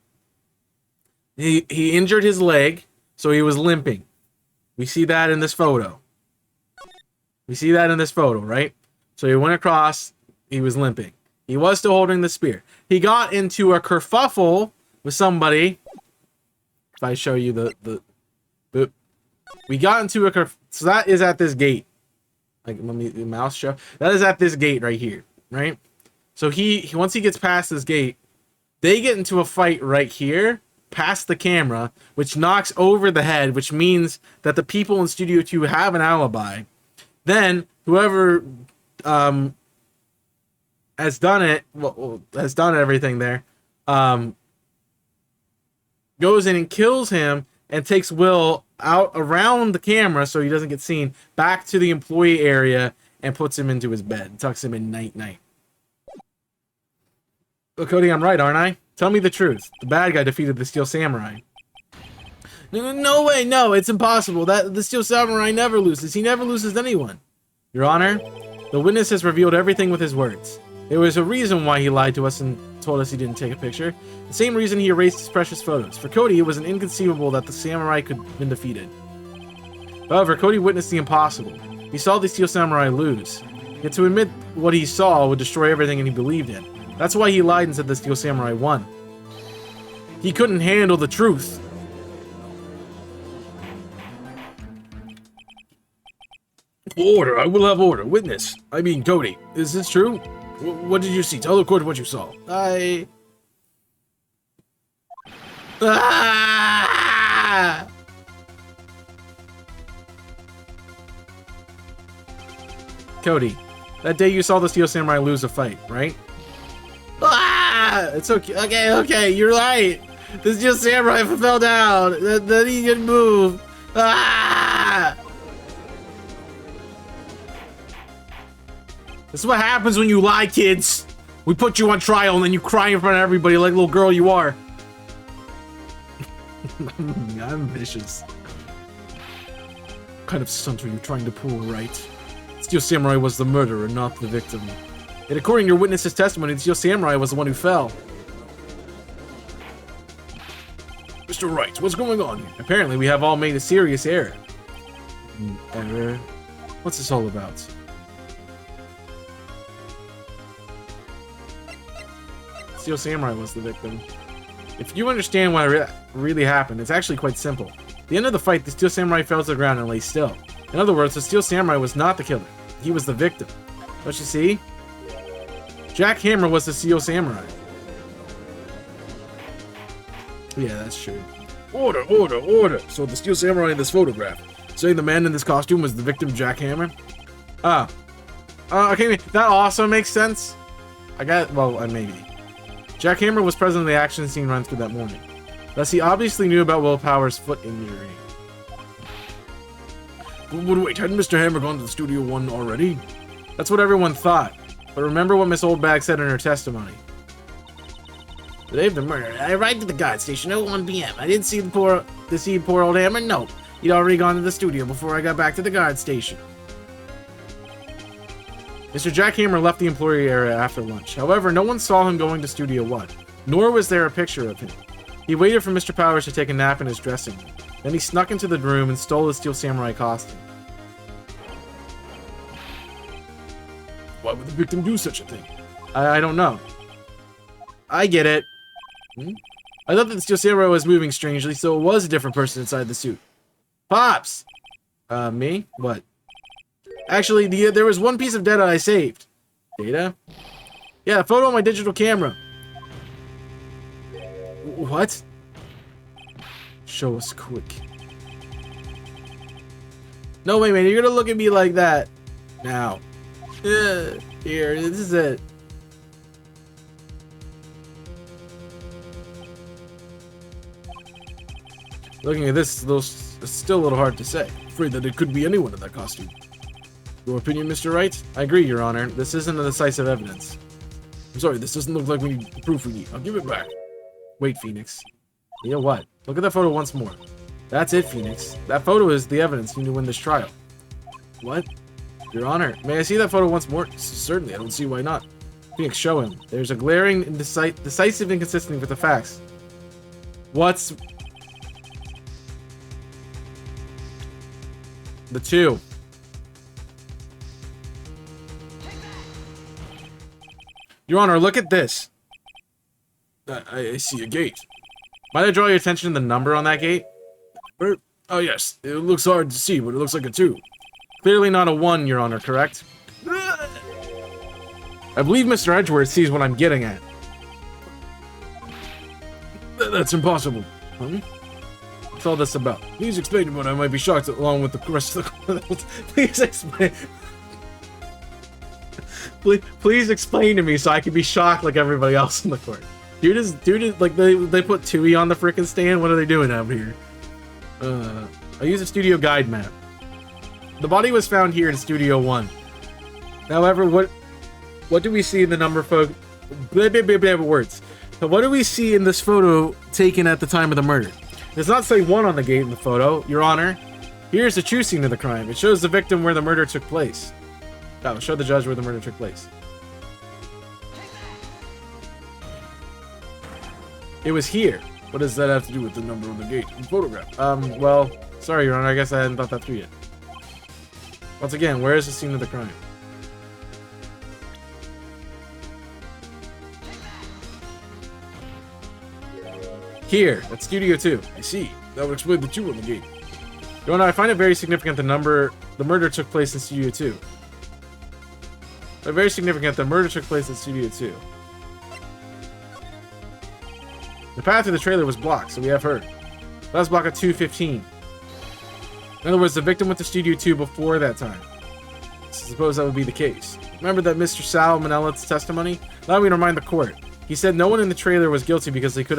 He injured his leg, so he was limping. We see that in this photo. We see that in this photo, right? So he went across, he was limping. He was still holding the spear. He got into a kerfuffle with somebody. If I show you the we got into a kerfuffle. So that is at this gate. Like, let me the mouse show. That is at this gate right here, right? So he once he gets past this gate, they get into a fight right here, past the camera, which knocks over the head, which means that the people in Studio 2 have an alibi. Then whoever has done it, has done everything there, goes in and kills him and takes Will out around the camera so he doesn't get seen, back to the employee area and puts him into his bed, tucks him in night-night. Well, Cody, I'm right, aren't I? Tell me the truth. The bad guy defeated the Steel Samurai. No way, no, it's impossible. The Steel Samurai never loses. He never loses anyone. Your Honor, the witness has revealed everything with his words. There was a reason why he lied to us and told us he didn't take a picture. The same reason he erased his precious photos. For Cody, it was inconceivable that the samurai could have been defeated. However, Cody witnessed the impossible. He saw the Steel Samurai lose. Yet to admit what he saw would destroy everything and he believed in. That's why he lied and said the Steel Samurai won. He couldn't handle the truth. Order, I will have order. Witness, I mean Cody, is this true? What did you see? Tell the court what you saw. Cody, that day you saw the Steel Samurai lose a fight, right? It's okay. Okay, you're right. The Steel Samurai fell down. Then he didn't move. This is what happens when you lie, kids. We put you on trial and then you cry in front of everybody like a little girl you are. I'm vicious. What kind of stunt are you trying to pull, right? Steel Samurai was the murderer, not the victim. Yet according to your witness's testimony, the Steel Samurai was the one who fell. Mr. Wright, what's going on here? Apparently, we have all made a serious error. Error? What's this all about? Steel Samurai was the victim. If you understand what really happened, it's actually quite simple. At the end of the fight, the Steel Samurai fell to the ground and lay still. In other words, the Steel Samurai was not the killer. He was the victim. Don't you see? Jack Hammer was the Steel Samurai. Yeah, that's true. Order, order, order. So the Steel Samurai in this photograph, saying the man in this costume was the victim, Jack Hammer? Okay, that also makes sense. Maybe. Jack Hammer was present in the action scene run through that morning. Thus, he obviously knew about Will Power's foot injury. But wait, hadn't Mr. Hammer gone to the Studio 1 already? That's what everyone thought. But remember what Miss Oldbag said in her testimony. The day of the murder, I arrived at the guard station at 1 p.m. I didn't see poor old Hammer. Nope. He'd already gone to the studio before I got back to the guard station. Mr. Jack Hammer left the employee area after lunch. However, no one saw him going to Studio 1, nor was there a picture of him. He waited for Mr. Powers to take a nap in his dressing room. Then he snuck into the room and stole his Steel Samurai costume. Why would the victim do such a thing? I don't know. I get it. I thought that the Steel Samurai was moving strangely, so it was a different person inside the suit. Pops! Me? What? Actually, there was one piece of data I saved. Data? Yeah, a photo on my digital camera. What? Show us quick. No, wait, man, you're gonna look at me like that. Now. Here, this is it. Looking at this, it's still a little hard to say. Afraid that it could be anyone in that costume. Your opinion, Mr. Wright? I agree, Your Honor. This isn't a decisive evidence. I'm sorry, this doesn't look like the proof we need. I'll give it back. Wait, Phoenix. You know what? Look at that photo once more. That's it, Phoenix. That photo is the evidence you need to win this trial. What? Your Honor, may I see that photo once more? Certainly, I don't see why not. Phoenix, show him. There's a glaring and decisive inconsistency with the facts. What's... The two. Your Honor, look at this. I see a gate. Might I draw your attention to the number on that gate? Oh yes, it looks hard to see, but it looks like a 2. Clearly not a 1, Your Honor, correct? I believe Mr. Edgeworth sees what I'm getting at. That's impossible. Huh? What's all this about? Please explain what I might be shocked along with the rest of the... Please explain. Please explain to me so I can be shocked like everybody else in the court. Dude is like they put Tui on the frickin' stand. What are they doing out here? I use a studio guide map. The body was found here in Studio 1. However, what do we see in the number words? So what do we see in this photo taken at the time of the murder? It does not say 1 on the gate in the photo, Your Honor. Here's the true scene of the crime. It shows the victim where the murder took place. Oh, show the judge where the murder took place. It was here. What does that have to do with the number on the gate and photograph? Well, sorry, Your Honor. I guess I hadn't thought that through yet. Once again, where is the scene of the crime? Here, at Studio 2. I see. That would explain the 2 on the gate. Your Honor, I find it very significant the murder took place in Studio 2. Very significant the murder took place in Studio 2. The path to the trailer was blocked, so we have her. That was blocked at 2:15. In other words, the victim went to Studio 2 before that time. Suppose that would be the case. Remember that Mr. Sal Manella's testimony? Allow me to remind the court. He said no one in the trailer was guilty because they could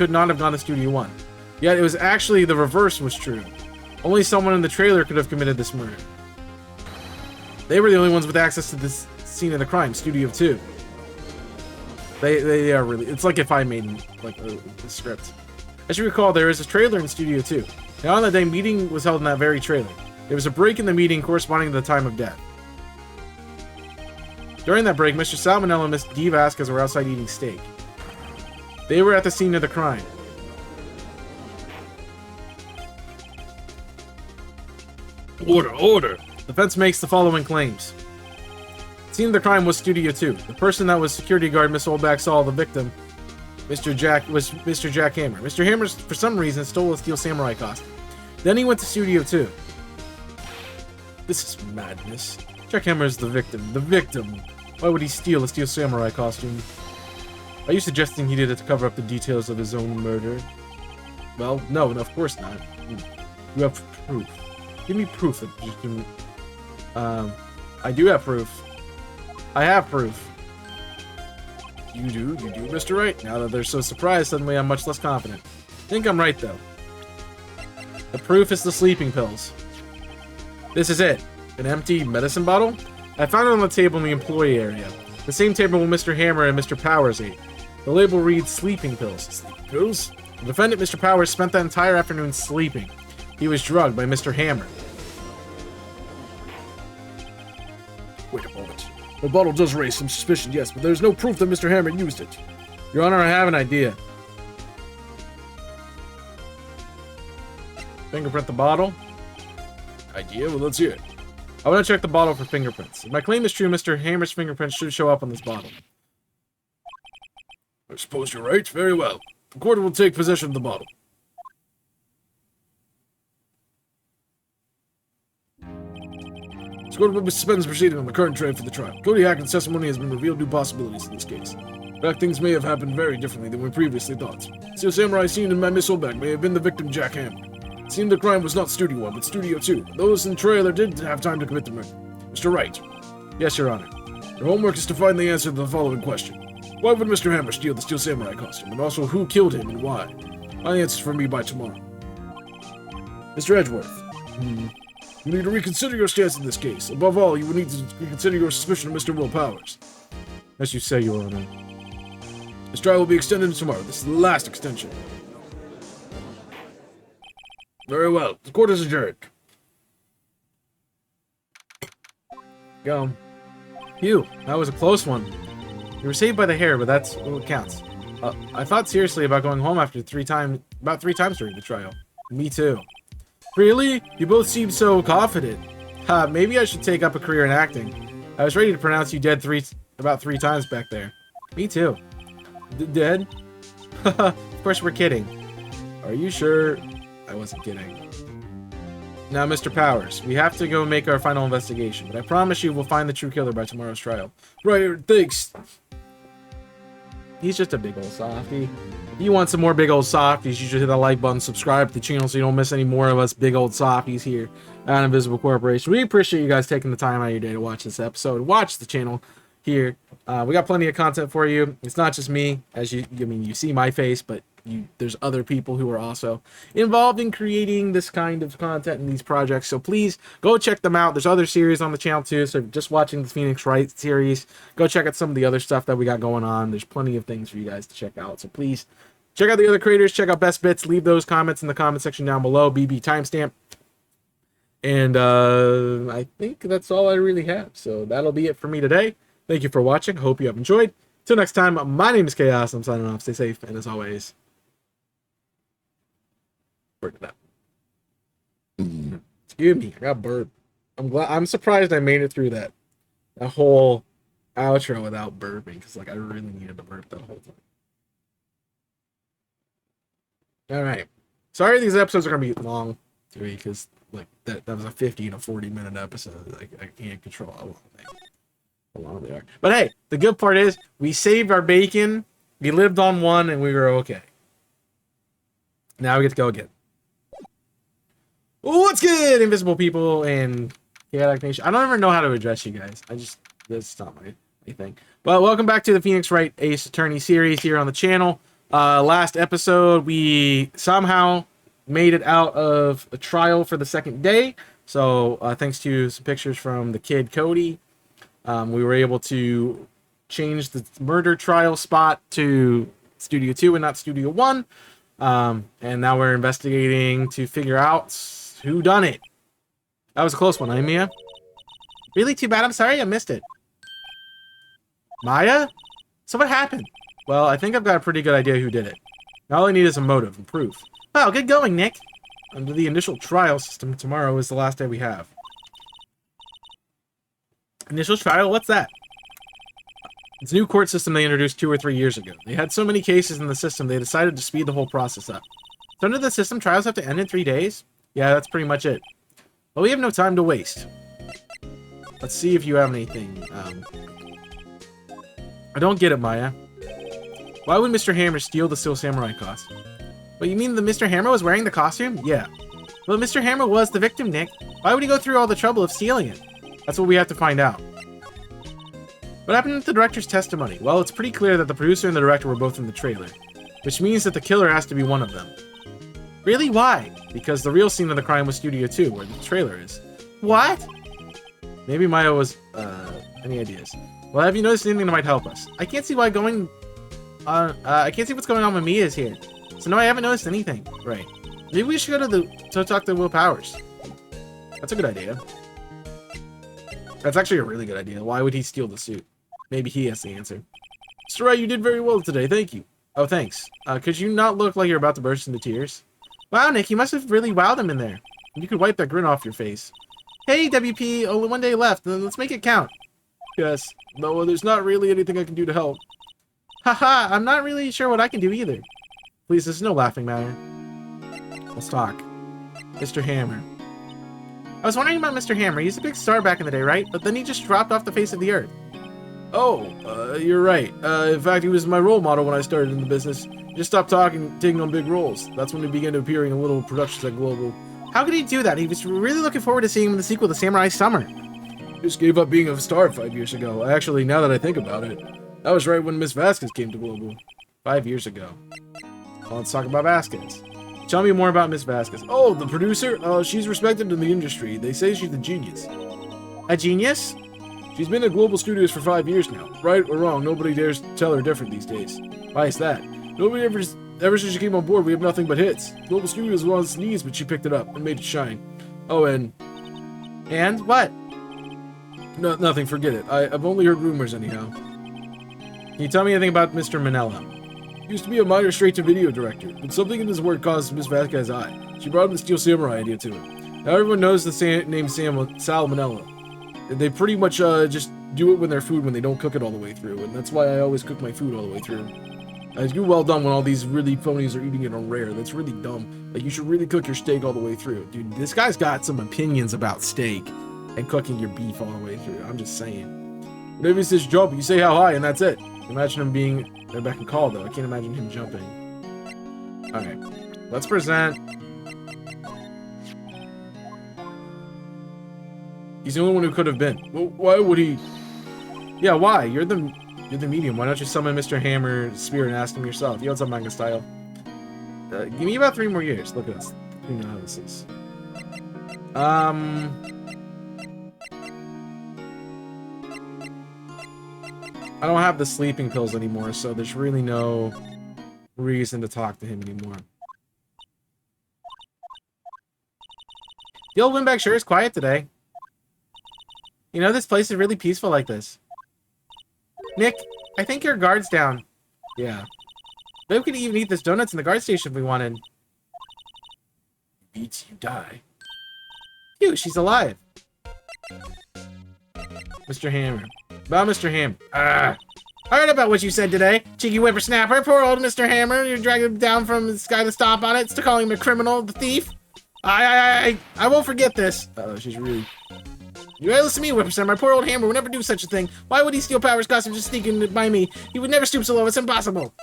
not have gone to Studio 1. Yet it was actually the reverse was true. Only someone in the trailer could have committed this murder. They were the only ones with access to this scene of the crime, Studio 2. They are really... It's like if I made like a script. As you recall, there is a trailer in Studio 2. Now on that day, meeting was held in that very trailer. There was a break in the meeting corresponding to the time of death. During that break, Mr. Salmonella and Miss Dee Vasquez were outside eating steak. They were at the scene of the crime. Order! Defense makes the following claims. The scene of the crime was Studio 2. The person that was security guard Miss Oldback saw the victim, Mr. Jack Hammer. Mr. Hammer, for some reason, stole a Steel Samurai costume. Then he went to Studio 2. This is madness. Jack Hammer is the victim. The victim! Why would he steal a Steel Samurai costume? Are you suggesting he did it to cover up the details of his own murder? Well, no, of course not. You have proof. Give me proof that you can... I do have proof. I have proof. You do, Mr. Wright. Now that they're so surprised, suddenly I'm much less confident. I think I'm right, though. The proof is the sleeping pills. This is it. An empty medicine bottle? I found it on the table in the employee area. The same table where Mr. Hammer and Mr. Powers ate. The label reads sleeping pills. Sleeping pills? The defendant, Mr. Powers, spent the entire afternoon sleeping. He was drugged by Mr. Hammer. Wait a moment. The bottle does raise some suspicion, yes, but there's no proof that Mr. Hammer used it. Your Honor, I have an idea. Fingerprint the bottle. Idea? Well, let's hear it. I want to check the bottle for fingerprints. If my claim is true, Mr. Hammer's fingerprints should show up on this bottle. I suppose you're right. Very well. The court will take possession of the bottle. This court will suspend proceeding on the current train for the trial. Cody Hackett's testimony has been revealed new possibilities in this case. In fact, things may have happened very differently than we previously thought. Steel Samurai seen in my missile bag may have been the victim, Jack Hammer. It seemed the crime was not Studio 1, but Studio 2. Those in the trailer did have time to commit the murder. Mr. Wright. Yes, Your Honor. Your homework is to find the answer to the following question. Why would Mr. Hammer steal the Steel Samurai costume, and also who killed him and why? My answer's for me by tomorrow. Mr. Edgeworth. You need to reconsider your stance in this case. Above all, you will need to reconsider your suspicion of Mr. Will Powers. As you say, Your Honor. This trial will be extended to tomorrow. This is the last extension. Very well. The court is adjourned. Go. Phew, that was a close one. You were saved by the hair, but that's what counts. I thought seriously about going home after about three times during the trial. Me too. Really? You both seem so confident. Maybe I should take up a career in acting. I was ready to pronounce you dead about three times back there. Me too. Dead? Of course we're kidding. Are you sure? I wasn't kidding. Now, Mr. Powers, we have to go make our final investigation, but I promise you we'll find the true killer by tomorrow's trial. Right, thanks. He's just a big old softy. If you want some more big old softies, you should hit the like button, subscribe to the channel so you don't miss any more of us big old softies here at Invisible Corporation. We appreciate you guys taking the time out of your day to watch this episode. Watch the channel here. We got plenty of content for you. It's not just me, you see my face, but there's other people who are also involved in creating this kind of content in these projects. So please go check them out. There's other series on the channel too. So if you're just watching the Phoenix Wright series, go check out some of the other stuff that we got going on. There's plenty of things for you guys to check out. So please check out the other creators. Check out Best Bits. Leave those comments in the comment section down below. BB timestamp. And I think that's all I really have. So that'll be it for me today. Thank you for watching. Hope you have enjoyed. Till next time, my name is Chaos. I'm signing off. Stay safe. And as always, work it out. Excuse me, I got burp. I'm surprised I made it through that whole outro without burping, because I really needed to burp that whole time. All right, sorry these episodes are gonna be long to me, because that was a 50 to 40 minute episode. I can't control how long they are. But hey, the good part is we saved our bacon. We lived on one, and we were okay. Now we get to go again. What's good, invisible people and chaotic nation? I don't ever know how to address you guys. That's not my thing. But welcome back to the Phoenix Wright Ace Attorney series here on the channel. Last episode, we somehow made it out of a trial for the second day. So thanks to some pictures from the kid Cody, we were able to change the murder trial spot to Studio 2 and not Studio 1. And now we're investigating to figure out who done it. That was a close one, eh, Mia? Really too bad. I'm sorry I missed it. Maya? So what happened? Well, I think I've got a pretty good idea who did it. Now all I need is a motive and proof. Wow, good going, Nick. Under the initial trial system, tomorrow is the last day we have. Initial trial? What's that? It's a new court system they introduced 2 or 3 years ago. They had so many cases in the system, they decided to speed the whole process up. So under the system, trials have to end in 3 days? Yeah, that's pretty much it. Well, we have no time to waste. Let's see if you have anything. I don't get it, Maya. Why would Mr. Hammer steal the Steel Samurai costume? Well, you mean the Mr. Hammer was wearing the costume? Yeah. Well, Mr. Hammer was the victim, Nick. Why would he go through all the trouble of stealing it? That's what we have to find out. What happened with the director's testimony? Well, it's pretty clear that the producer and the director were both in the trailer, which means that the killer has to be one of them. Really? Why? Because the real scene of the crime was Studio 2, where the trailer is. What? Maybe Maya was, any ideas? Well, have you noticed anything that might help us? I can't see why going on, I can't see what's going on when Mia's here. So no, I haven't noticed anything. Right. Maybe we should go to talk to Will Powers. That's a good idea. That's actually a really good idea. Why would he steal the suit? Maybe he has the answer. Mr. Wright, you did very well today. Thank you. Oh, thanks. Could you not look like you're about to burst into tears? Wow, Nick, you must have really wowed him in there. You could wipe that grin off your face. Hey, WP, only one day left. Let's make it count. Yes. No, there's not really anything I can do to help. Haha, I'm not really sure what I can do either. Please, this is no laughing matter. Let's talk. Mr. Hammer. I was wondering about Mr. Hammer. He's a big star back in the day, right? But then he just dropped off the face of the earth. Oh, you're right. In fact, he was my role model when I started in the business. He just stopped talking, taking on big roles. That's when he began to appear in little productions at Global. How could he do that? He was really looking forward to seeing him in the sequel to Samurai Summer. He just gave up being a star 5 years ago. Actually, now that I think about it, that was right when Miss Vasquez came to Global. 5 years ago. Well, let's talk about Vasquez. Tell me more about Miss Vasquez. Oh, the producer? She's respected in the industry. They say she's a genius. A genius? She's been at Global Studios for 5 years now. Right or wrong, nobody dares tell her different these days. Why is that? Nobody ever since she came on board, we have nothing but hits. Global Studios was on its knees, but she picked it up and made it shine. Oh, and what? No, nothing, forget it. I've only heard rumors anyhow. Can you tell me anything about Mr. Manella? He used to be a minor straight-to-video director, but something in his work caused Miss Vasquez's eye. She brought him the Steel Samurai idea to him. Now everyone knows the name Sal Manella. They pretty much just do it with their food when they don't cook it all the way through, and that's why I always cook my food all the way through. It's good well done when all these really phonies are eating it on rare. That's really dumb. Like, you should really cook your steak all the way through. Dude, this guy's got some opinions about steak and cooking your beef all the way through. I'm just saying. Whenever he says jump, you say how high, and that's it. Imagine him being a beck and call, though. I can't imagine him jumping. Okay. Let's present. He's the only one who could have been. Well, why would he? Yeah, why? You're the medium. Why don't you summon Mr. Hammer's spirit and ask him yourself? You know some manga style. Give me about 3 more years. Look at us. You know how this is. I don't have the sleeping pills anymore, so there's really no reason to talk to him anymore. The old windbag sure is quiet today. You know, this place is really peaceful like this. Nick, I think your guard's down. Yeah. Maybe we could even eat this donuts in the guard station if we wanted. Eats, you die. Phew, she's alive. Mr. Hammer. About Mr. Hammer. I heard about what you said today. Cheeky whippersnapper. Poor old Mr. Hammer. You're dragging him down from the sky to stomp on it. To calling him a criminal, the thief. I won't forget this. Uh-oh, she's really... You gotta listen to me, Whippersnapper. My poor old Hammer would never do such a thing. Why would he steal Power's costume just sneaking by me? He would never stoop so low. It's impossible.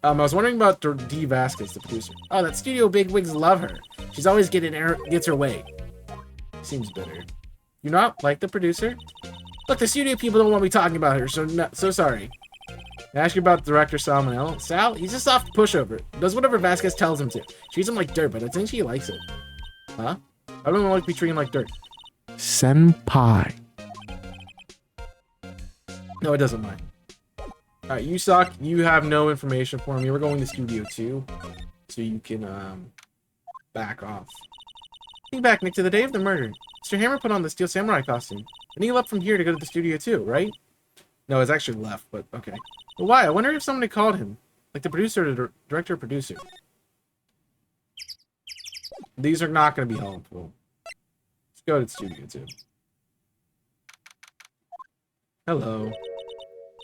I was wondering about D. Vasquez, the producer. Oh, that studio bigwigs love her. She's always gets her way. Seems bitter. You not like the producer? Look, the studio people don't want me talking about her, so sorry. I ask you about director Sal Manella. Sal, he's a soft pushover. Does whatever Vasquez tells him to. Treats him like dirt, but I think she likes it. Huh? I don't like to be treated like dirt. Senpai. No, it doesn't mind. Alright, you suck. You have no information for me. We're going to Studio 2. So you can, back off. Think back, Nick, to the day of the murder. Mr. Hammer put on the Steel Samurai costume. And he left from here to go to the Studio 2, right? No, it's actually left, but okay. But why? I wonder if somebody called him. Like the producer or the director or producer. These are not going to be helpful. Let's go to Studio 2. Hello.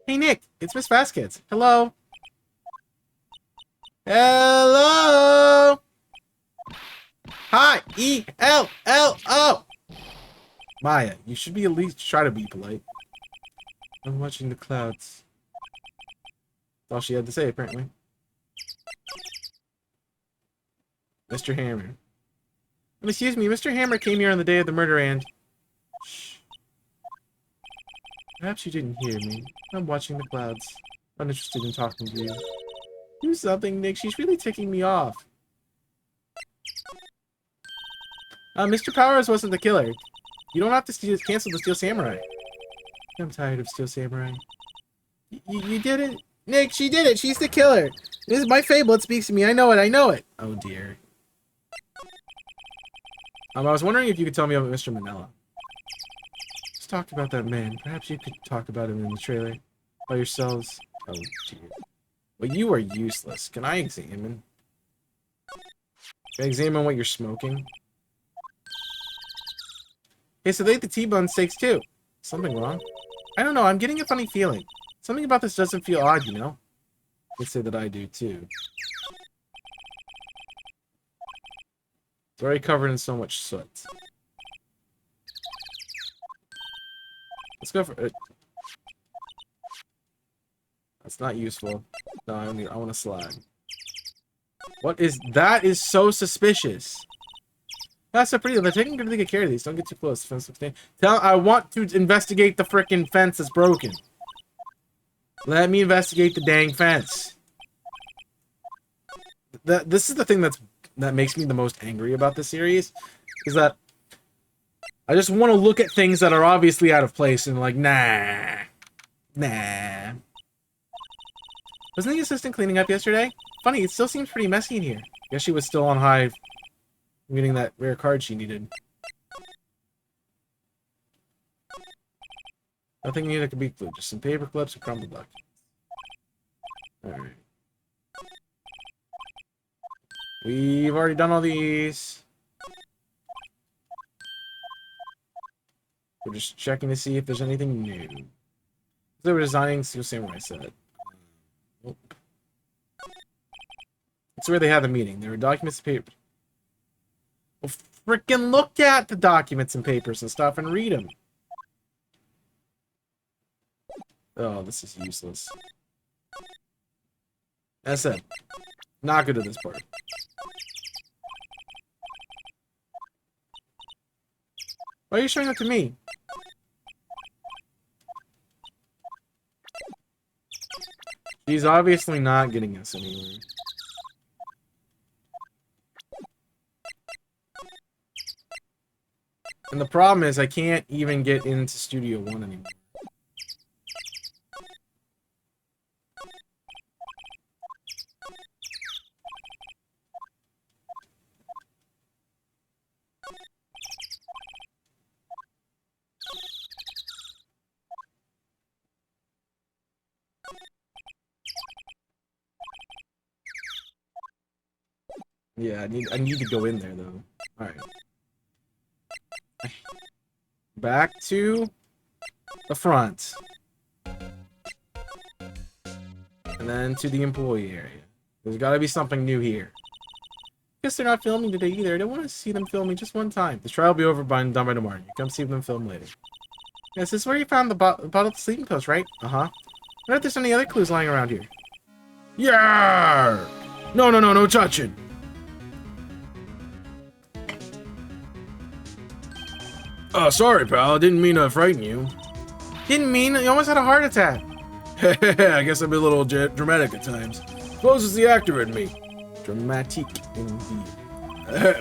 Hey, Nick. It's Miss Vasquez. Hello. Hello. Hi. E-L-L-O. Maya, you should be at least try to be polite. I'm watching the clouds. That's all she had to say, apparently. Mr. Hammer. Excuse me, Mr. Hammer came here on the day of the murder and... Shh. Perhaps you didn't hear me. I'm watching the clouds. Uninterested in talking to you. Do something, Nick. She's really ticking me off. Mr. Powers wasn't the killer. You don't have to cancel the Steel Samurai. I'm tired of Steel Samurai. You did it? Nick, she did it. She's the killer. This is my fable. It speaks to me. I know it. I know it. Oh, dear. I was wondering if you could tell me about Mr. Manila. Let's talk about that man. Perhaps you could talk about him in the trailer. By yourselves. Oh, dear. Well, you are useless. Can I examine? Can I examine what you're smoking? Okay, so they ate the T-bone steaks too. Something wrong? I don't know. I'm getting a funny feeling. Something about this doesn't feel odd, you know? Let's say that I do too. It's already covered in so much soot. Let's go for it. That's not useful. No, I want a slag. What is that? Is so suspicious. That's so pretty. They're taking really good care of these. Don't get too close. I want to investigate the frickin' fence that's broken. Let me investigate the dang fence. This is the thing that makes me the most angry about the series, is that I just want to look at things that are obviously out of place and like, nah. Wasn't the assistant cleaning up yesterday? Funny, it still seems pretty messy in here. Guess she was still on high, getting that rare card she needed. Nothing new that could be glued, just some paper clips and crumpled documents. Alright. We've already done all these. We're just checking to see if there's anything new. They were designing Steel Samurai set. Nope. That's where they had the meeting. There were documents and papers. Well, frickin' look at the documents and papers and stuff and read them. Oh, this is useless. As I said, not good at this part. Why are you showing that to me? She's obviously not getting us anywhere. And the problem is I can't even get into Studio 1 anymore. Yeah, I need to go in there though. Alright. Back to the front. And then to the employee area. There's gotta be something new here. Guess they're not filming today either. I don't want to see them filming just one time. The trial will be over done by tomorrow. You come see them film later. Yes, this is where you found the bottle of sleeping pills, right? Uh-huh. I wonder if there's any other clues lying around here. Yeah! No touching. Sorry, pal. I didn't mean to frighten you. Didn't mean. You almost had a heart attack. I guess I'm a little dramatic at times. Suppose it's the actor in me. Dramatic indeed.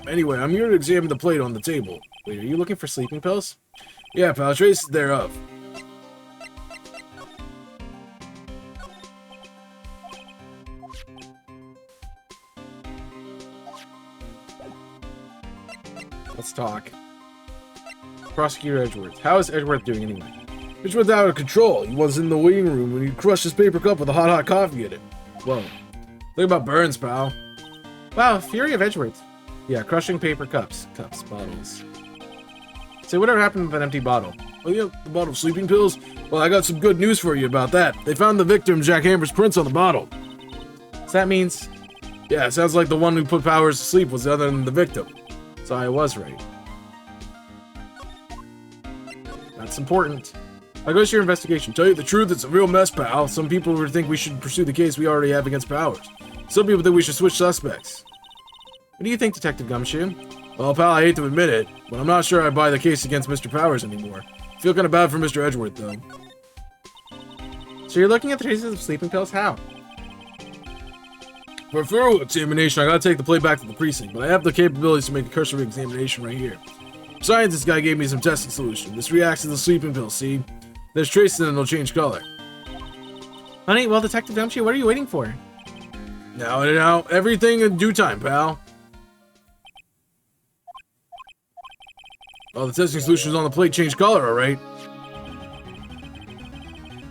Anyway, I'm here to examine the plate on the table. Wait, are you looking for sleeping pills? Yeah, pal. Traces thereof. Let's talk. Prosecutor Edgeworth. How is Edgeworth doing anyway? Edgeworth's out of control. He was in the waiting room when he crushed his paper cup with a hot coffee in it. Whoa. Think about burns, pal. Wow, fury of Edgeworth. Yeah, crushing paper cups. Bottles. So whatever happened with that empty bottle? Oh yeah, the bottle of sleeping pills? Well, I got some good news for you about that. They found the victim Jack Hammer's prints on the bottle. So that means... Yeah, it sounds like the one who put Powers to sleep was the other than the victim. So I was right. That's important. How goes your investigation? Tell you the truth, it's a real mess, pal. Some people would think we should pursue the case we already have against Powers. Some people think we should switch suspects. What do you think, Detective Gumshoe? Well, pal, I hate to admit it, but I'm not sure I buy the case against Mr. Powers anymore. I feel kind of bad for Mr. Edgeworth, though. So you're looking at the traces of sleeping pills? How? For a thorough examination, I gotta take the plate back to the precinct, but I have the capabilities to make a cursory examination right here. Besides, this guy gave me some testing solution. This reacts to the sleeping pill, see? There's traces and it'll change color. Honey, well, Detective Gumshoe, what are you waiting for? Now, everything in due time, pal. Oh, the testing solutions on the plate changed color, alright?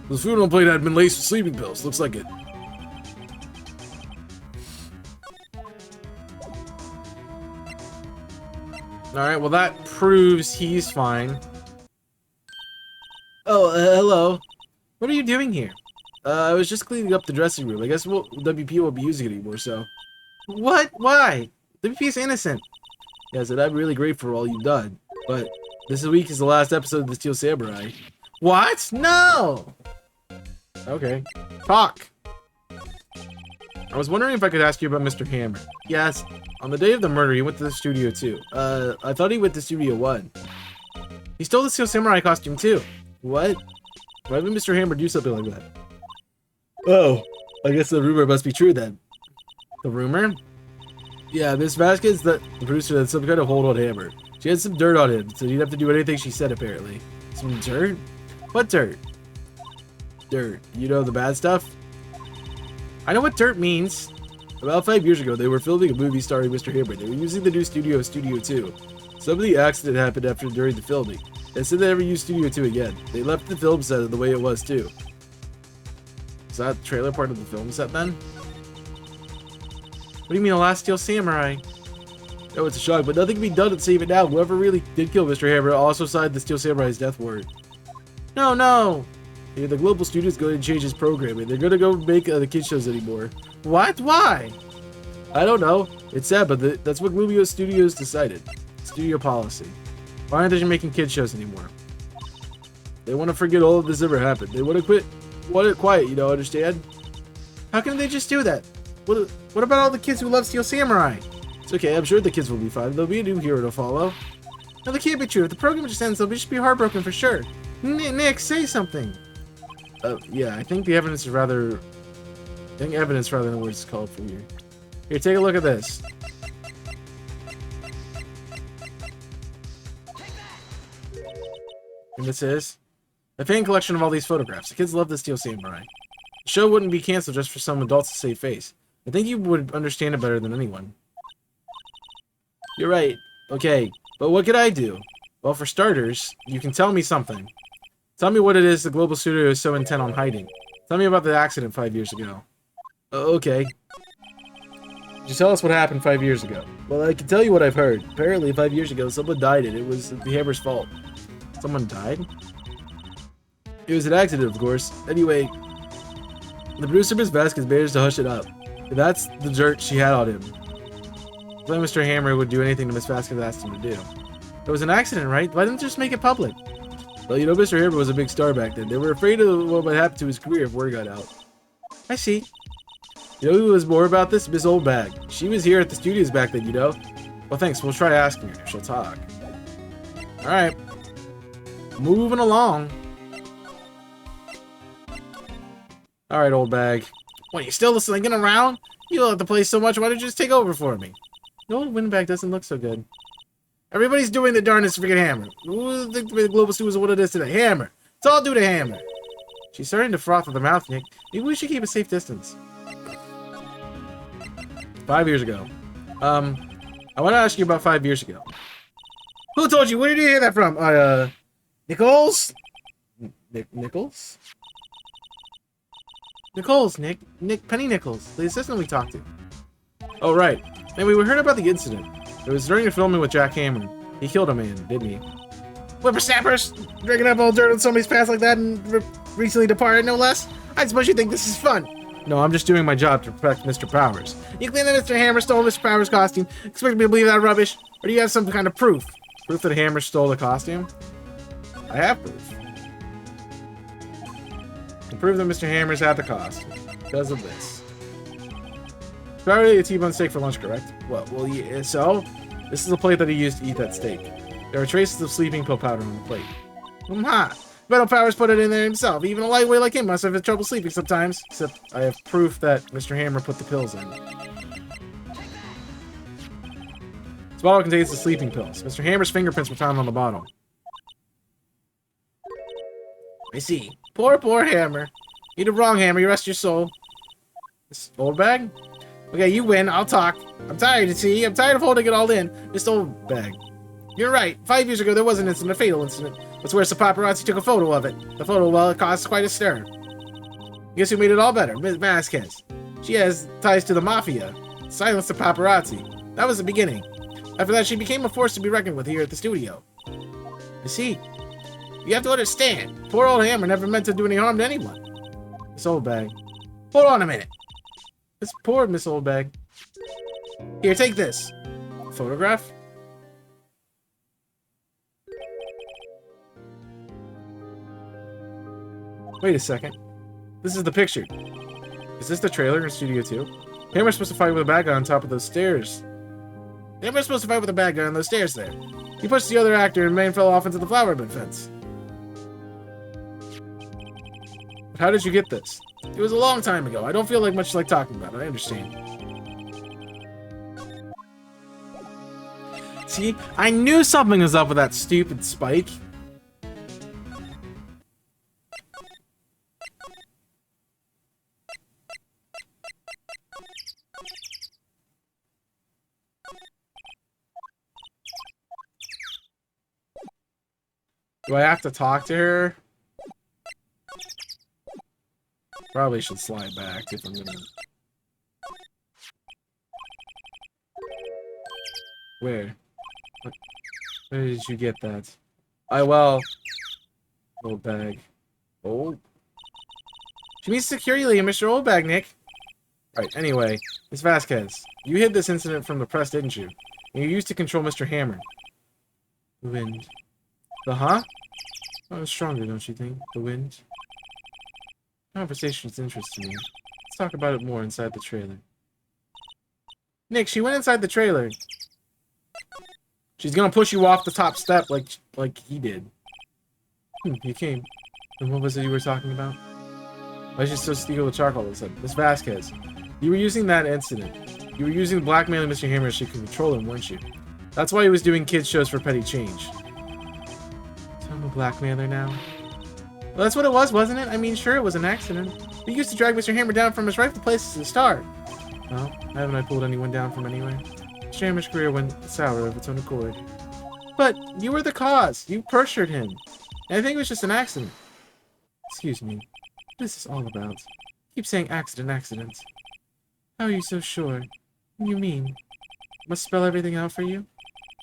The food on the plate had been laced with sleeping pills. Looks like it. Alright, well, that proves he's fine. Oh, hello. What are you doing here? I was just cleaning up the dressing room. I guess WP won't be using it anymore, so... What? Why? WP is innocent. Yeah, so I'm really grateful for all you've done. But this week is the last episode of the Steel Samurai. What? No! Okay. Talk! I was wondering if I could ask you about Mr. Hammer. Yes. On the day of the murder, he went to the studio too. I thought he went to Studio 1. He stole the Steel Samurai costume too. What? Why would Mr. Hammer do something like that? Oh, I guess the rumor must be true then. The rumor? Yeah, Miss Vasquez, the producer, had some kind of hold on Hammer. She had some dirt on him, so he'd have to do anything she said, apparently. Some dirt? What dirt? Dirt. You know the bad stuff? I know what dirt means. About 5 years ago, they were filming a movie starring Mr. Hammer. They were using the new studio, Studio 2. Some of the accident happened during the filming. They said they never used Studio 2 again. They left the film set the way it was, too. Is that trailer part of the film set, then? What do you mean, The Last Steel Samurai? Oh, it's a shock, but nothing can be done to save it now. Whoever really did kill Mr. Hammer also signed the Steel Samurai's death warrant. No, no! Yeah, the Global Studio's going to change his programming. They're going to go make the kid shows anymore. What? Why? I don't know. It's sad, but that's what Global Studios decided. Studio policy. Why aren't they making kid shows anymore? They want to forget all of this ever happened. They want to quit. Want it quiet, you know, understand? How can they just do that? What about all the kids who love Steel Samurai? It's okay, I'm sure the kids will be fine. There'll be a new hero to follow. No, that can't be true. If the program just ends, they'll just be heartbroken for sure. Nick, say something. Yeah, I think the evidence is rather... I think evidence rather than words is called for here. Here, take a look at this. And this is a fan collection of all these photographs. The kids love the Steel Samurai. The show wouldn't be canceled just for some adults to save face. I think you would understand it better than anyone. You're right. Okay, but what could I do? Well, for starters, you can tell me something. Tell me what it is the Global Studio is so intent on hiding. Tell me about the accident 5 years ago. Okay. Just tell us what happened 5 years ago. Well, I can tell you what I've heard. Apparently, 5 years ago, someone died and it was the Hammer's fault. Someone died? It was an accident, of course. Anyway, the producer, Miss Vasquez, managed to hush it up. That's the dirt she had on him. I thought Mr. Hammer would do anything that Miss Vasquez asked him to do. It was an accident, right? Why didn't they just make it public? Well, you know, Mr. Hammer was a big star back then. They were afraid of what might happen to his career if word got out. I see. You know who was more about this? Miss Oldbag. She was here at the studios back then, you know? Well, thanks. We'll try asking her. She'll talk. Alright. Moving along. Alright, Oldbag. What, you still slinging around? You love the place so much, why don't you just take over for me? The old windbag doesn't look so good. Everybody's doing the darnest freaking Hammer. Who think the Global Studios what it is today? Hammer. It's all due to Hammer. She's starting to froth at the mouth, Nick. Maybe we should keep a safe distance. 5 years ago. I want to ask you about 5 years ago. Who told you? Where did you hear that from? Nichols? Nichols? Nichols, Nick. Penny Nichols, the assistant we talked to. Oh, right. Anyway, we heard about the incident. It was during the filming with Jack Hammer. He killed a man, didn't he? Whippersnappers! Drinking up all dirt on somebody's past like that and recently departed, no less? I suppose you think this is fun. No, I'm just doing my job to protect Mr. Powers. You claim that Mr. Hammer stole Mr. Powers' costume. Expect me to believe that rubbish? Or do you have some kind of proof? Proof that Hammer stole the costume? I have proof. To prove that Mr. Hammer's had the costume. Because of this. Probably a T-bone steak for lunch, correct? Well, yeah, so? This is the plate that he used to eat that steak. There are traces of sleeping pill powder on the plate. Metal Powers put it in there himself. Even a lightweight like him must have had trouble sleeping sometimes. Except I have proof that Mr. Hammer put the pills in. This bottle contains the sleeping pills. Mr. Hammer's fingerprints were found on the bottle. I see. Poor Hammer. You did wrong, Hammer. You rest your soul. This old bag? Okay, you win. I'll talk. I'm tired, see? I'm tired of holding it all in. This old bag. You're right. 5 years ago, there was an incident, a fatal incident. That's where some paparazzi took a photo of it. The photo, well, it caused quite a stir. Guess who made it all better? Ms. Vasquez. She has ties to the mafia. Silenced the paparazzi. That was the beginning. After that, she became a force to be reckoned with here at the studio. I see. You have to understand. Poor old Hammer never meant to do any harm to anyone. Miss Oldbag. Hold on a minute. This poor Miss Oldbag. Here, take this. Photograph? Wait a second. This is the picture. Is this the trailer in Studio 2? Hammer's supposed to fight with a bad guy on top of those stairs. Hammer's supposed to fight with a bad guy on those stairs there. He pushed the other actor and man fell off into the flower bed fence. But how did you get this? It was a long time ago. I don't feel like much like talking about it. I understand. See, I knew something was up with that stupid Spike. Do I have to talk to her? Probably should slide back if I'm gonna... Where? Where did you get that? Well... Old bag. Oh. She means securely, Mr. Oldbag, Nick. Right, anyway. Miss Vasquez, you hid this incident from the press, didn't you? And you used to control Mr. Hammer. The wind. The huh? Oh, it's stronger, don't you think? The wind? Conversation's interesting me. Let's talk about it more inside the trailer. Nick, she went inside the trailer. She's gonna push you off the top step like he did. You came. And what was it you were talking about? Why did you still steal the charcoal? It said, Miss Vasquez, you were using that incident. You were using blackmailing Mr. Hammer so you could control him, weren't you? That's why he was doing kids shows for petty change. So I'm a blackmailer now. Well, that's what it was, wasn't it? I mean, sure, it was an accident. You used to drag Mr. Hammer down from his rightful place as a star. Well, haven't I pulled anyone down from anywhere? Mr. Hammer's career went sour of its own accord. But you were the cause. You pressured him. And I think it was just an accident. Excuse me. What is this all about? Keep saying accident. How are you so sure? What do you mean? Must spell everything out for you?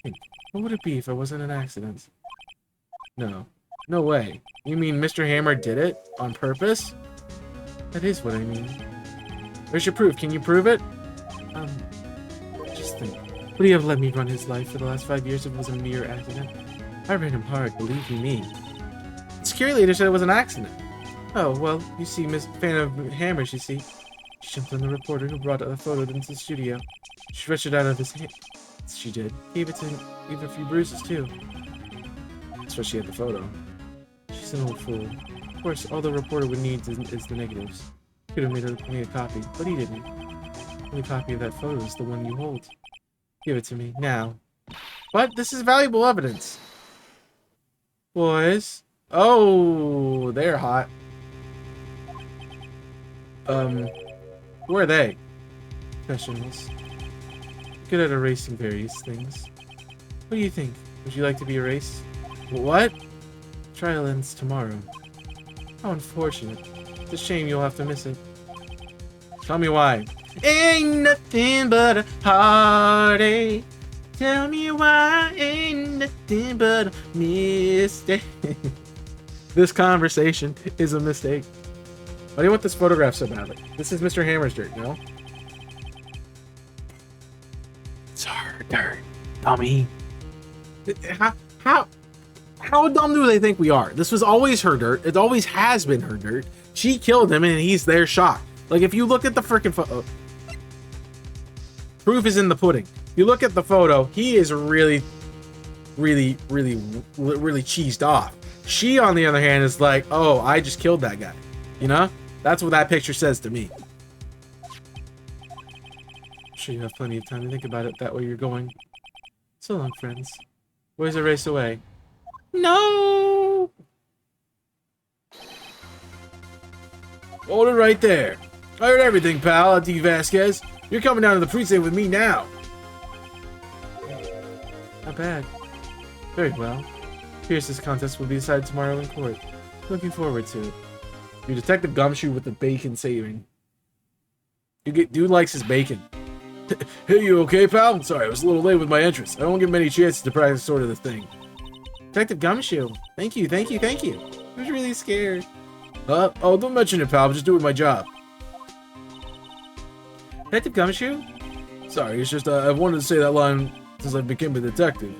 Think, what would it be if it wasn't an accident? No. No way. You mean Mr. Hammer did it? On purpose? That is what I mean. Where's your proof? Can you prove it? Just think. Would he have let me run his life for the last 5 years if it was a mere accident? I ran him hard, believe you me. The security leader said it was an accident. Oh, well, you see, Miss Fan of Hammers, you see. She jumped on the reporter who brought the photo into the studio. She wrenched it out of his hand. She did. Gave a few bruises, too. That's why she had the photo. She's an old fool. Of course, all the reporter would need is the negatives. Could have made a copy, but he didn't. The only copy of that photo is the one you hold. Give it to me, now. What? This is valuable evidence. Boys. Oh, they're hot. Who are they? Professionals. Good at erasing various things. What do you think? Would you like to be erased? What? Trial ends tomorrow. How unfortunate. It's a shame you'll have to miss it. Tell me why. Ain't nothing but a heartache. Tell me why ain't nothing but a mistake. This conversation is a mistake. Why do you want this photograph so badly? This is Mr. Hammer's dirt, no? It's her dirt, dummy. How dumb do they think we are? This was always her dirt. It always has been her dirt. She killed him and he's there shot. Like, if you look at the freaking photo... Proof is in the pudding. You look at the photo, he is really cheesed off. She, on the other hand, is like, oh, I just killed that guy. You know? That's what that picture says to me. I'm sure you have plenty of time to think about it that way you're going. So long, friends. Boys a race away. No! Hold it right there. I heard everything, pal. D. Vasquez. You're coming down to the precinct with me now. Not bad. Very well. Pierce's contest will be decided tomorrow in court. Looking forward to it. Your Detective Gumshoe with the bacon saving. Dude likes his bacon. Hey, you okay, pal? Sorry, I was a little late with my entrance. I don't get many chances to practice sort of the thing. Detective Gumshoe. Thank you, thank you, thank you. I was really scared. Oh, don't mention it, pal. I'm just doing my job. Detective Gumshoe? Sorry, it's just I've wanted to say that line since I became a detective.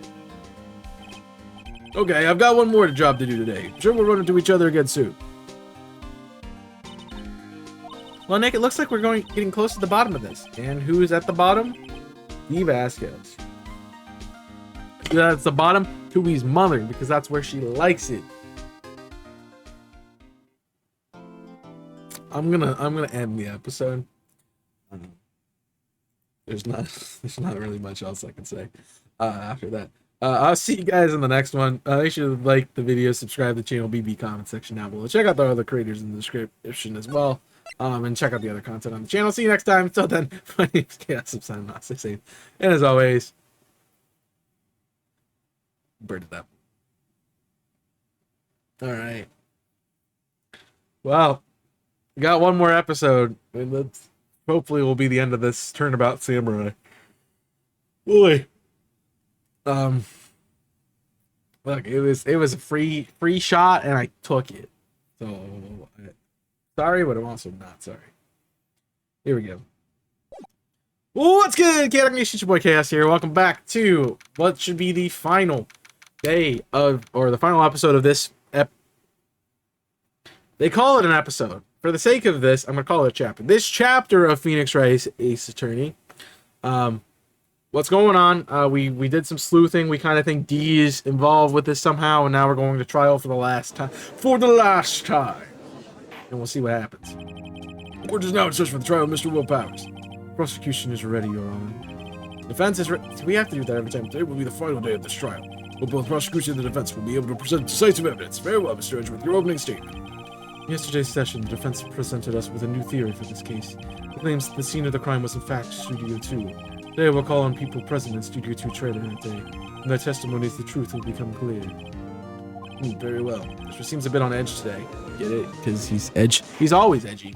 Okay, I've got one more job to do today. I'm sure we'll run into each other again soon. Well, Nick, it looks like we're getting close to the bottom of this. And who's at the bottom? D. Vasquez. That's the bottom to his mother, because that's where she likes it. I'm gonna end the episode. There's not really much else I can say after that. I'll see you guys in the next one. Make sure to like the video, subscribe to the channel, BB comment section down below. Check out the other creators in the description as well. And check out the other content on the channel. See you next time. Until then, my name's Chaos. I'm signing off. Stay safe. And as always, bird it up. Alright. Well, we got one more episode. And that's hopefully will be the end of this Turnabout Samurai. Boy. Look, it was a free shot and I took it. So sorry, but I'm also not sorry. Here we go. What's good, Chaotic Nation? It's your boy Chaos here. Welcome back to what should be the final day of, or the final episode of this they call it an episode. For the sake of this, I'm gonna call it a chapter. This chapter of Phoenix Wright Ace Attorney. What's going on? We did some sleuthing. We kind of think D is involved with this somehow, and now we're going to trial for the last time. For the last time. And we'll see what happens. Court is now in session for the trial of Mr. Will Powers. Prosecution is ready, Your Honor. Defense is ready. We have to do that every time. Today will be the final day of this trial. But both prosecution and the defense will be able to present decisive evidence. Very well, Mr. Edgeworth, your opening statement. In yesterday's session, the defense presented us with a new theory for this case. It claims that the scene of the crime was in fact Studio 2. Today we'll call on people present in Studio 2 trailer that day. In their testimonies, the truth will become clear. Very well. Mr. seems a bit on edge today. Get it? Because he's edge. He's always edgy.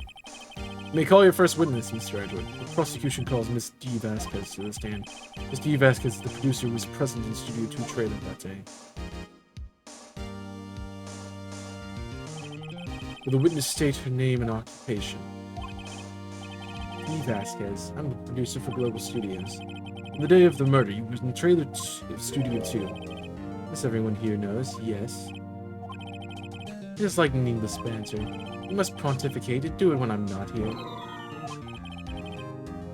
You may call your first witness, Mr. Edward. The prosecution calls Miss D. Vasquez to the stand. Miss D. Vasquez, the producer, was present in Studio 2 trailer that day. Will the witness state her name and occupation? D. Vasquez. I'm the producer for Global Studios. On the day of the murder, you was in trailer of Studio 2. As everyone here knows, yes. Just like needless banter. You must pontificate it. Do it when I'm not here.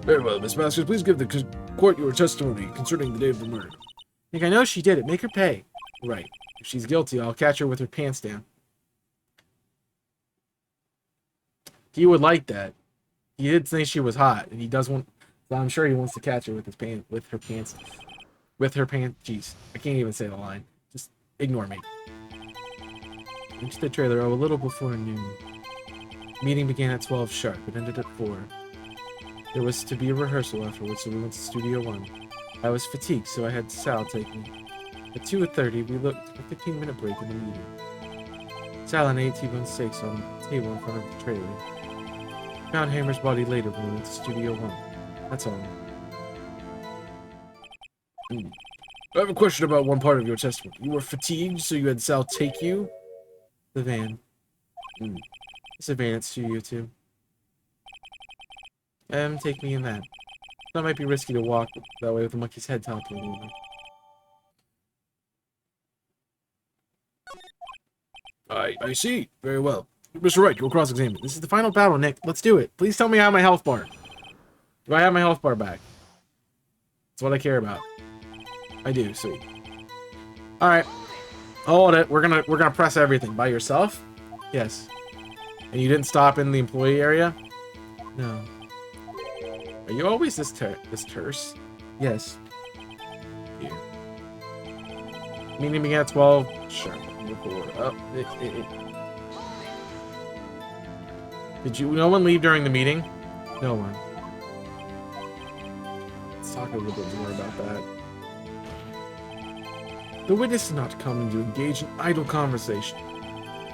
Very well, Miss Vasquez. Please give the court your testimony concerning the day of the murder. Think I know she did it. Make her pay. Right. If she's guilty, I'll catch her with her pants down. He would like that. He did say she was hot, and he does want. I'm sure he wants to catch her with her pants. Jeez, I can't even say the line. Just ignore me. Reached the trailer a little before noon. Meeting began at 12 sharp. It ended at 4. There was to be a rehearsal afterwards, so we went to Studio 1. I was fatigued, so I had Sal take me. At 2:30, we looked for a 15-minute break in the meeting. Sal and T-bone steaks on the table in front of the trailer. Found Hammer's body later when we went to Studio 1. That's all. I have a question about one part of your testimony. You were fatigued, so you had Sal take you? The van. It's a van at Studio 2. Take me in that. That might be risky to walk that way with the monkey's head toppling over. I see. Very well. Mr. Wright, you'll cross-examine. This is the final battle, Nick. Let's do it. Please tell me I have my health bar. Do I have my health bar back? That's what I care about. I do, sweet. Alright. Hold it. We're gonna press everything. By yourself? Yes. And you didn't stop in the employee area? No. Are you always this terse? Yes. Here. Meeting began at 12. Sure. Oh, Did no one leave during the meeting? No one. Let's talk a little bit more about that. The witness is not coming to engage in idle conversation.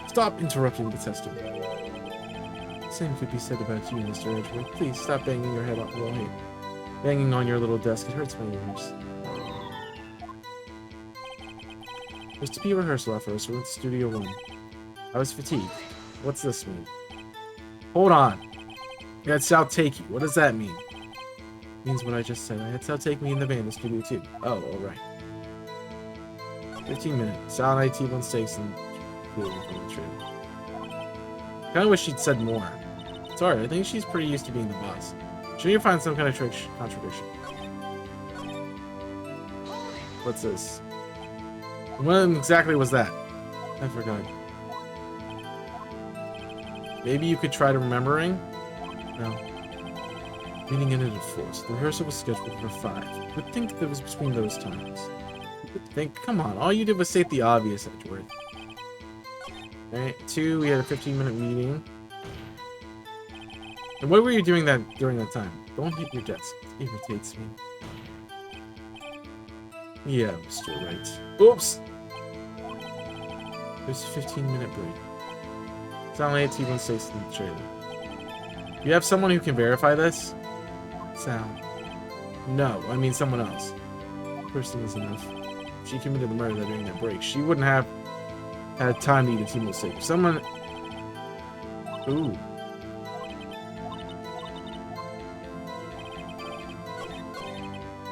Stop interrupting the testimony. Same could be said about you, Mr. Edgeworth. Please stop banging your head on the wall here. Banging on your little desk, it hurts my ears. There's to be a rehearsal at first, we're in Studio 1. I was fatigued. What's this mean? Hold on. You had Sal take you. What does that mean? Means what I just said. I had Sal take me in the van to Studio 2. Oh, alright. 15 minutes. Sal and I T-bone steaks and kinda wish she'd said more. Sorry, I think she's pretty used to being the boss. Should you find some kind of contradiction? What's this? When exactly was that? I forgot. Maybe you could try to remembering? No. Meeting ended at 4, so the rehearsal was scheduled for 5. You would think that was between those times. You would think, come on, all you did was state the obvious, Edgeworth. Alright, 2, we had a 15-minute meeting. And what were you doing during that time? Don't hit your desk. It irritates me. Yeah, Mr. Wright. Oops! There's a 15-minute break. Sound like T-bone steaks in the trailer. You have someone who can verify this? Sal. No, I mean someone else. Person is enough. If she committed the murder during that break, she wouldn't have had time to eat a T-bone steak. If someone... Ooh.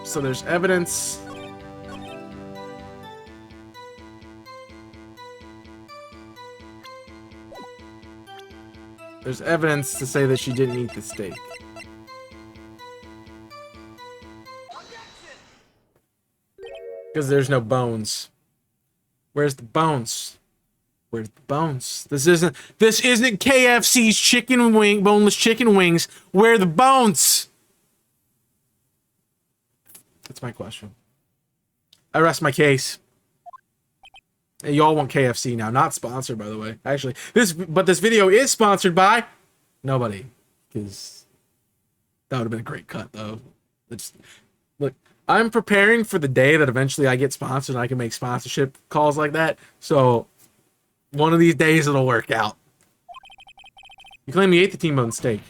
So there's evidence. There's evidence to say that she didn't eat the steak. Because there's no bones. Where's the bones? Where's the bones? This isn't KFC's boneless chicken wings. Where are the bones? That's my question. I rest my case. Hey, y'all want KFC now. Not sponsored, by the way. Actually, this video is sponsored by nobody. Because that would have been a great cut, though. Look, I'm preparing for the day that eventually I get sponsored and I can make sponsorship calls like that. So, one of these days it'll work out. You claim you ate the T-bone steak.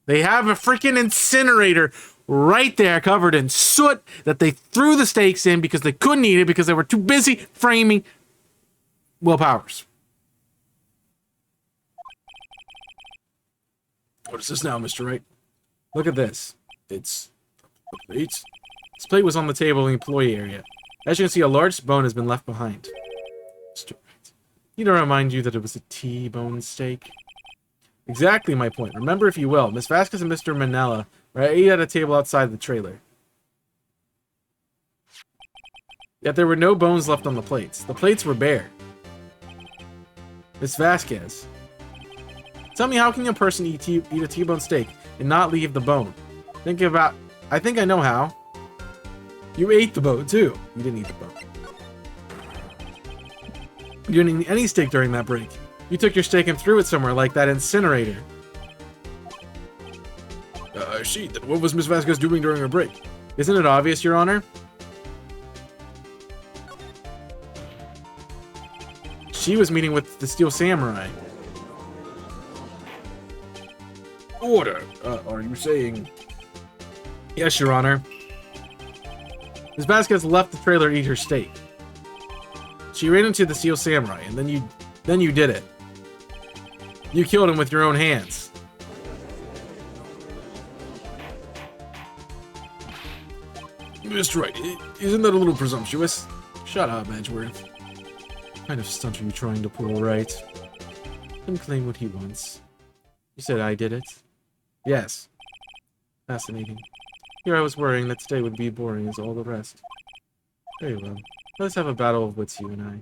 They have a freaking incinerator right there covered in soot that they threw the steaks in because they couldn't eat it because they were too busy framing Will Powers. What is this now, Mr. Wright? Look at this. It's a plate. This plate was on the table in the employee area. As you can see, a large bone has been left behind. Mr. Wright, need to remind you that it was a T-bone steak. Exactly my point. Remember, if you will, Miss Vasquez and Mr. Manella were at a table outside the trailer. Yet there were no bones left on the plates. The plates were bare. Miss Vasquez, tell me, how can a person eat a T-bone steak and not leave the bone? I think I know how. You ate the bone, too. You didn't eat the bone. You didn't eat any steak during that break. You took your steak and threw it somewhere like that incinerator. I see. Then what was Miss Vasquez doing during her break? Isn't it obvious, Your Honor? She was meeting with the Steel Samurai. Order. Are you saying... Yes, Your Honor. Miss Vasquez left the trailer to eat her steak. She ran into the Steel Samurai, and then you did it. You killed him with your own hands. Mr. Wright, isn't that a little presumptuous? Shut up, Edgeworth. What kind of stunt are you trying to pull, right? Let him claim what he wants. You said I did it? Yes. Fascinating. Here I was worrying that today would be boring as all the rest. Very well. Let's have a battle of wits, you and I.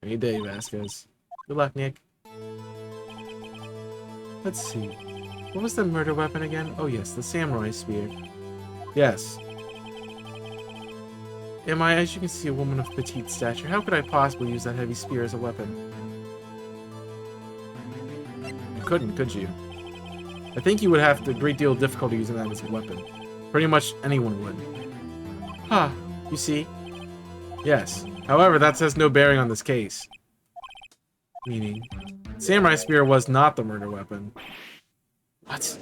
Any day, Vasquez. Good luck, Nick. Let's see. What was the murder weapon again? Oh, yes, the samurai spear. Yes. Am I, as you can see, a woman of petite stature? How could I possibly use that heavy spear as a weapon? You couldn't, could you? I think you would have a great deal of difficulty using that as a weapon. Pretty much anyone would. Huh. You see? Yes. However, that has no bearing on this case. Meaning, samurai spear was not the murder weapon. What?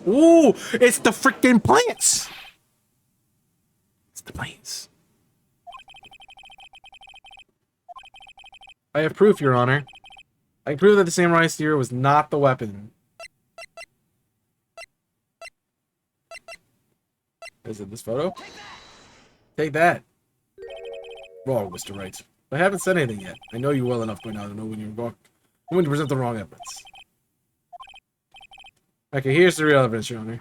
Ooh, it's the freaking plants. It's the plants. I have proof, Your Honor. I can prove that the samurai spear was not the weapon. Is it this photo? Take that. Wrong, Mr. Wright. I haven't said anything yet. I know you well enough by now to know when you're wrong, when to present the wrong evidence. Okay, here's the real evidence, Your Honor.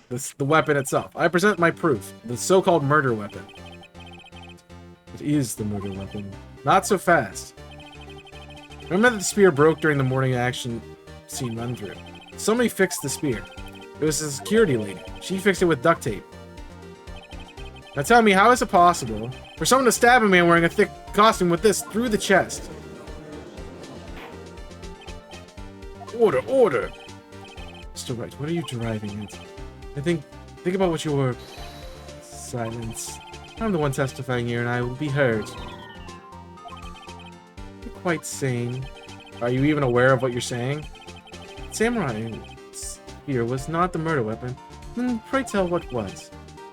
The weapon itself. I present my proof. The so-called murder weapon. It is the murder weapon. Not so fast. Remember that the spear broke during the morning action scene run-through. Somebody fixed the spear. It was a security lady. She fixed it with duct tape. Now tell me, how is it possible for someone to stab a man wearing a thick costume with this through the chest? Order, order! Mr. Wright, what are you driving at? Think about what you were... Silence. I'm the one testifying here and I will be heard. You're quite sane. Are you even aware of what you're saying? Samurai spear was not the murder weapon. Then pray tell what was.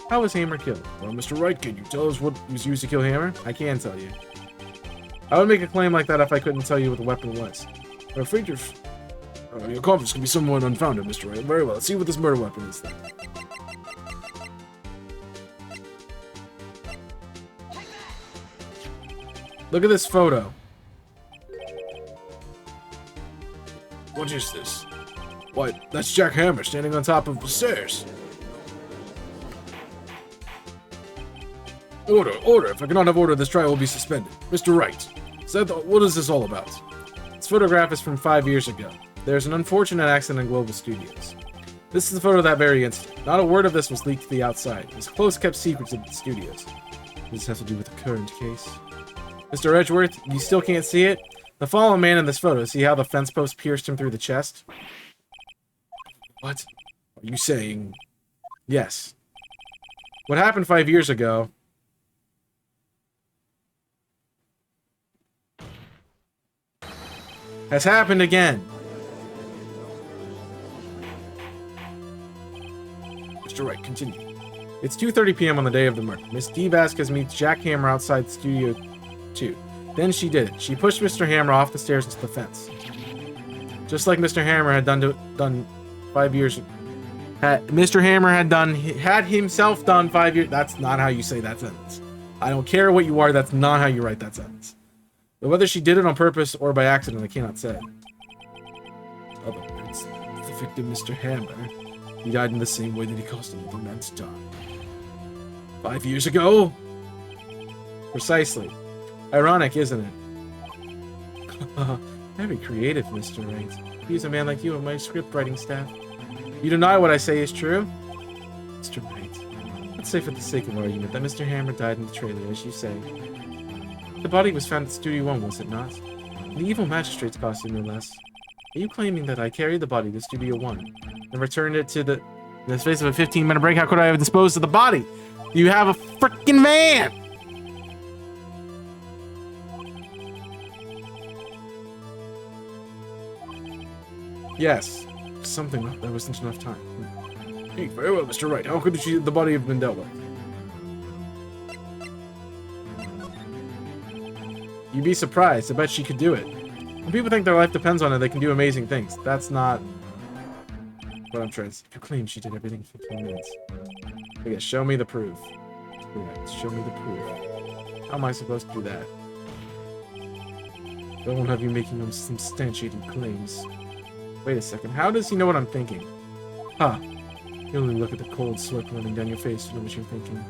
How was Hammer killed? Well, Mr. Wright, can you tell us what was used to kill Hammer? I can tell you. I would make a claim like that if I couldn't tell you what the weapon was. I'm afraid your confidence can be somewhat unfounded, Mr. Wright. Very well, let's see what this murder weapon is then. Look at this photo. What is this? Why, that's Jack Hammer standing on top of the stairs. Order, order. If I cannot have order, this trial will be suspended. Mr. Wright, what is this all about? This photograph is from 5 years ago. There's an unfortunate accident in Global Studios. This is the photo of that very instant. Not a word of this was leaked to the outside. It was a close-kept secret to the studios. Does this have to do with the current case? Mr. Edgeworth, you still can't see it? The fallen man in this photo, see how the fence post pierced him through the chest? What? Are you saying? Yes. What happened 5 years ago... has happened again. Mr. Wright, continue. It's 2:30 p.m. on the day of the murder. Miss D. Vasquez meets Jack Hammer outside Studio 2. Then she did it. She pushed Mr. Hammer off the stairs into the fence. Just like Mr. Hammer had done 5 years... Mr. Hammer had himself done 5 years... That's not how you say that sentence. I don't care what you are, that's not how you write that sentence. But whether she did it on purpose or by accident, I cannot say. In other words, the victim, Mr. Hammer, he died in the same way that he caused another man to die. 5 years ago? Precisely. Ironic, isn't it? Very creative, Mr. Wright. Use a man like you on my script writing staff. You deny what I say is true? Mr. Wright, let's say for the sake of argument that Mr. Hammer died in the trailer, as you say. The body was found at Studio 1, was it not? In the evil magistrate's costume, no less. Are you claiming that I carried the body to Studio 1 and returned it to the... In the space of a 15-minute break, how could I have disposed of the body? You have a freaking van! Yes. Something. There wasn't enough time. Hey, very well, Mr. Wright. How could the body have been dealt with? You'd be surprised. I bet she could do it. When people think their life depends on it, they can do amazing things. That's not what I'm trying to say. You claim she did everything in 15 minutes. Okay, show me the proof. Right, show me the proof. How am I supposed to do that? I won't have you making them substantiated claims. Wait a second. How does he know what I'm thinking? Huh. You only look at the cold sweat running down your face to know what you're thinking.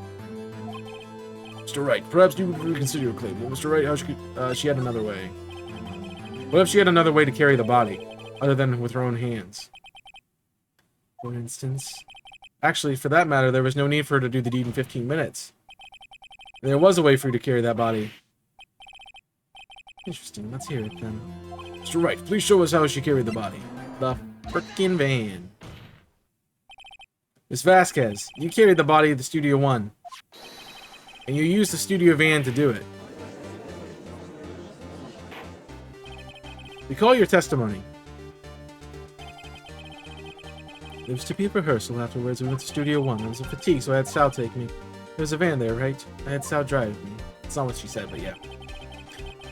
Mr. Wright, perhaps you would reconsider your claim. Well, Mr. Wright, how she had another way. What if she had another way to carry the body, other than with her own hands? For instance... Actually, for that matter, there was no need for her to do the deed in 15 minutes. There was a way for you to carry that body. Interesting, let's hear it then. Mr. Wright, please show us how she carried the body. The frickin' van. Miss Vasquez, you carried the body of the Studio One. And you used the studio van to do it. Recall your testimony. There was to be a rehearsal afterwards. We went to Studio One. I was in fatigue, so I had Sal take me. There was a van there, right? I had Sal drive me. It's not what she said, but yeah.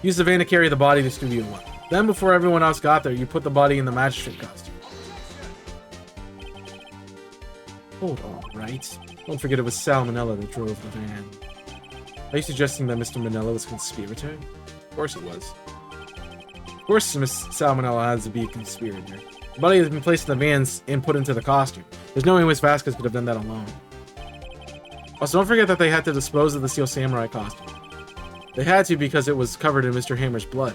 Use the van to carry the body to Studio One. Then, before everyone else got there, you put the body in the magistrate costume. Hold on, right? Don't forget it was Sal Manella that drove the van. Are you suggesting that Mr. Manella was a conspirator? Of course it was. Of course Miss Sal Manella has to be a conspirator. The body has been placed in the vans and put into the costume. There's no way Miss Vasquez could have done that alone. Also, don't forget that they had to dispose of the Steel Samurai costume. They had to because it was covered in Mr. Hammer's blood.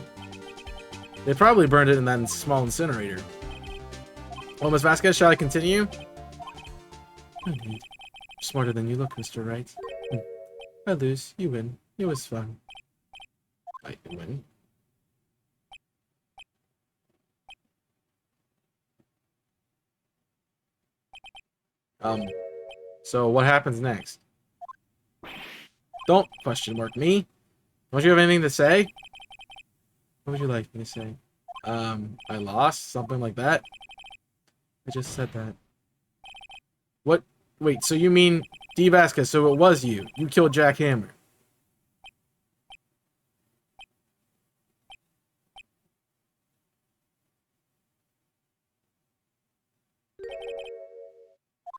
They probably burned it in that small incinerator. Well, Miss Vasquez, shall I continue? Indeed. Smarter than you look, Mr. Wright. I lose. You win. It was fun. I win. So what happens next? Don't question mark me. Don't you have anything to say? What would you like me to say? I lost? Something like that? I just said that. What? Wait, so you mean D. Vasquez, so it was you. You killed Jack Hammer.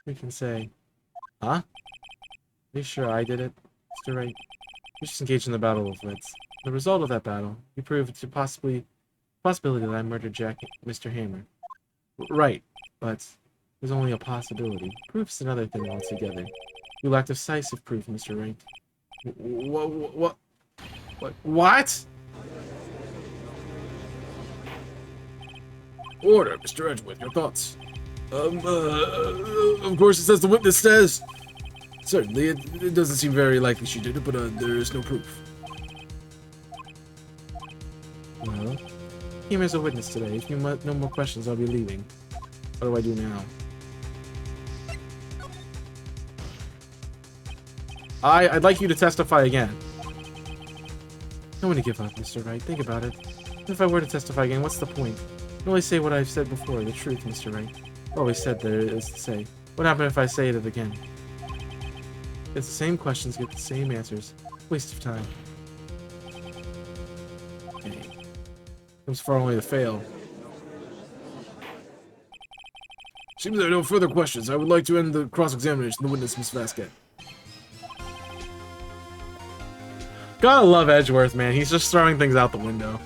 We can say, huh? Are you sure I did it, Mr. Wright? We just engaged in the battle of wits. The result of that battle, you proved to possibility that I murdered Mr. Hammer. Right, but there's only a possibility. Proof's another thing altogether. You lack decisive proof, Mr. Wright. What? Order, Mr. Edgeworth, your thoughts. Of course, it says the witness says. Certainly, it doesn't seem very likely she did it, but there is no proof. Well, Hammer's a witness today. If you no more questions, I'll be leaving. What do I do now? I'd like you to testify again. I want to give up, Mr. Wright. Think about it. If I were to testify again, what's the point? I only say what I've said before, the truth, Mr. Wright. Always said there is to say. What happened if I say it again? It's the same questions, get the same answers. Waste of time. Okay. Comes far only to fail. Seems there are no further questions. I would like to end the cross-examination of the witness, Miss Vasquez. Gotta love Edgeworth, man. He's just throwing things out the window.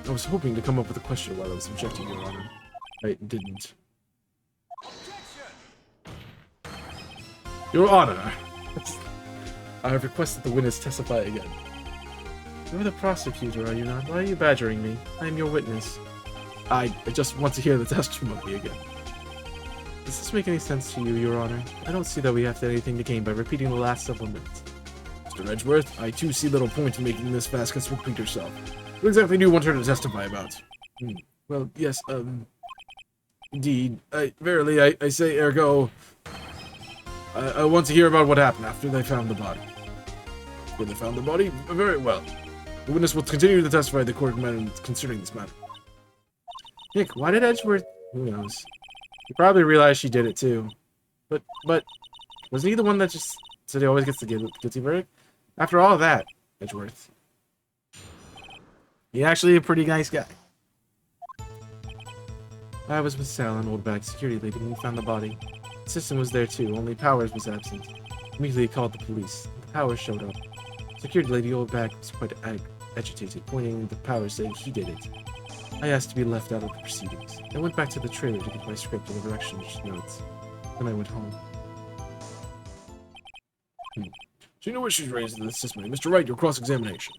I was hoping to come up with a question while I was objecting, Your Honor. I didn't. Your Honor, I have requested the witness testify again. You're the prosecutor, are you not? Why are you badgering me? I am your witness. I just want to hear the testimony again. Does this make any sense to you, Your Honor? I don't see that we have anything to gain by repeating the last several minutes. Mr. Edgeworth, I too see little point in making Miss Vasquez repeat herself. What exactly do you want her to testify about? Well, yes, indeed. Verily, I say ergo. I want to hear about what happened after they found the body. When they found the body? Very well. The witness will continue to testify at the court concerning this matter. Nick, why did Edgeworth... Who knows? He probably realized she did it too. But wasn't he the one that just said he always gets the guilty verdict? After all of that, Edgeworth. He's actually a pretty nice guy. I was with Sal, an old bag security lady, when we found the body. Assistant was there too, only Powers was absent. Immediately called the police. The Powers showed up. Security lady old bag was quite agitated, pointing to Powers saying he did it. I asked to be left out of the proceedings. I went back to the trailer to get my script and the directions notes. Then I went home. She knew what she's raised in this testimony. Mr. Wright, your cross-examination.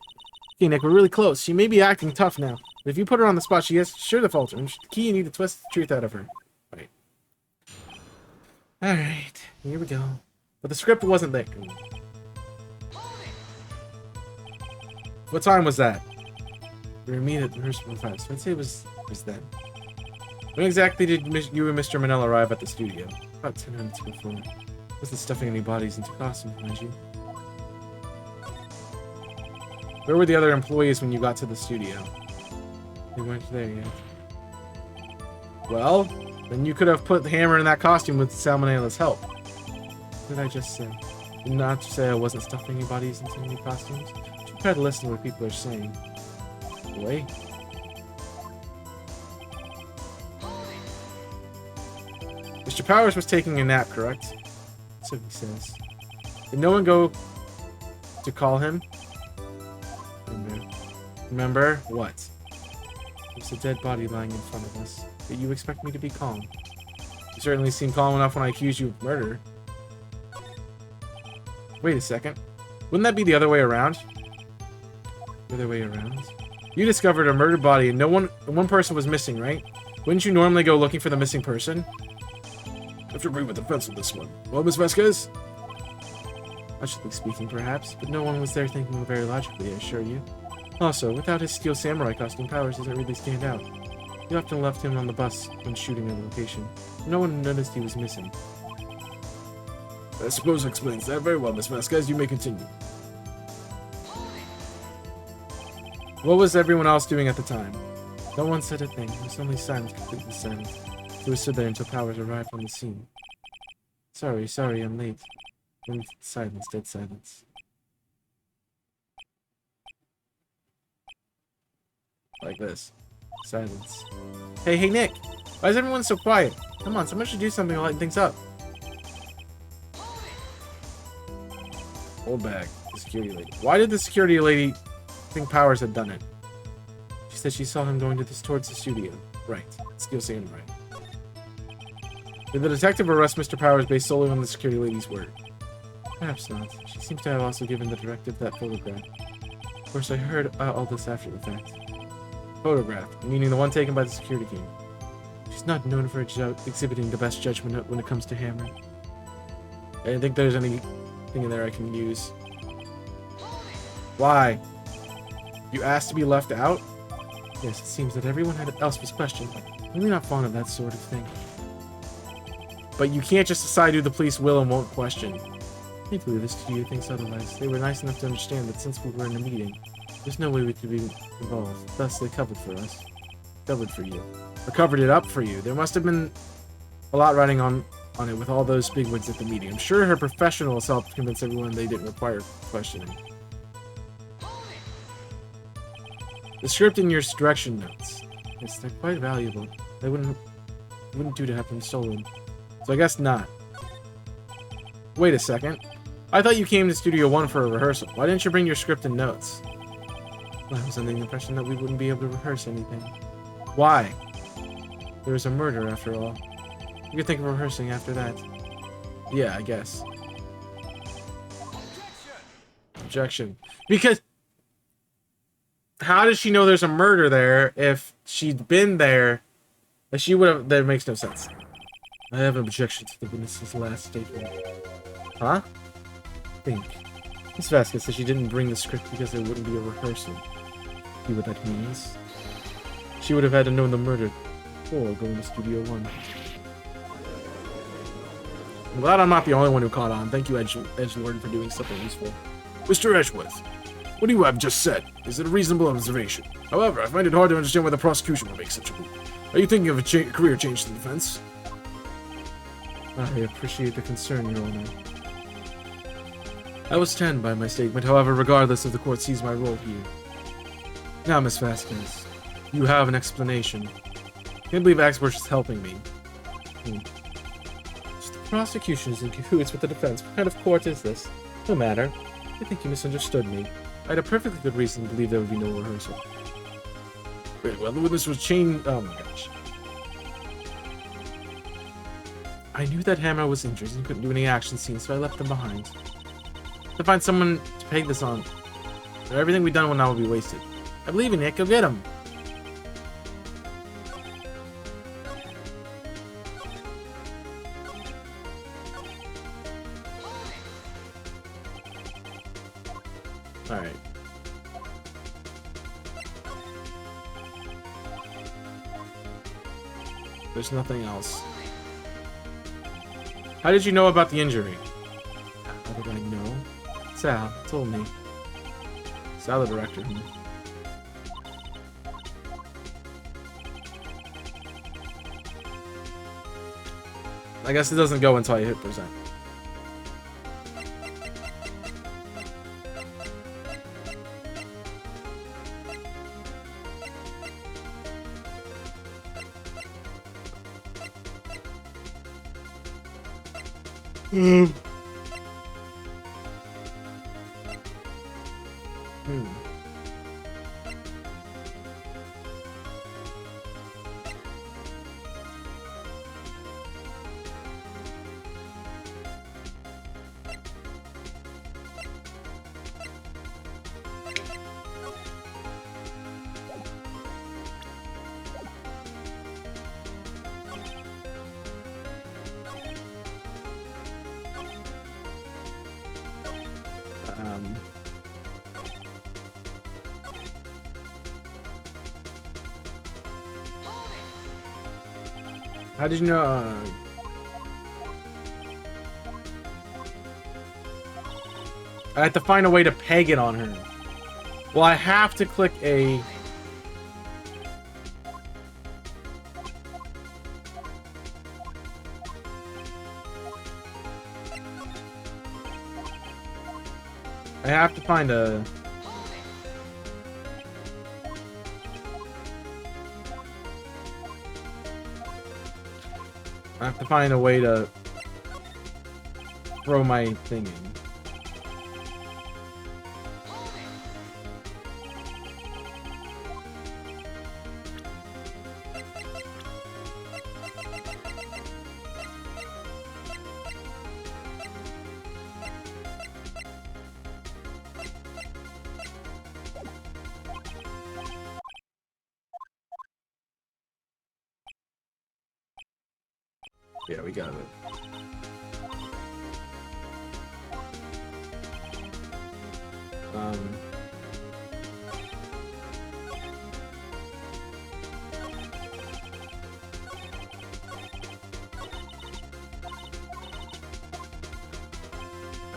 Okay, Nick, we're really close. She may be acting tough now. But if you put her on the spot, she is sure to falter. And the key, you need to twist the truth out of her. Right. Alright, here we go. But the script wasn't there. What time was that? We were meeting at rehearsal 5, so I'd say it was then. When exactly did you and Mr. Manel arrive at the studio? About 10 minutes before. Wasn't stuffing any bodies into costumes, mind you. Where were the other employees when you got to the studio? They weren't there yet. Well, then you could have put the hammer in that costume with Salmonella's help. What did I just say? Did not just say I wasn't stuffing any bodies into any costumes? Try to listen to what people are saying. Wait. Mr. Powers was taking a nap, correct? So he says. Did no one go to call him? Remember what? There's a dead body lying in front of us. But you expect me to be calm? You certainly seem calm enough when I accuse you of murder. Wait a second. Wouldn't that be the other way around? The other way around? You discovered a murdered body and one person was missing, right? Wouldn't you normally go looking for the missing person? I have to agree with the defense on this one. Well, Miss Vasquez? Logically speaking, perhaps, but no one was there thinking very logically, I assure you. Also, without his steel samurai costume, Powers doesn't really stand out. You often left him on the bus when shooting at a location. No one noticed he was missing. I suppose it explains that very well, Miss Vasquez. You may continue. What was everyone else doing at the time? No one said a thing. There was only silence, completely silent. So we stood there until Powers arrived on the scene. Sorry, I'm late. Then silence, dead silence. Like this. Silence. Hey, Nick! Why is everyone so quiet? Come on, someone should do something to lighten things up. Hold back. The security lady. Why did the security lady think Powers had done it? She said she saw him going towards the studio. Right. Steel samurai. Did the detective arrest Mr. Powers based solely on the security lady's word? Perhaps not. She seems to have also given the directive that photograph. Of course, I heard all this after the fact. Photograph, meaning the one taken by the security king. She's not known for exhibiting the best judgment when it comes to hammering. I didn't think there's anything in there I can use. Why? You asked to be left out? Yes, it seems that everyone else was questioned. I'm really not fond of that sort of thing. But you can't just decide who the police will and won't question. Thankfully, the studio thinks otherwise. They were nice enough to understand that since we were in a meeting, there's no way we could be involved. Thus, they covered for us. Covered for you. Or covered it up for you. There must have been a lot riding on it with all those bigwigs at the meeting. I'm sure her professionals helped convince everyone they didn't require questioning. The script and your direction notes. Yes, they're quite valuable. They wouldn't do to have them stolen. So I guess not. Wait a second. I thought you came to Studio 1 for a rehearsal. Why didn't you bring your script and notes? Well, I was under the impression that we wouldn't be able to rehearse anything. Why? There was a murder, after all. You could think of rehearsing after that. Yeah, I guess. Objection. Because... how does she know there's a murder there if she'd been there? That she would have... that makes no sense. I have an objection to the witness's last statement. Huh? Think. Miss Vasquez said she didn't bring the script because there wouldn't be a rehearsal. See what that means? She would have had to know the murder before going to Studio 1. I'm glad I'm not the only one who caught on. Thank you, Edgelord, for doing something useful. Mr. Edgeworth, what do you have just said? Is it a reasonable observation? However, I find it hard to understand why the prosecution would make such a move. Are you thinking of a career change to the defense? I appreciate the concern, Your Honor. I will stand by my statement, however, regardless if the court sees my role here. Now, Miss Vasquez, you have an explanation. Can't believe Axworth is helping me. The prosecution is in cahoots with the defense. What kind of court is this? No matter. I think you misunderstood me. I had a perfectly good reason to believe there would be no rehearsal. Very well, the witness was chained... oh my gosh. I knew that Hammer was injured and couldn't do any action scenes, so I left them behind. To find someone to peg this on. So everything we've done now will be wasted. I believe in Nick. Go get him. Alright. There's nothing else. How did you know about the injury? How did I know? Sal told me. Sal, the director. I guess it doesn't go until I hit present. How did you know? I have to find a way to peg it on her. Well, I have to click a... I have to find a... I have to find a way to throw my thing in. Yeah, we got it. I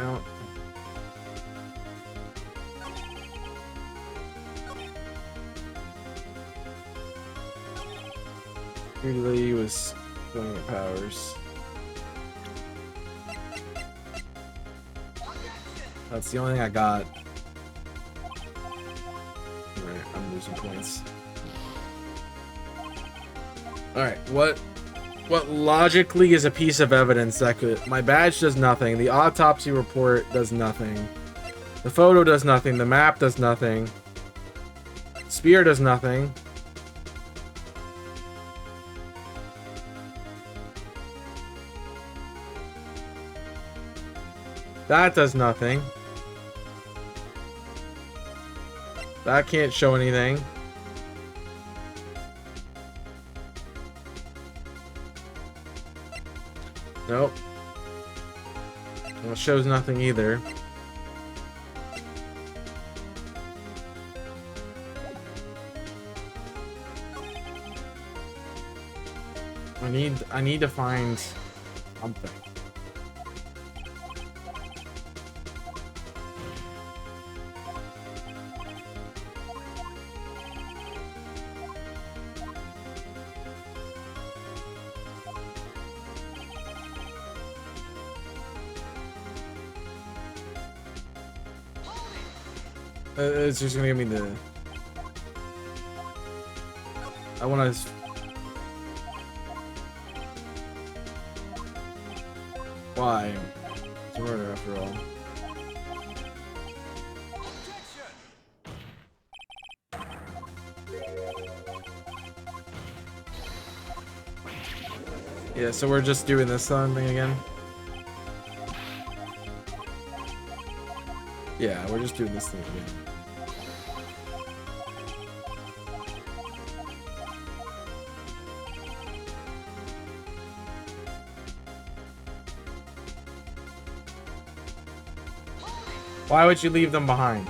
don't... Really was going at powers. That's the only thing I got. Alright, I'm losing points. Alright, what logically is a piece of evidence that could... My badge does nothing. The autopsy report does nothing. The photo does nothing. The map does nothing. Spear does nothing. That does nothing. That can't show anything. Nope. Well, it shows nothing either. I need to find something. It's just gonna give me the... I wanna... Why? It's a murder after all. Yeah, so we're just doing this thing again. Yeah, we're just doing this thing again. Why would you leave them behind?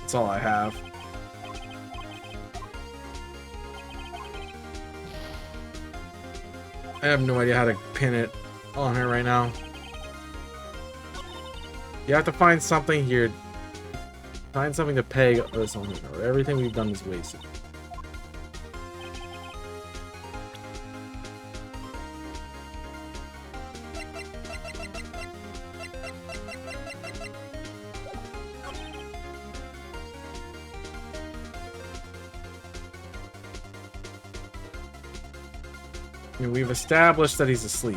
That's all I have. I have no idea how to pin it on her right now. You have to find something here. Find something to peg this on her. Everything we've done is wasted. I mean, we've established that he's asleep.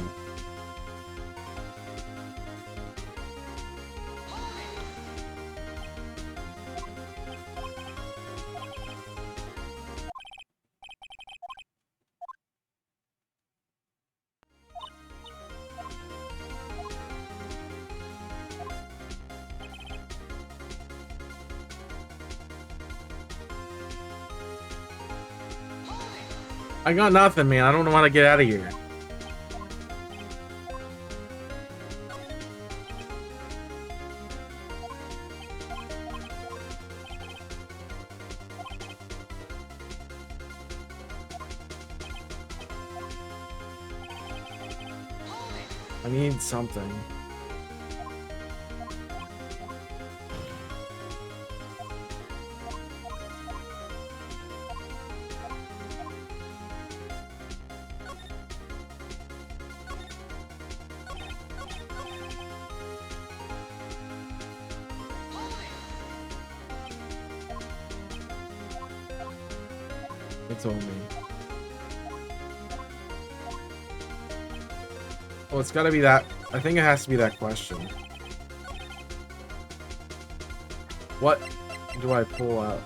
I got nothing, man. I don't know how to get out of here. I need something. It told me. Well, it's gotta be that. I think it has to be that question. What do I pull out?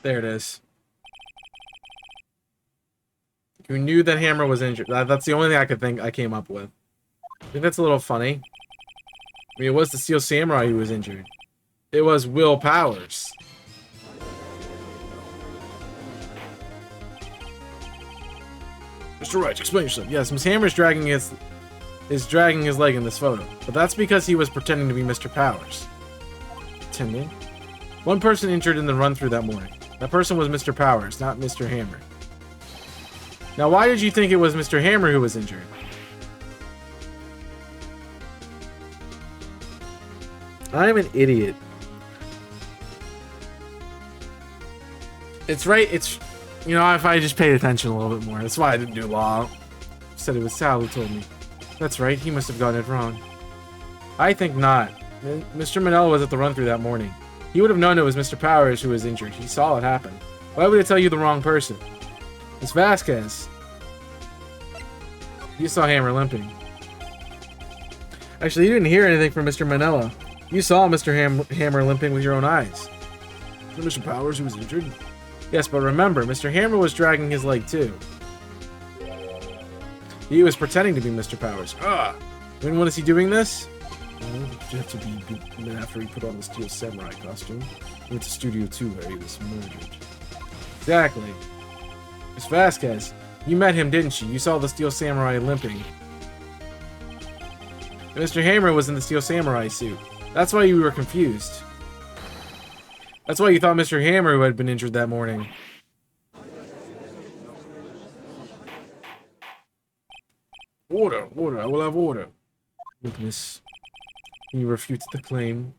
There it is. You knew that Hammer was injured. That's the only thing I came up with. I think that's a little funny. I mean, it was the Steel Samurai who was injured. It was Will Powers. Mr. Wright, explain yourself. Yes, Miss Hammer is dragging his leg in this photo, but that's because he was pretending to be Mr. Powers. Pretending? One person injured in the run-through that morning. That person was Mr. Powers, not Mr. Hammer. Now, why did you think it was Mr. Hammer who was injured? I'm an idiot. It's right, you know, if I just paid attention a little bit more. That's why I didn't do law. Said it was Sal who told me. That's right, he must have gotten it wrong. I think not. Mr. Manella was at the run-through that morning. He would have known it was Mr. Powers who was injured. He saw it happen. Why would it tell you the wrong person? It's Vasquez. You saw Hammer limping. Actually, you didn't hear anything from Mr. Manella. You saw Mr. Hammer limping with your own eyes. Mr. Powers who was injured? Yes, but remember, Mr. Hammer was dragging his leg too. He was pretending to be Mr. Powers. When is he doing this? Well, you have to be after he put on the Steel Samurai costume. He went to Studio 2 where he was murdered. Exactly. Miss Vasquez, you met him, didn't you? You saw the Steel Samurai limping. And Mr. Hammer was in the Steel Samurai suit. That's why you were confused. That's why you thought Mr. Hammer who had been injured that morning. Order, order, I will have order. Witness, you refute the claim.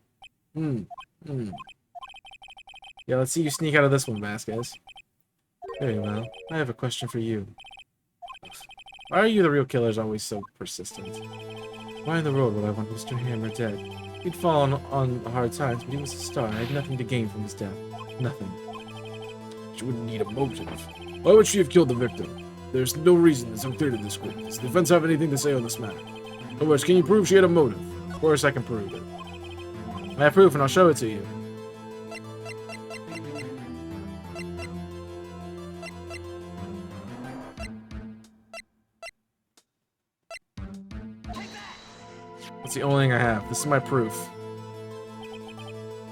Yeah, let's see you sneak out of this one, Vasquez. Very well. I have a question for you. Why are you the real killers always so persistent? Why in the world would I want Mr. Hammer dead? He'd fallen on hard times, but he was a star. I had nothing to gain from his death. Nothing. She wouldn't need a motive. Why would she have killed the victim? There's no reason that's unclear to this court. Does the defense have anything to say on this matter? In other words, can you prove she had a motive? Of course I can prove it. I have proof and I'll show it to you. That's the only thing I have. This is my proof.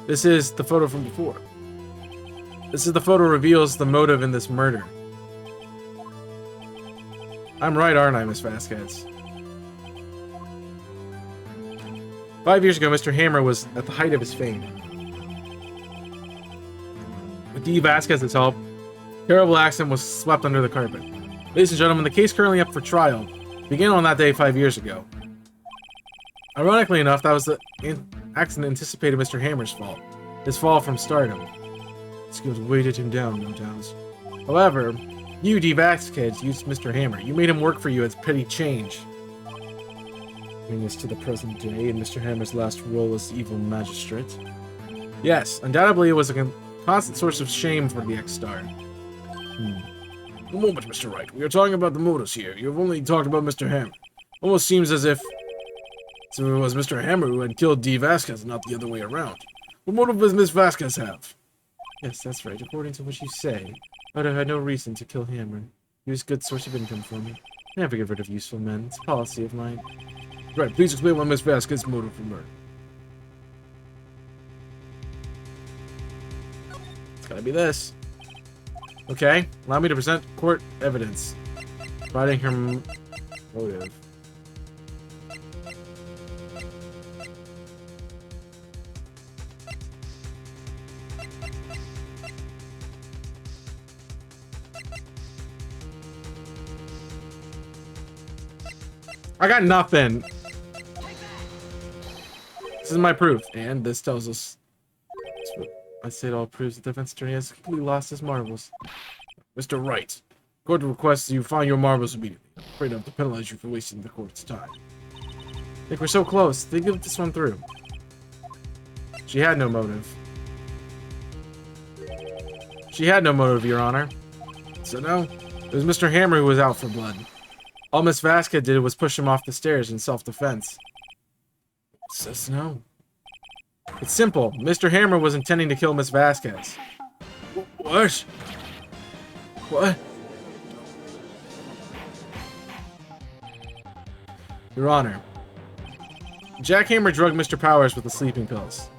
This is the photo from before. This is the photo reveals the motive in this murder. I'm right, aren't I, Miss Vasquez? 5 years ago, Mr. Hammer was at the height of his fame. With Dee Vasquez's help, terrible accident was swept under the carpet. Ladies and gentlemen, the case currently up for trial began on that day 5 years ago. Ironically enough, that was the accident anticipated Mr. Hammer's fault. His fall from stardom. Skills weighted him down, no doubt. However, you, Dee Vasquez, used Mr. Hammer. You made him work for you as petty change. Bringing us to the present day in Mr. Hammer's last role as evil magistrate. Yes, undoubtedly it was a constant source of shame for the ex-star. A moment, Mr. Wright. We are talking about the motives here. You have only talked about Mr. Hammer. Almost seems as if it was Mr. Hammer who had killed Dee Vasquez, not the other way around. What motive does Miss Vasquez have? Yes, that's right. According to what you say, I'd have had no reason to kill Hammer. He was a good source of income for me. I never get rid of useful men. It's a policy of mine. Right, please explain why Miss Vasquez's motive for murder. It's gotta be this. Okay, allow me to present court evidence. Providing her motive. I got nothing. This is my proof, and this tells us. I say it all proves the defense attorney has completely lost his marbles. Mr. Wright, court requests you find your marbles immediately. I'm afraid I have to penalize you for wasting the court's time. I think we're so close. Think of this one through. She had no motive. She had no motive, Your Honor. So no? It was Mr. Hammer who was out for blood. All Miss Vasquez did was push him off the stairs in self-defense. Says no. It's simple. Mr. Hammer was intending to kill Miss Vasquez. What? What? Your Honor, Jack Hammer drugged Mr. Powers with the sleeping pills.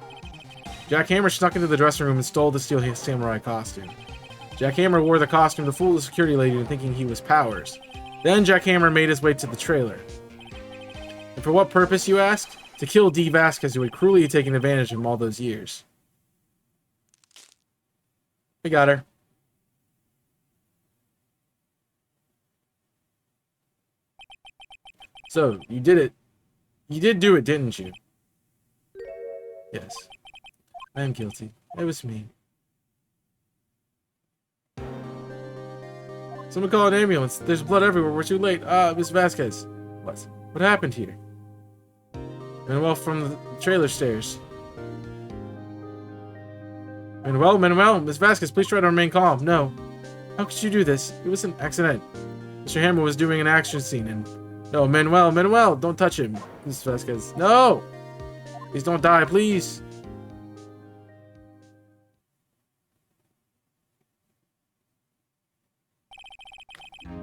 Jack Hammer snuck into the dressing room and stole the steel samurai costume. Jack Hammer wore the costume to fool the security lady into thinking he was Powers. Then Jack Hammer made his way to the trailer. And for what purpose, you ask? To kill Dee Vasquez, who had cruelly taken advantage of him all those years. We got her. So, you did it. You did do it, didn't you? Yes. I am guilty. It was me. Someone call an ambulance. There's blood everywhere. We're too late. Miss Vasquez. What happened here? Manuel from the trailer stairs. Manuel, Miss Vasquez, please try to remain calm. No. How could you do this? It was an accident. Mr. Hammer was doing an action scene and... No, Manuel, don't touch him. Miss Vasquez. No! Please don't die, please.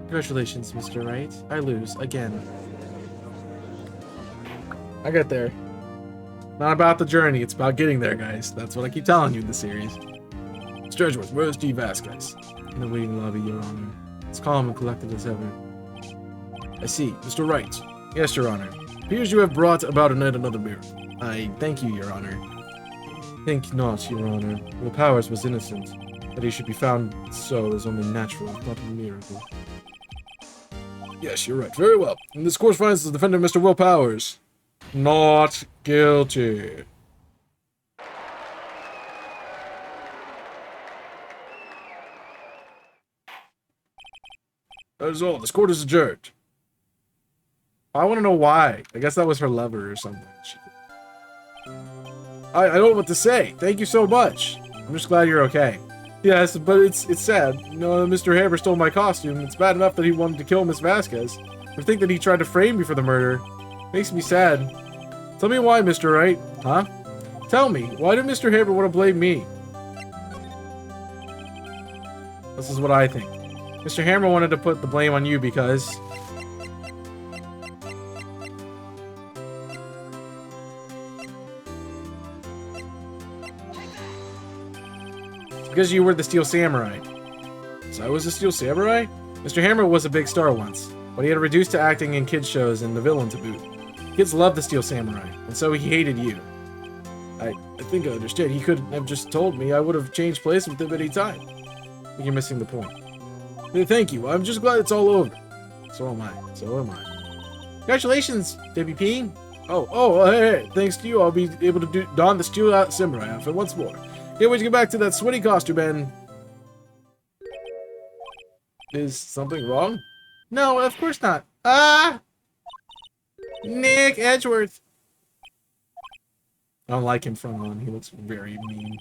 Congratulations, Mr. Wright. I lose again. I get there. Not about the journey, it's about getting there, guys. That's what I keep telling you in the series. Mr. Edgeworth, where's Dee Vasquez? In the waiting lobby, Your Honor. It's calm and collected as ever. I see. Mr. Wright. Yes, Your Honor. Appears you have brought about another miracle. I thank you, Your Honor. Think not, Your Honor. Will Powers was innocent. That he should be found so is only natural, not a miracle. Yes, you're right. Very well. And this court finds the defendant, Mr. Will Powers, not guilty. That is all. This court is adjourned. I want to know why. I guess that was her lover or something. I don't know what to say. Thank you so much. I'm just glad you're okay. Yes, but it's sad. You know, Mr. Hammer stole my costume. It's bad enough that he wanted to kill Miss Vasquez. To think that he tried to frame me for the murder makes me sad. Tell me why, Mr. Wright. Huh? Tell me, why did Mr. Hammer want to blame me? This is what I think. Mr. Hammer wanted to put the blame on you because... because you were the Steel Samurai. So I was a Steel Samurai? Mr. Hammer was a big star once, but he had reduced to acting in kids' shows and the villain to boot. Kids loved the Steel Samurai, and so he hated you. I think I understand. He couldn't have just told me. I would have changed places with him any time. You're missing the point. Hey, thank you. I'm just glad it's all over. So am I. So am I. Congratulations, WP. Hey, thanks to you, I'll be able to don the Steel Samurai outfit once more. Can't wait to get back to that sweaty costume and... Is something wrong? No, of course not. Nick Edgeworth. I don't like him from on. He looks very mean.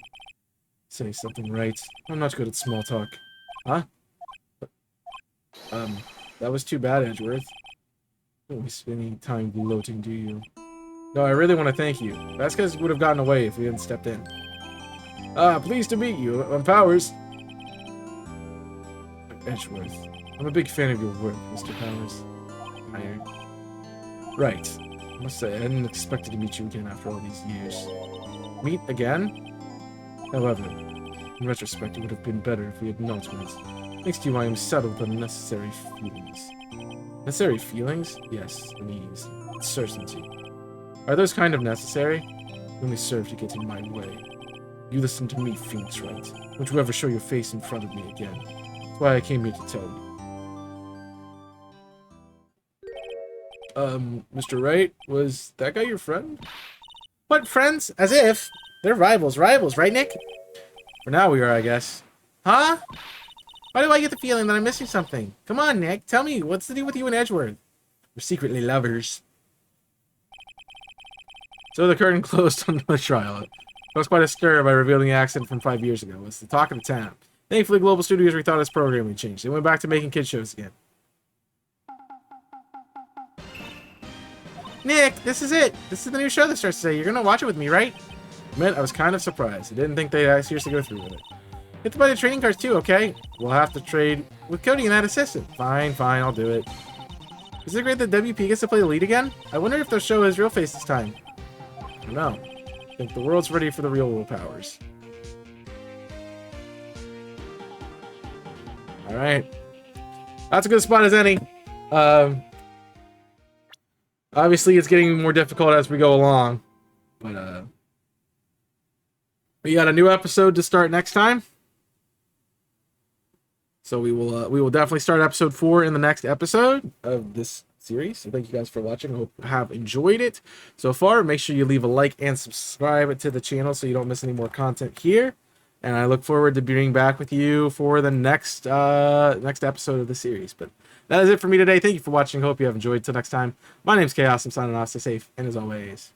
Say something right. I'm not good at small talk. Huh? That was too bad, Edgeworth. Don't waste any time gloating, do you? No, I really want to thank you. Vasquez would have gotten away if we hadn't stepped in. Pleased to meet you. I'm Powers. Edgeworth. I'm a big fan of your work, Mr. Powers. Right. I must say, I hadn't expected to meet you again after all these years. Meet again? However, in retrospect, it would have been better if we had not met. Thanks to you, I am settled with unnecessary feelings. Necessary feelings? Yes, unease. Certainty. Are those kind of necessary? They only serve to get in my way. You listen to me, Phoenix Wright. Don't you ever show your face in front of me again. That's why I came here to tell you. Mr. Wright, was that guy your friend? What, friends? As if. They're rivals, right, Nick? For now we are, I guess. Huh? Why do I get the feeling that I'm missing something? Come on, Nick, tell me, what's the deal with you and Edgeworth? We're secretly lovers. So the curtain closed on the trial. It was quite a stir by revealing the accident from 5 years ago. It was the talk of the town. Thankfully, Global Studios rethought its programming changed. They went back to making kid shows again. Nick, this is it. This is the new show that starts today. You're gonna watch it with me, right? I was kind of surprised. I didn't think they'd seriously go through with it. You have to buy the trading cards too, okay? We'll have to trade with Cody and that assistant. Fine, I'll do it. Is it great that WP gets to play the lead again? I wonder if they'll show his real face this time. I don't know. I think the world's ready for the real world powers. Alright. That's a good spot as any. Obviously, it's getting more difficult as we go along. But, we got a new episode to start next time. So we will definitely start episode 4 in the next episode of this series. So thank you guys for watching. I hope you have enjoyed it so far. Make sure you leave a like and subscribe to the channel so you don't miss any more content here. And I look forward to being back with you for the next episode of the series. But that is it for me today. Thank you for watching. Hope you have enjoyed. Till next time, my name's Chaos. I'm signing off. Stay safe. And as always,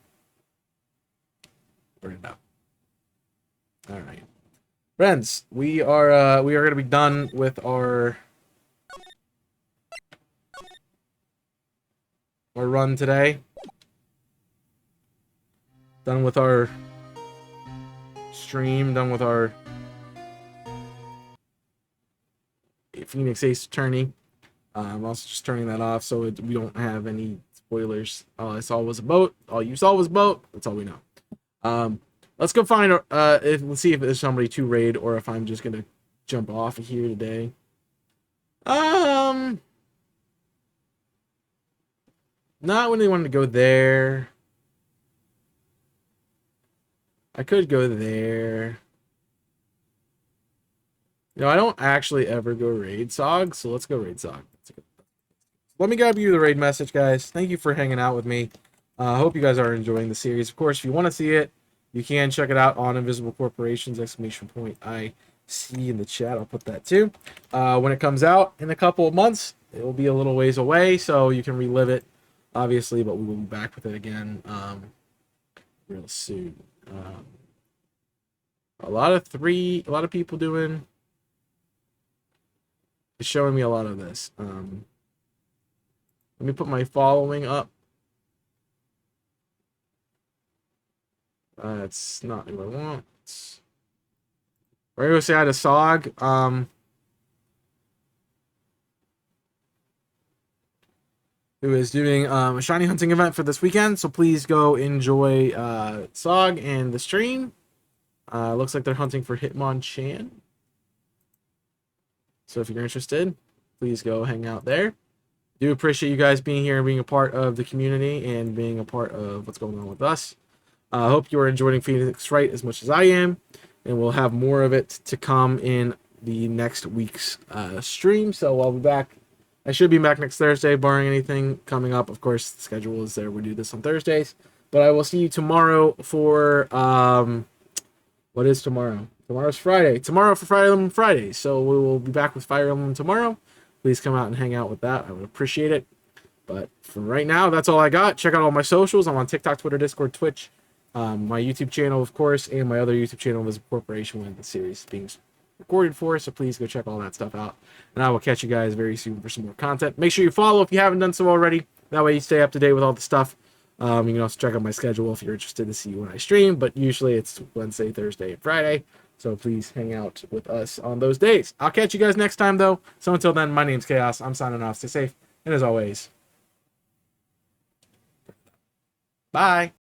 burn it up. All right. Friends, we are going to be done with our run today. Done with our stream. Done with our Phoenix Ace Attorney. I'm also just turning that off so we don't have any spoilers. All I saw was a boat. All you saw was a boat. That's all we know. Let's go find, let's see if there's somebody to raid or if I'm just going to jump off of here today. Not really wanting to go there. I could go there. I don't actually ever go raid Sog, so let's go raid Sog. Let me grab you the raid message, guys. Thank you for hanging out with me. I hope you guys are enjoying the series. Of course, if you want to see it, you can check it out on Invisible Corporations, !IC in the chat. I'll put that too. When it comes out in a couple of months, it will be a little ways away, so you can relive it, obviously, but we will be back with it again real soon. A lot of people doing It's showing me a lot of this. Let me put my following up. It's not what I want. We're gonna say hi to Sog. Who is doing a shiny hunting event for this weekend. So please go enjoy Sog and the stream. Looks like they're hunting for Hitmonchan. So if you're interested, please go hang out there. Do appreciate you guys being here and being a part of the community and being a part of what's going on with us. I hope you are enjoying Phoenix Wright as much as I am, and we'll have more of it to come in the next week's stream. So I'll be back. I should be back next Thursday, barring anything coming up. Of course, the schedule is there. We do this on Thursdays. But I will see you tomorrow for, what is tomorrow? Tomorrow's Friday. Tomorrow for Fire Emblem Friday. So we will be back with Fire Emblem tomorrow. Please come out and hang out with that. I would appreciate it. But for right now, that's all I got. Check out all my socials. I'm on TikTok, Twitter, Discord, Twitch. My YouTube channel, of course, and my other YouTube channel is a corporation when the series is being recorded for. So please go check all that stuff out. And I will catch you guys very soon for some more content. Make sure you follow if you haven't done so already. That way you stay up to date with all the stuff. You can also check out my schedule if you're interested to see when I stream. But usually it's Wednesday, Thursday, and Friday. So please hang out with us on those days. I'll catch you guys next time, though. So until then, my name's Chaos. I'm signing off. Stay safe. And as always, bye.